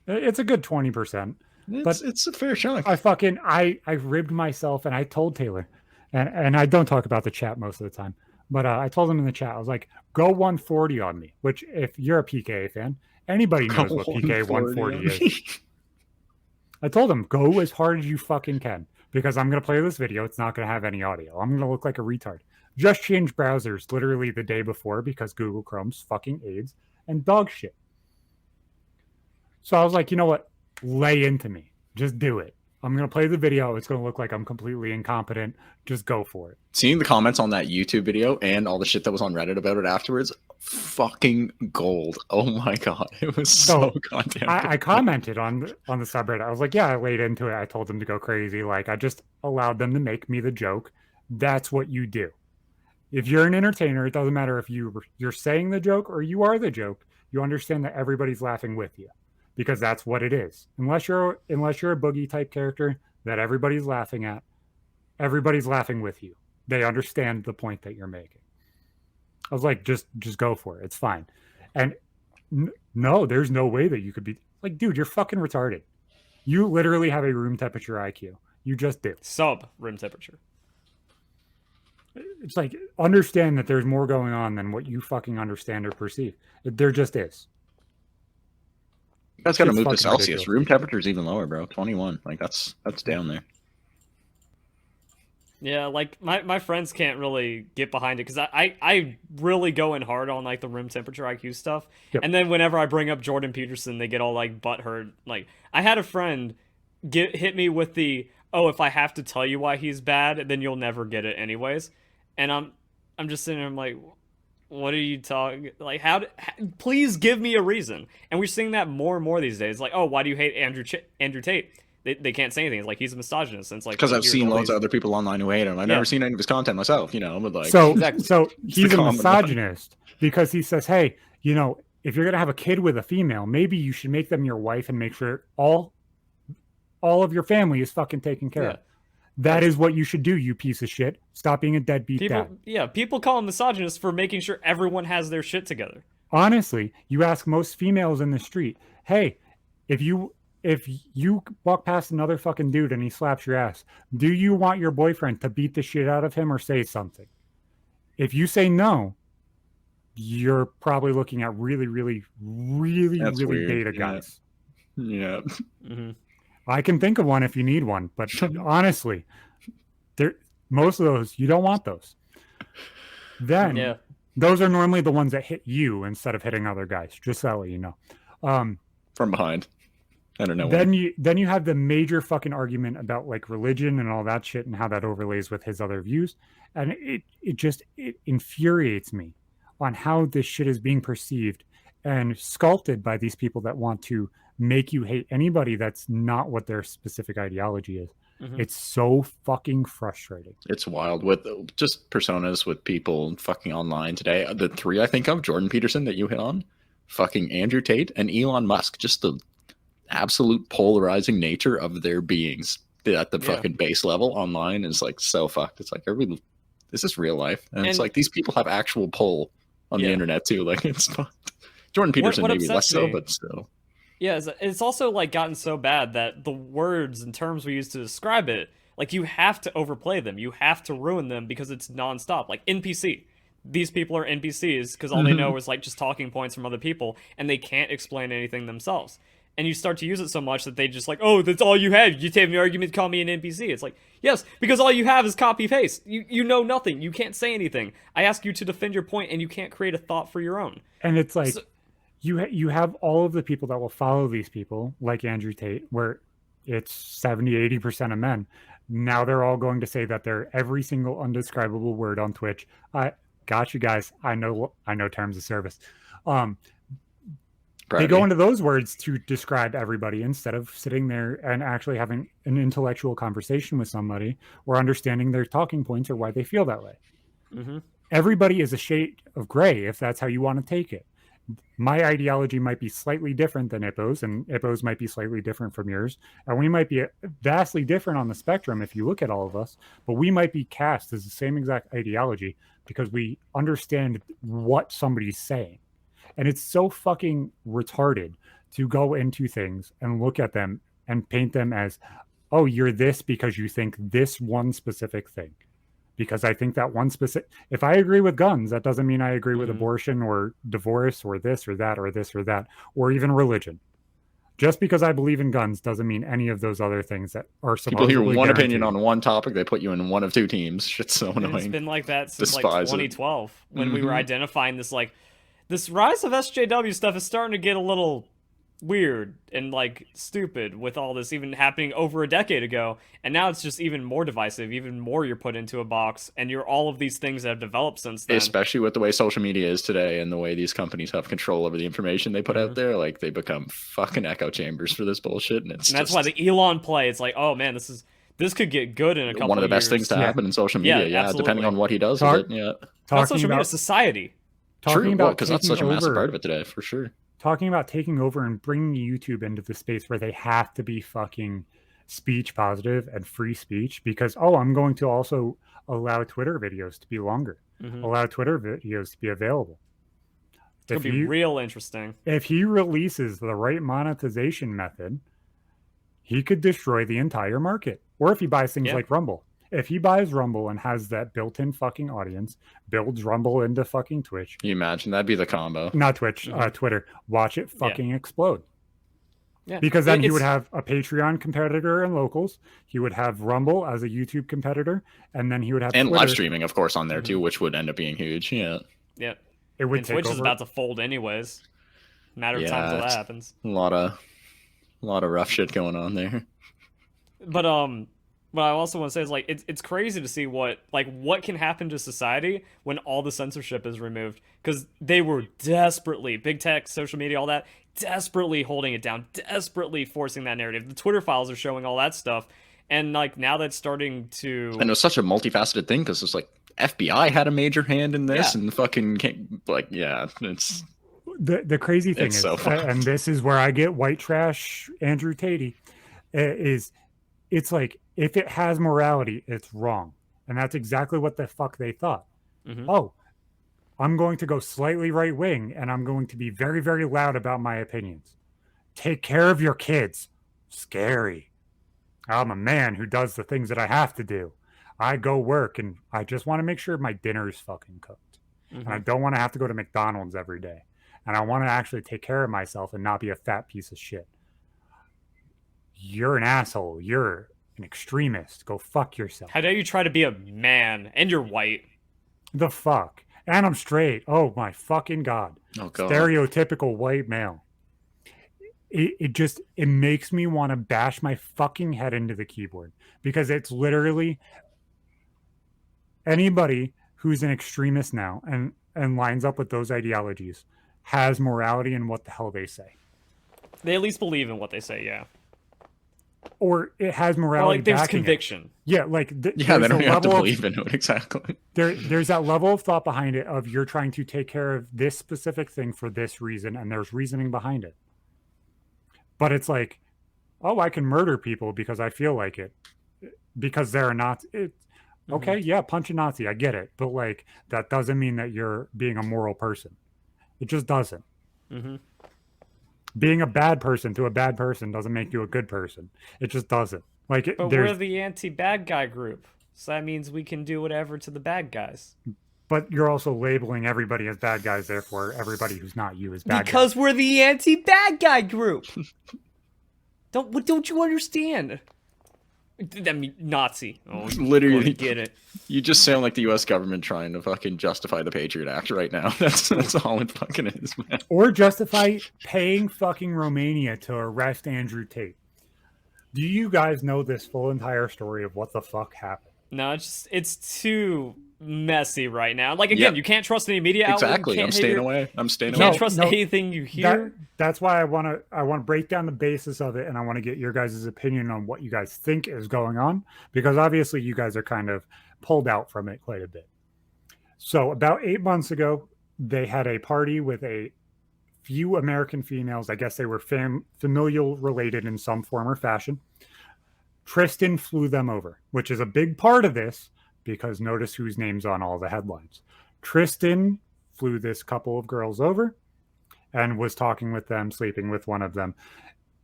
It's a good 20%. But it's a fair chunk. I ribbed myself, and I told Taylor, and I don't talk about the chat most of the time, but I told him in the chat, I was like, go 140 on me, which if you're a PKA fan, anybody knows what PKA 140 is. I told him, go as hard as you fucking can, because I'm going to play this video. It's not going to have any audio. I'm going to look like a retard. Just change browsers literally the day before because Google Chrome's fucking AIDS and dog shit. So I was like, you know what? Lay into me. Just do it. I'm going to play the video. It's going to look like I'm completely incompetent. Just go for it. Seeing the comments on that YouTube video and all the shit that was on Reddit about it afterwards, fucking gold. Oh my god, it was so goddamn good. I commented on the subreddit. I was like, yeah, I laid into it. I told them to go crazy. Like, I just allowed them to make me the joke. That's what you do. If you're an entertainer, it doesn't matter if you're saying the joke or you are the joke. You understand that everybody's laughing with you, because that's what it is. Unless you're a boogie type character that everybody's laughing at, everybody's laughing with you. They understand the point that you're making. I was like, just go for it. It's fine. And no, there's no way that you could be like, dude, you're fucking retarded. You literally have a room temperature IQ. You just do. Sub room temperature. It's like, understand that there's more going on than what you fucking understand or perceive. There just is. You guys got to move to Celsius. Ridiculous. Room temperature is even lower, bro. 21. Like, that's down there. Yeah, like my friends can't really get behind it because I really go in hard on like the room temperature IQ stuff. Yep. And then whenever I bring up Jordan Peterson, they get all like butthurt. Like, I had a friend hit me with the, oh, if I have to tell you why he's bad, then you'll never get it anyways. And I'm just sitting there, I'm like, what are you talking? Like, please give me a reason. And we're seeing that more and more these days. Like, oh, why do you hate Andrew Tate? They can't say anything. It's like, he's a misogynist. And it's like, because I've seen loads of other people online who hate him. I've never seen any of his content myself, you know. But like, so he's a misogynist because he says, hey, you know, if you're gonna have a kid with a female, maybe you should make them your wife and make sure all of your family is fucking taken care of. That is what you should do, you piece of shit. Stop being a deadbeat dad. Yeah, people call him misogynist for making sure everyone has their shit together. Honestly, you ask most females in the street, hey, if you walk past another fucking dude and he slaps your ass, do you want your boyfriend to beat the shit out of him or say something? If you say no, you're probably looking at really, really, really, That's really weird. Beta guys. Yeah. Mm-hmm. I can think of one if you need one, but honestly, most of those, you don't want those. Then those are normally the ones that hit you instead of hitting other guys, just so you know. From behind. I don't know. Then you have the major fucking argument about like religion and all that shit and how that overlays with his other views. And it infuriates me on how this shit is being perceived and sculpted by these people that want to make you hate anybody that's not what their specific ideology is. Mm-hmm. It's so fucking frustrating. It's wild with just personas with people fucking online today. The three I think of, Jordan Peterson that you hit on, fucking Andrew Tate, and Elon Musk. Just the absolute polarizing nature of their beings at the fucking base level online is like so fucked. It's like, this is real life. And it's like, these people have actual pull on the internet too. Like, it's fucked. Jordan Peterson maybe less so, but still. Yeah, it's also like gotten so bad that the words and terms we use to describe it, like, you have to overplay them. You have to ruin them because it's nonstop. Like NPC. These people are NPCs because all they know is like just talking points from other people, and they can't explain anything themselves. And you start to use it so much that they just like, oh, that's all you had. You take an argument, call me an NPC. It's like, yes, because all you have is copy paste. You know nothing. You can't say anything. I ask you to defend your point, and you can't create a thought for your own. And it's like, you have all of the people that will follow these people, like Andrew Tate, where it's 70-80% of men. Now they're all going to say that they're every single undescribable word on Twitch. I got you guys. I know terms of service. They go into those words to describe everybody instead of sitting there and actually having an intellectual conversation with somebody or understanding their talking points or why they feel that way. Mm-hmm. Everybody is a shade of gray if that's how you want to take it. My ideology might be slightly different than Ippo's, and Ippo's might be slightly different from yours. And we might be vastly different on the spectrum if you look at all of us, but we might be cast as the same exact ideology because we understand what somebody's saying. And it's so fucking retarded to go into things and look at them and paint them as, oh, you're this because you think this one specific thing. Because I think that one specific, if I agree with guns, that doesn't mean I agree with abortion or divorce or this or that or this or that, or even religion. Just because I believe in guns doesn't mean any of those other things that are supposedly people hear one opinion on one topic, they put you in one of two teams. Shit's so annoying. It's been like that since like 2012 when we were identifying this, like, this rise of SJW stuff is starting to get a little weird and like stupid with all this even happening over a decade ago, and now it's just even more divisive, even more you're put into a box, and you're all of these things that have developed since then. Especially with the way social media is today and the way these companies have control over the information they put out there, like they become fucking echo chambers for this bullshit, and that's why the Elon play, it's like, oh man, this could get good in a couple one of the years. best things to happen in social media, depending on what he does with it. Not social media, society. True, because that's such a massive part of it today, for sure. Talking about taking over and bringing YouTube into the space where they have to be fucking speech positive and free speech, because, I'm going to also allow Twitter videos to be longer, allow Twitter videos to be available. It'll be real interesting. If he releases the right monetization method, he could destroy the entire market. Or if he buys things like Rumble. If he buys Rumble and has that built-in fucking audience, builds Rumble into fucking Twitch. Can you imagine? That'd be the combo. Not Twitch, Twitter. Watch it fucking explode. Yeah. Because then he would have a Patreon competitor in locals. He would have Rumble as a YouTube competitor. And then he would have And Twitter. Live streaming, of course, on there too, which would end up being huge. Yeah. Yeah. It would take Twitch over. is about to fold anyways. Matter of time until that happens. A lot of rough shit going on there. But what I also want to say is, like, it's crazy to see what can happen to society when all the censorship is removed, because they were desperately, big tech, social media, all that, desperately holding it down, desperately forcing that narrative. The Twitter files are showing all that stuff, and like now that's starting to. And it was such a multifaceted thing, because it's like FBI had a major hand in this, and fucking it's. The crazy thing is, so and this is where I get white trash Andrew Tate, is it's like, if it has morality, it's wrong. And that's exactly what the fuck they thought. Oh, I'm going to go slightly right wing and I'm going to be very, very loud about my opinions. Take care of your kids. Scary. I'm a man who does the things that I have to do. I go work and I just want to make sure my dinner is fucking cooked. And I don't want to have to go to McDonald's every day. And I want to actually take care of myself and not be a fat piece of shit. You're an asshole. You're an extremist. Go fuck yourself. How dare you try to be a man, and you're white. The fuck. And I'm straight. Oh my fucking God. Oh God. Stereotypical white male. It makes me want to bash my fucking head into the keyboard, because it's literally anybody who's an extremist now and lines up with those ideologies has morality in what the hell they say. They at least believe in what they say, yeah. Or it has morality. Or like there's conviction. Yeah, like they don't have to believe in it exactly. There's that level of thought behind it of you're trying to take care of this specific thing for this reason, and there's reasoning behind it. But it's like, oh, I can murder people because I feel like it, because they're not. Okay, yeah, punch a Nazi, I get it, but like that doesn't mean that you're being a moral person. It just doesn't. Being a bad person to a bad person doesn't make you a good person. It just doesn't. But we're the anti-bad guy group, so that means we can do whatever to the bad guys. But you're also labeling everybody as bad guys, therefore everybody who's not you is bad guys. Because we're the anti-bad guy group. Don't you understand? I mean, Nazi. Oh, literally, get it. You just sound like the U.S. government trying to fucking justify the Patriot Act right now. That's all it fucking is, man. Or justify paying fucking Romania to arrest Andrew Tate. Do you guys know this full entire story of what the fuck happened? No, it's too messy right now. Like, again, you can't trust any media outlet. Exactly. I'm staying away. You can't trust anything you hear. That's why I want to break down the basis of it, and I want to get your guys' opinion on what you guys think is going on, because obviously you guys are kind of pulled out from it quite a bit. So about 8 months ago, they had a party with a few American females. I guess they were familial related in some form or fashion. Tristan flew them over, which is a big part of this, because notice whose name's on all the headlines. Tristan flew this couple of girls over and was talking with them, sleeping with one of them.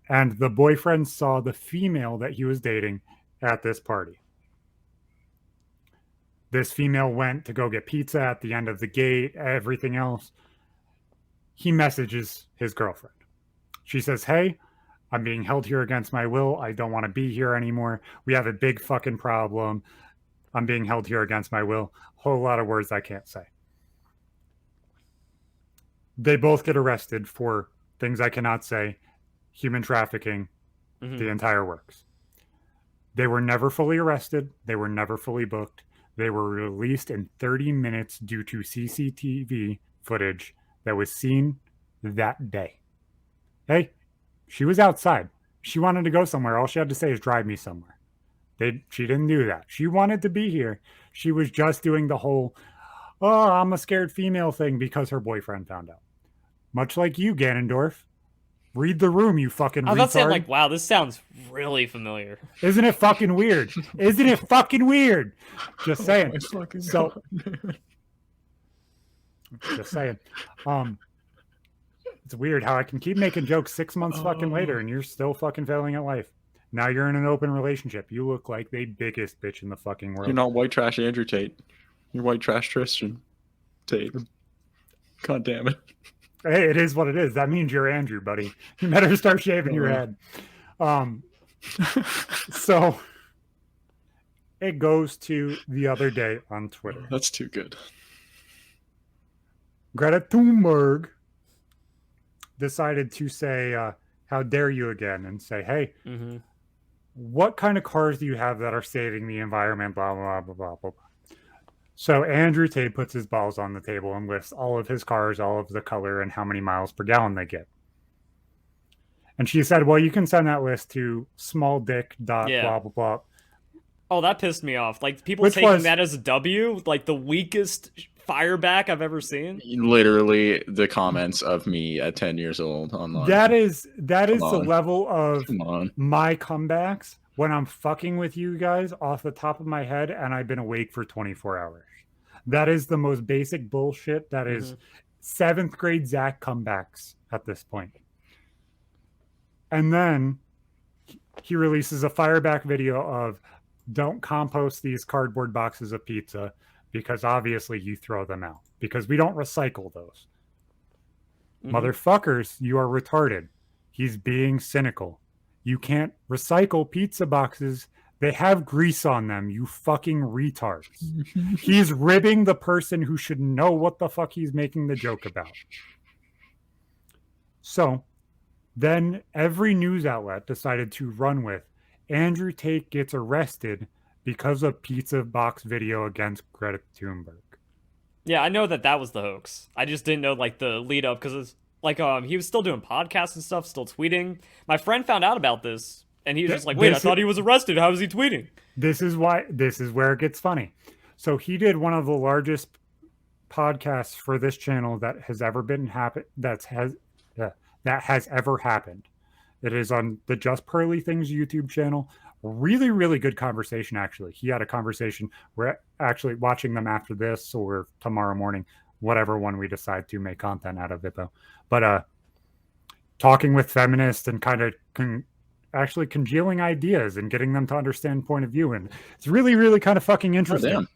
And the boyfriend saw the female that he was dating at this party. This female went to go get pizza at the end of the gate, everything else. He messages his girlfriend. She says, "Hey, I'm being held here against my will. I don't want to be here anymore. We have a big fucking problem. I'm being held here against my will." Whole lot of words I can't say. They both get arrested for things I cannot say. human trafficking, the entire works. They were never fully arrested. They were never fully booked. They were released in 30 minutes due to CCTV footage that was seen that day. Hey, she was outside. She wanted to go somewhere. All she had to say is drive me somewhere. She didn't do that. She wanted to be here. She was just doing the whole, oh, I'm a scared female thing because her boyfriend found out. Much like you, Ganondorf. Read the room, you fucking retard. I was saying, like, wow, this sounds really familiar. Isn't it fucking weird? Isn't it fucking weird? Just saying. So, just saying. It's weird how I can keep making jokes 6 months fucking later and you're still fucking failing at life. Now you're in an open relationship. You look like the biggest bitch in the fucking world. You're not white trash Andrew Tate. You're white trash Tristan Tate. God damn it. Hey, it is what it is. That means you're Andrew, buddy. You better start shaving your head. So it goes to the other day on Twitter. That's too good. Greta Thunberg decided to say, how dare you again, and say, hey, what kind of cars do you have that are saving the environment, blah, blah, blah, blah, blah. So Andrew Tate puts his balls on the table and lists all of his cars, all of the color, and how many miles per gallon they get. And she said, well, you can send that list to smalldick.blah, blah, blah. Oh, that pissed me off. Like, people taking that as a W, like the weakest fire back I've ever seen. Literally the comments of me at 10 years old online. That is the level of my comebacks when I'm fucking with you guys off the top of my head and I've been awake for 24 hours. That is the most basic bullshit. That is 7th grade Zach comebacks at this point. And then he releases a fireback video of, don't compost these cardboard boxes of pizza because obviously you throw them out because we don't recycle those. Motherfuckers, you are retarded. He's being cynical. You can't recycle pizza boxes. They have grease on them, you fucking retards. He's ribbing the person who should know what the fuck he's making the joke about. So then every news outlet decided to run with Andrew Tate gets arrested because of pizza box video against Greta Thunberg. Yeah, I know that was the hoax. I just didn't know like the lead up because it's like he was still doing podcasts and stuff, still tweeting. My friend found out about this and he was just like, wait, I thought he was arrested. How was he tweeting? This is where it gets funny. So he did one of the largest podcasts for this channel that has ever ever happened. It is on the Just Pearly Things YouTube channel. Really, really good conversation, actually. He had a conversation. We're actually watching them after this or tomorrow morning, whatever one we decide to make content out of it, though. But talking with feminists and kind of actually congealing ideas and getting them to understand point of view. And it's really, really kind of fucking interesting. Oh,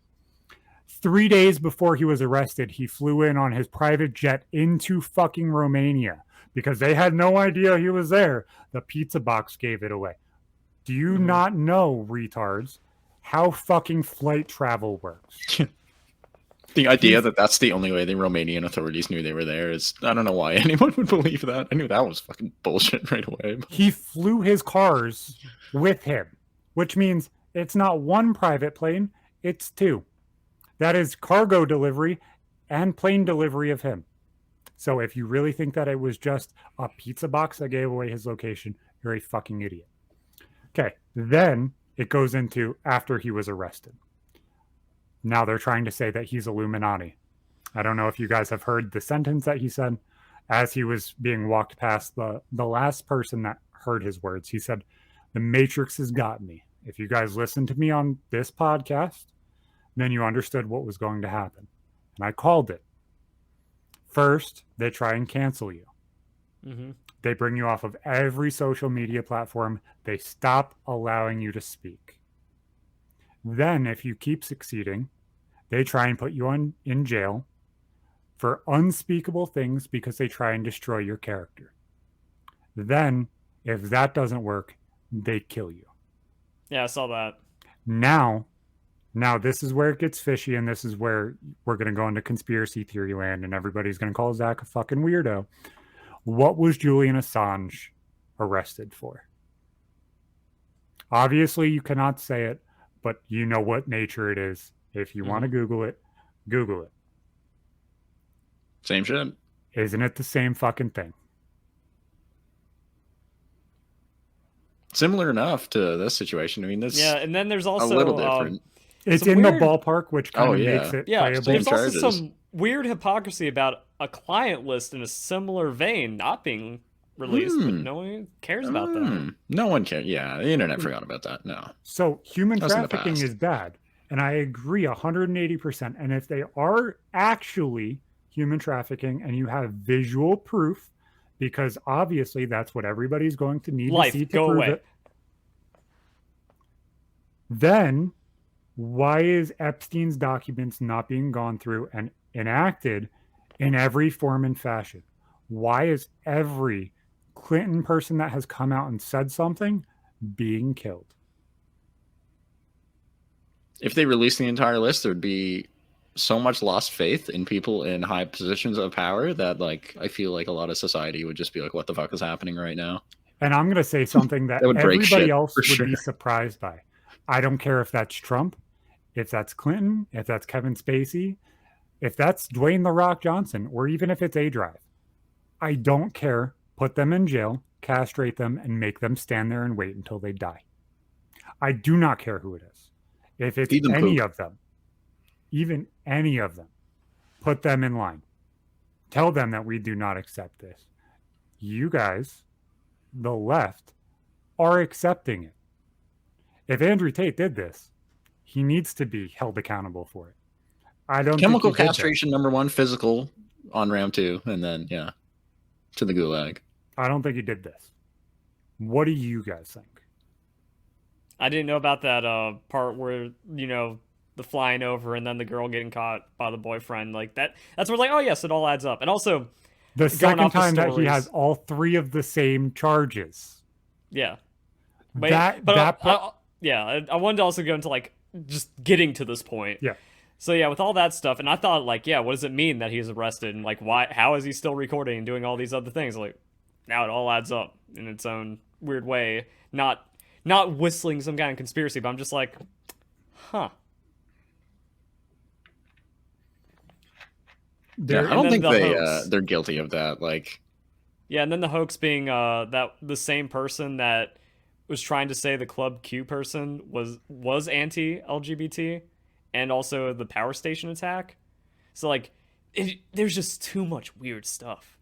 3 days before he was arrested, he flew in on his private jet into fucking Romania because they had no idea he was there. The pizza box gave it away. Do you not know, retards, how fucking flight travel works? The idea that that's the only way the Romanian authorities knew they were there is, I don't know why anyone would believe that. I knew that was fucking bullshit right away. He flew his cars with him, which means it's not one private plane, it's 2. That is cargo delivery and plane delivery of him. So if you really think that it was just a pizza box that gave away his location, you're a fucking idiot. Okay, then it goes into after he was arrested. Now they're trying to say that he's Illuminati. I don't know if you guys have heard the sentence that he said as he was being walked past the last person that heard his words. He said, "The Matrix has got me. If you guys listened to me on this podcast, then you understood what was going to happen." And I called it. First, they try and cancel you. They bring you off of every social media platform. They stop allowing you to speak. Then, if you keep succeeding, they try and put you in jail for unspeakable things because they try and destroy your character. Then, if that doesn't work, they kill you. Yeah, I saw that. Now, this is where it gets fishy, and this is where we're going to go into conspiracy theory land, and everybody's going to call Zach a fucking weirdo. What was Julian Assange arrested for. Obviously, you cannot say it, but you know what nature it is. If you want to Google it, Google it. Same shit. Isn't it the same fucking thing? Similar enough to this situation. I mean, this and then there's also a little different. It's in the ballpark, which kind of makes it playable. There's also some weird hypocrisy about a client list in a similar vein not being released, but no one cares about that. No one cares. Yeah, the internet forgot about that. No. So human trafficking is bad, and I agree 180%. And if they are actually human trafficking and you have visual proof, because obviously that's what everybody's going to need to see to prove it, then why is Epstein's documents not being gone through and enacted in every form and fashion? Why is every Clinton person that has come out and said something being killed? If they released the entire list, there would be so much lost faith in people in high positions of power that, like, I feel like a lot of society would just be like, what the fuck is happening right now? And I'm going to say something that everybody else would be surprised by. I don't care if that's Trump, if that's Clinton, if that's Kevin Spacey, if that's Dwayne "The Rock" Johnson, or even if it's aDrive. I don't care. Put them in jail, castrate them, and make them stand there and wait until they die. I do not care who it is. If it's any of them, even any of them, put them in line. Tell them that we do not accept this. You guys, the left, are accepting it. If Andrew Tate did this, he needs to be held accountable for it. I don't chemical castration #1, physical on RAM 2, and then to the gulag. I don't think he did this. What do you guys think? I didn't know about that part where, the flying over and then the girl getting caught by the boyfriend. Like that's where, like, oh yes, it all adds up. And also the second time that he has all 3 of the same charges. Yeah. I wanted to also go into, like, just getting to this point. Yeah. So yeah, with all that stuff, and I thought, like, what does it mean that he's arrested, and, like, how is he still recording and doing all these other things? Like, now it all adds up in its own weird way. Not whistling some kind of conspiracy, but I'm just like, huh. I don't think they're guilty of that. Like, yeah, and then the hoax being that the same person that was trying to say the Club Q person was anti-LGBT, and also the power station attack. So, like, there's just too much weird stuff.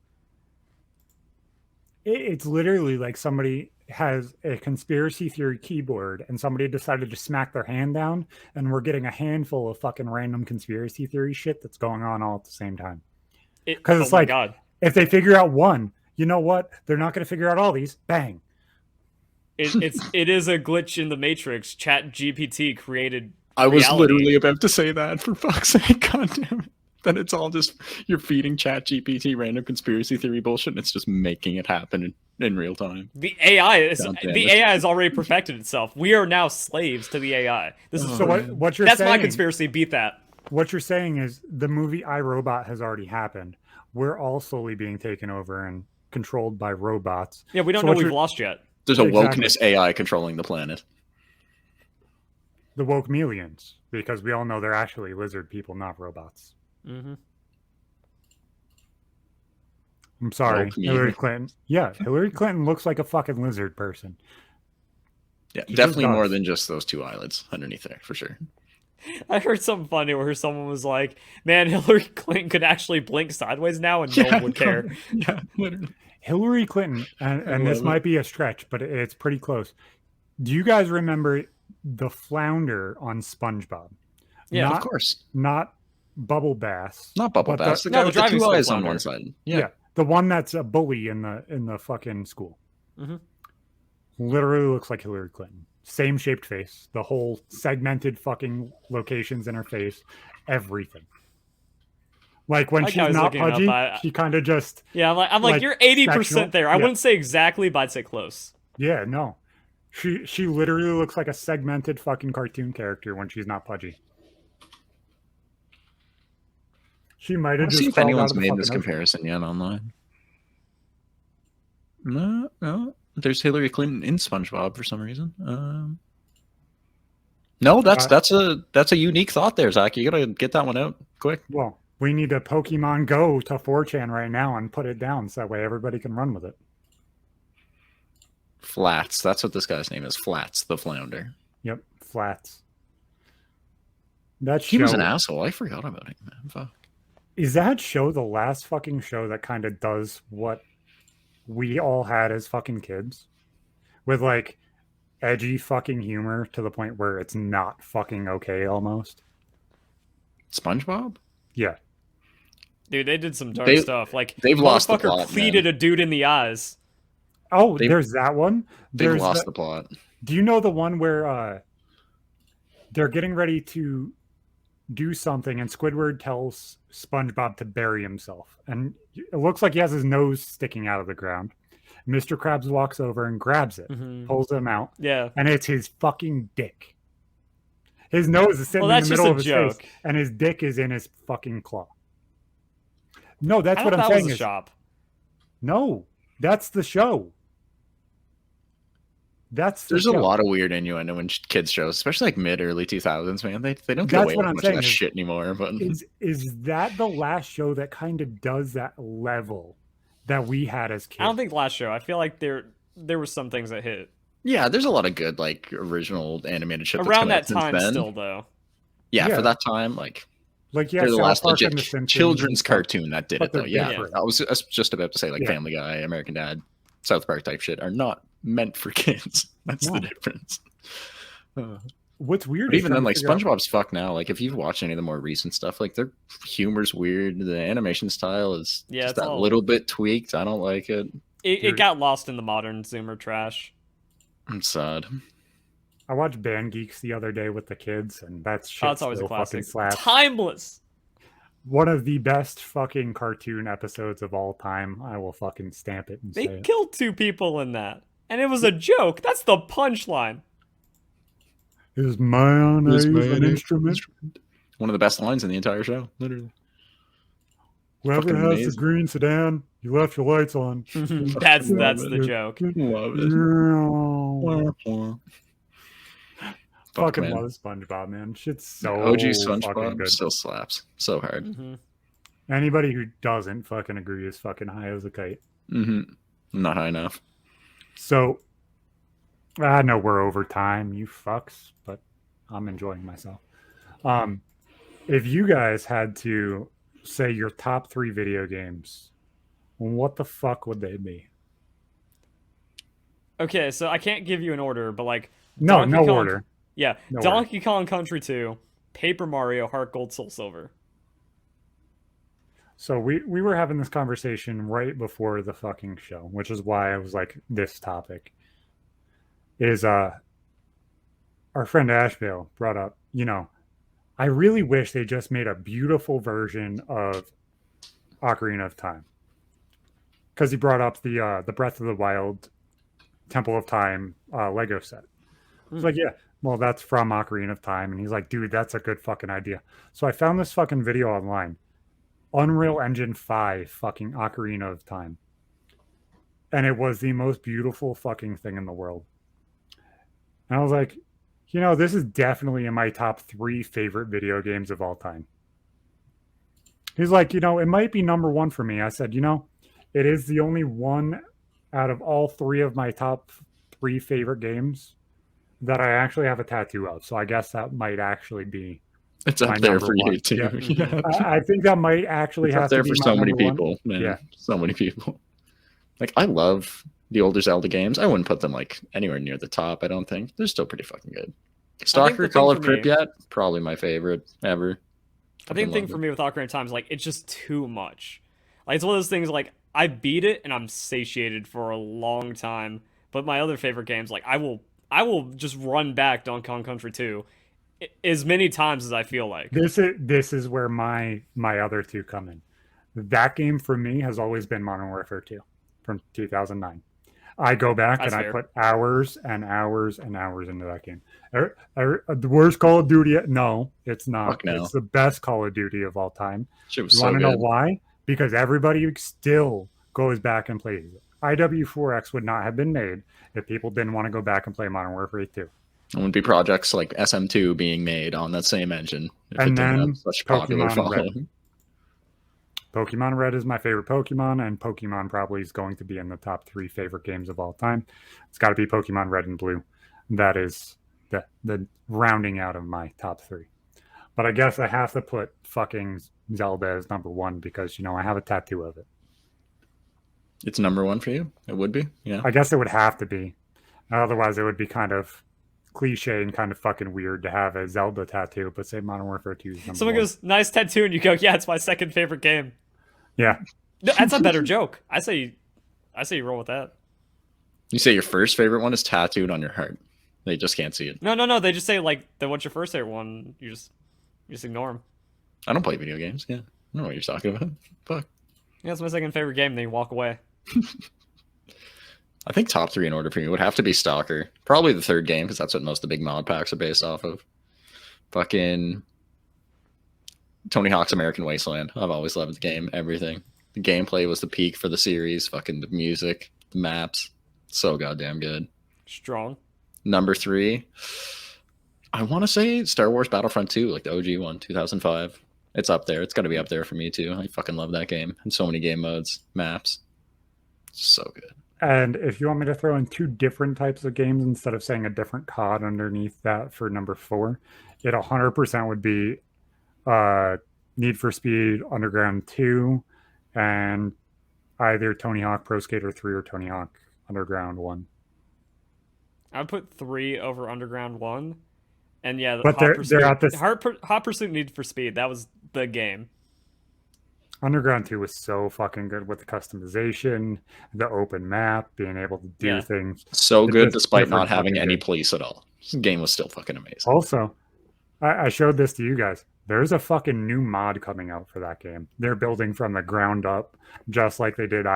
It's literally like somebody has a conspiracy theory keyboard and somebody decided to smack their hand down, and we're getting a handful of fucking random conspiracy theory shit that's going on all at the same time. Because it's like, if they figure out one, you know what? They're not going to figure out all these. Bang. It is a glitch in the Matrix. ChatGPT created I was literally about to say that, for fuck's sake. God damn it. Then it's all just, you're feeding ChatGPT random conspiracy theory bullshit, and it's just making it happen in real time. The AI has already perfected itself. We are now slaves to the AI. What you're saying. That's my conspiracy. Beat that. What you're saying is the movie iRobot has already happened. We're all slowly being taken over and controlled by robots. Yeah, we don't know we've lost yet. There's a wokeness AI controlling the planet. The woke millions, because we all know they're actually lizard people, not robots. Mm-hmm. I'm sorry, Hillary Clinton. Yeah, Hillary Clinton looks like a fucking lizard person. Yeah, definitely more than just those 2 eyelids underneath there, for sure. I heard something funny where someone was like, man, Hillary Clinton could actually blink sideways now and no one would care. Yeah, literally. Hillary Clinton, and this might be a stretch, but it's pretty close. Do you guys remember the flounder on SpongeBob? Yeah, of course. Not Bubble Bass. Not Bubble Bass. The guy with the 2 eyes on one side. Yeah. The one that's a bully in the fucking school. Mm-hmm. Literally looks like Hillary Clinton. Same shaped face. The whole segmented fucking locations in her face. Everything. Like when she's not pudgy, she kind of just... Yeah, I'm like you're 80% there. I wouldn't say exactly, but I'd say close. Yeah, no. She literally looks like a segmented fucking cartoon character when she's not pudgy. She might have just... see if anyone's made this comparison yet online. No. There's Hillary Clinton in SpongeBob for some reason. No, that's a unique thought there, Zach. You gotta get that one out quick. Well, we need to Pokemon Go to 4chan right now and put it down so that way everybody can run with it. Flats. That's what this guy's name is. Flats, the flounder. Yep, Flats. That show, he was an asshole. I forgot about it, man. Fuck. Is that show the last fucking show that kind of does what we all had as fucking kids? With like edgy fucking humor to the point where it's not fucking okay almost. SpongeBob? Yeah. Dude, they did some dark stuff. Like, they've lost the plot, cleated a dude in the eyes. Oh, there's that one. They've lost the plot. Do you know the one where they're getting ready to do something and Squidward tells SpongeBob to bury himself? And it looks like he has his nose sticking out of the ground. Mr. Krabs walks over and grabs it, pulls him out. Yeah. And it's his fucking dick. His nose is sitting in the middle of his face, and his dick is in his fucking claw. No, that's what I'm saying. Was a shop. No, that's the show. There's a lot of weird innuendo in kids shows, especially like mid-early 2000s, man. They don't get away with much of that shit anymore. But is that the last show that kind of does that level that we had as kids? I don't think last show. I feel like there were some things that hit. Yeah, there's a lot of good like original animated shit around that time still though. Yeah, for that time, like yeah, they're the last legit children's cartoon that did it though. Yeah, I was just about to say like Family Guy, American Dad, South Park type shit are not meant for kids. That's the difference. What's weird, but even then, like SpongeBob's fucked now. Like if you've watched any of the more recent stuff, like their humor's weird. The animation style is just that little bit tweaked. I don't like it. It got lost in the modern Zoomer trash. I'm sad. I watched Band Geeks the other day with the kids, and that's always a classic. Slaps. Timeless. One of the best fucking cartoon episodes of all time. I will fucking stamp it and say They killed 2 people in that. And it was a joke. That's the punchline. Is mayonnaise an instrument? One of the best lines in the entire show, literally. Whoever has the green sedan, you left your lights on. That's the joke. Love it. Fucking love SpongeBob, man. Shit's so OG SpongeBob good. Still slaps so hard. Anybody who doesn't fucking agree is fucking high as a kite. Not high enough. So, I know we're over time, you fucks, but I'm enjoying myself. If you guys had to say your top 3 video games, what the fuck would they be? Okay, so I can't give you an order, but like no order. Yeah, no Donkey Kong Country 2, Paper Mario, Heart Gold, Soul Silver. So we were having this conversation right before the fucking show, which is why I was like, this topic is our friend Ashvale brought up, I really wish they just made a beautiful version of Ocarina of Time. Because he brought up the Breath of the Wild Temple of Time Lego set. It's like, yeah, well, that's from Ocarina of Time. And he's like, dude, that's a good fucking idea. So I found this fucking video online. Unreal Engine 5 fucking Ocarina of Time. And it was the most beautiful fucking thing in the world. And I was like, this is definitely in my top 3 favorite video games of all time. He's like, it might be number 1 for me. I said, it is the only one out of all 3 of my top 3 favorite games that I actually have a tattoo of. So I guess that might actually be it's up there for you too. Yeah. I think that might actually have to be for so many people, man. Yeah. So many people. Like I love the older Zelda games. I wouldn't put them like anywhere near the top, I don't think. They're still pretty fucking good. Stalker, Call of Pripyat, probably my favorite ever. I think the thing for me with Ocarina of Time is like it's just too much. Like it's one of those things like I beat it and I'm satiated for a long time. But my other favorite games, like I will just run back Donkey Kong Country 2 as many times as I feel like. This is where my other 2 come in. That game for me has always been Modern Warfare 2 from 2009. I go back and I put hours and hours and hours into that game. The worst Call of Duty? No, it's not. No. It's the best Call of Duty of all time. Shit was you so want to good. know why? Because everybody still goes back and plays it. IW4X would not have been made if people didn't want to go back and play Modern Warfare 2. It wouldn't be projects like SM2 being made on that same engine if and it then didn't have such popular following. Red. Pokemon Red is my favorite Pokemon, and Pokemon probably is going to be in the top 3 favorite games of all time. It's got to be Pokemon Red and Blue. That is the rounding out of my top 3. But I guess I have to put fucking Zelda as number 1 because, I have a tattoo of it. It's number 1 for you? It would be? Yeah. I guess it would have to be. Otherwise, it would be kind of cliche and kind of fucking weird to have a Zelda tattoo, but say Modern Warfare 2 is number 1. Someone goes, nice tattoo, and you go, yeah, it's my second favorite game. Yeah. That's a better joke. I say you roll with that. You say your first favorite one is tattooed on your heart. They just can't see it. No. They just say, then what's your first favorite one? You just ignore them. I don't play video games. Yeah. I don't know what you're talking about. Fuck. Yeah, it's my second favorite game. Then you walk away. I think top 3 in order for me would have to be Stalker. Probably the third game, because that's what most of the big mod packs are based off of. Fucking Tony Hawk's American Wasteland. I've always loved the game. Everything. The gameplay was the peak for the series. Fucking the music, the maps. So goddamn good. Strong. Number 3, I want to say Star Wars Battlefront 2, like the OG one, 2005. It's up there. It's got to be up there for me too. I fucking love that game. And so many game modes, maps. So good. And if you want me to throw in 2 different types of games instead of saying a different COD underneath that for number 4, it 100% would be Need for Speed Underground 2 and either Tony Hawk Pro Skater 3 or Tony Hawk Underground 1. I would put 3 over Underground 1. And yeah, but they're at this Hot Pursuit Need for Speed. That was the game. Underground 2 was so fucking good with the customization, the open map, being able to do things. So good despite not having any police at all. This game was still fucking amazing. Also, I showed this to you guys. There's a fucking new mod coming out for that game. They're building from the ground up, just like they did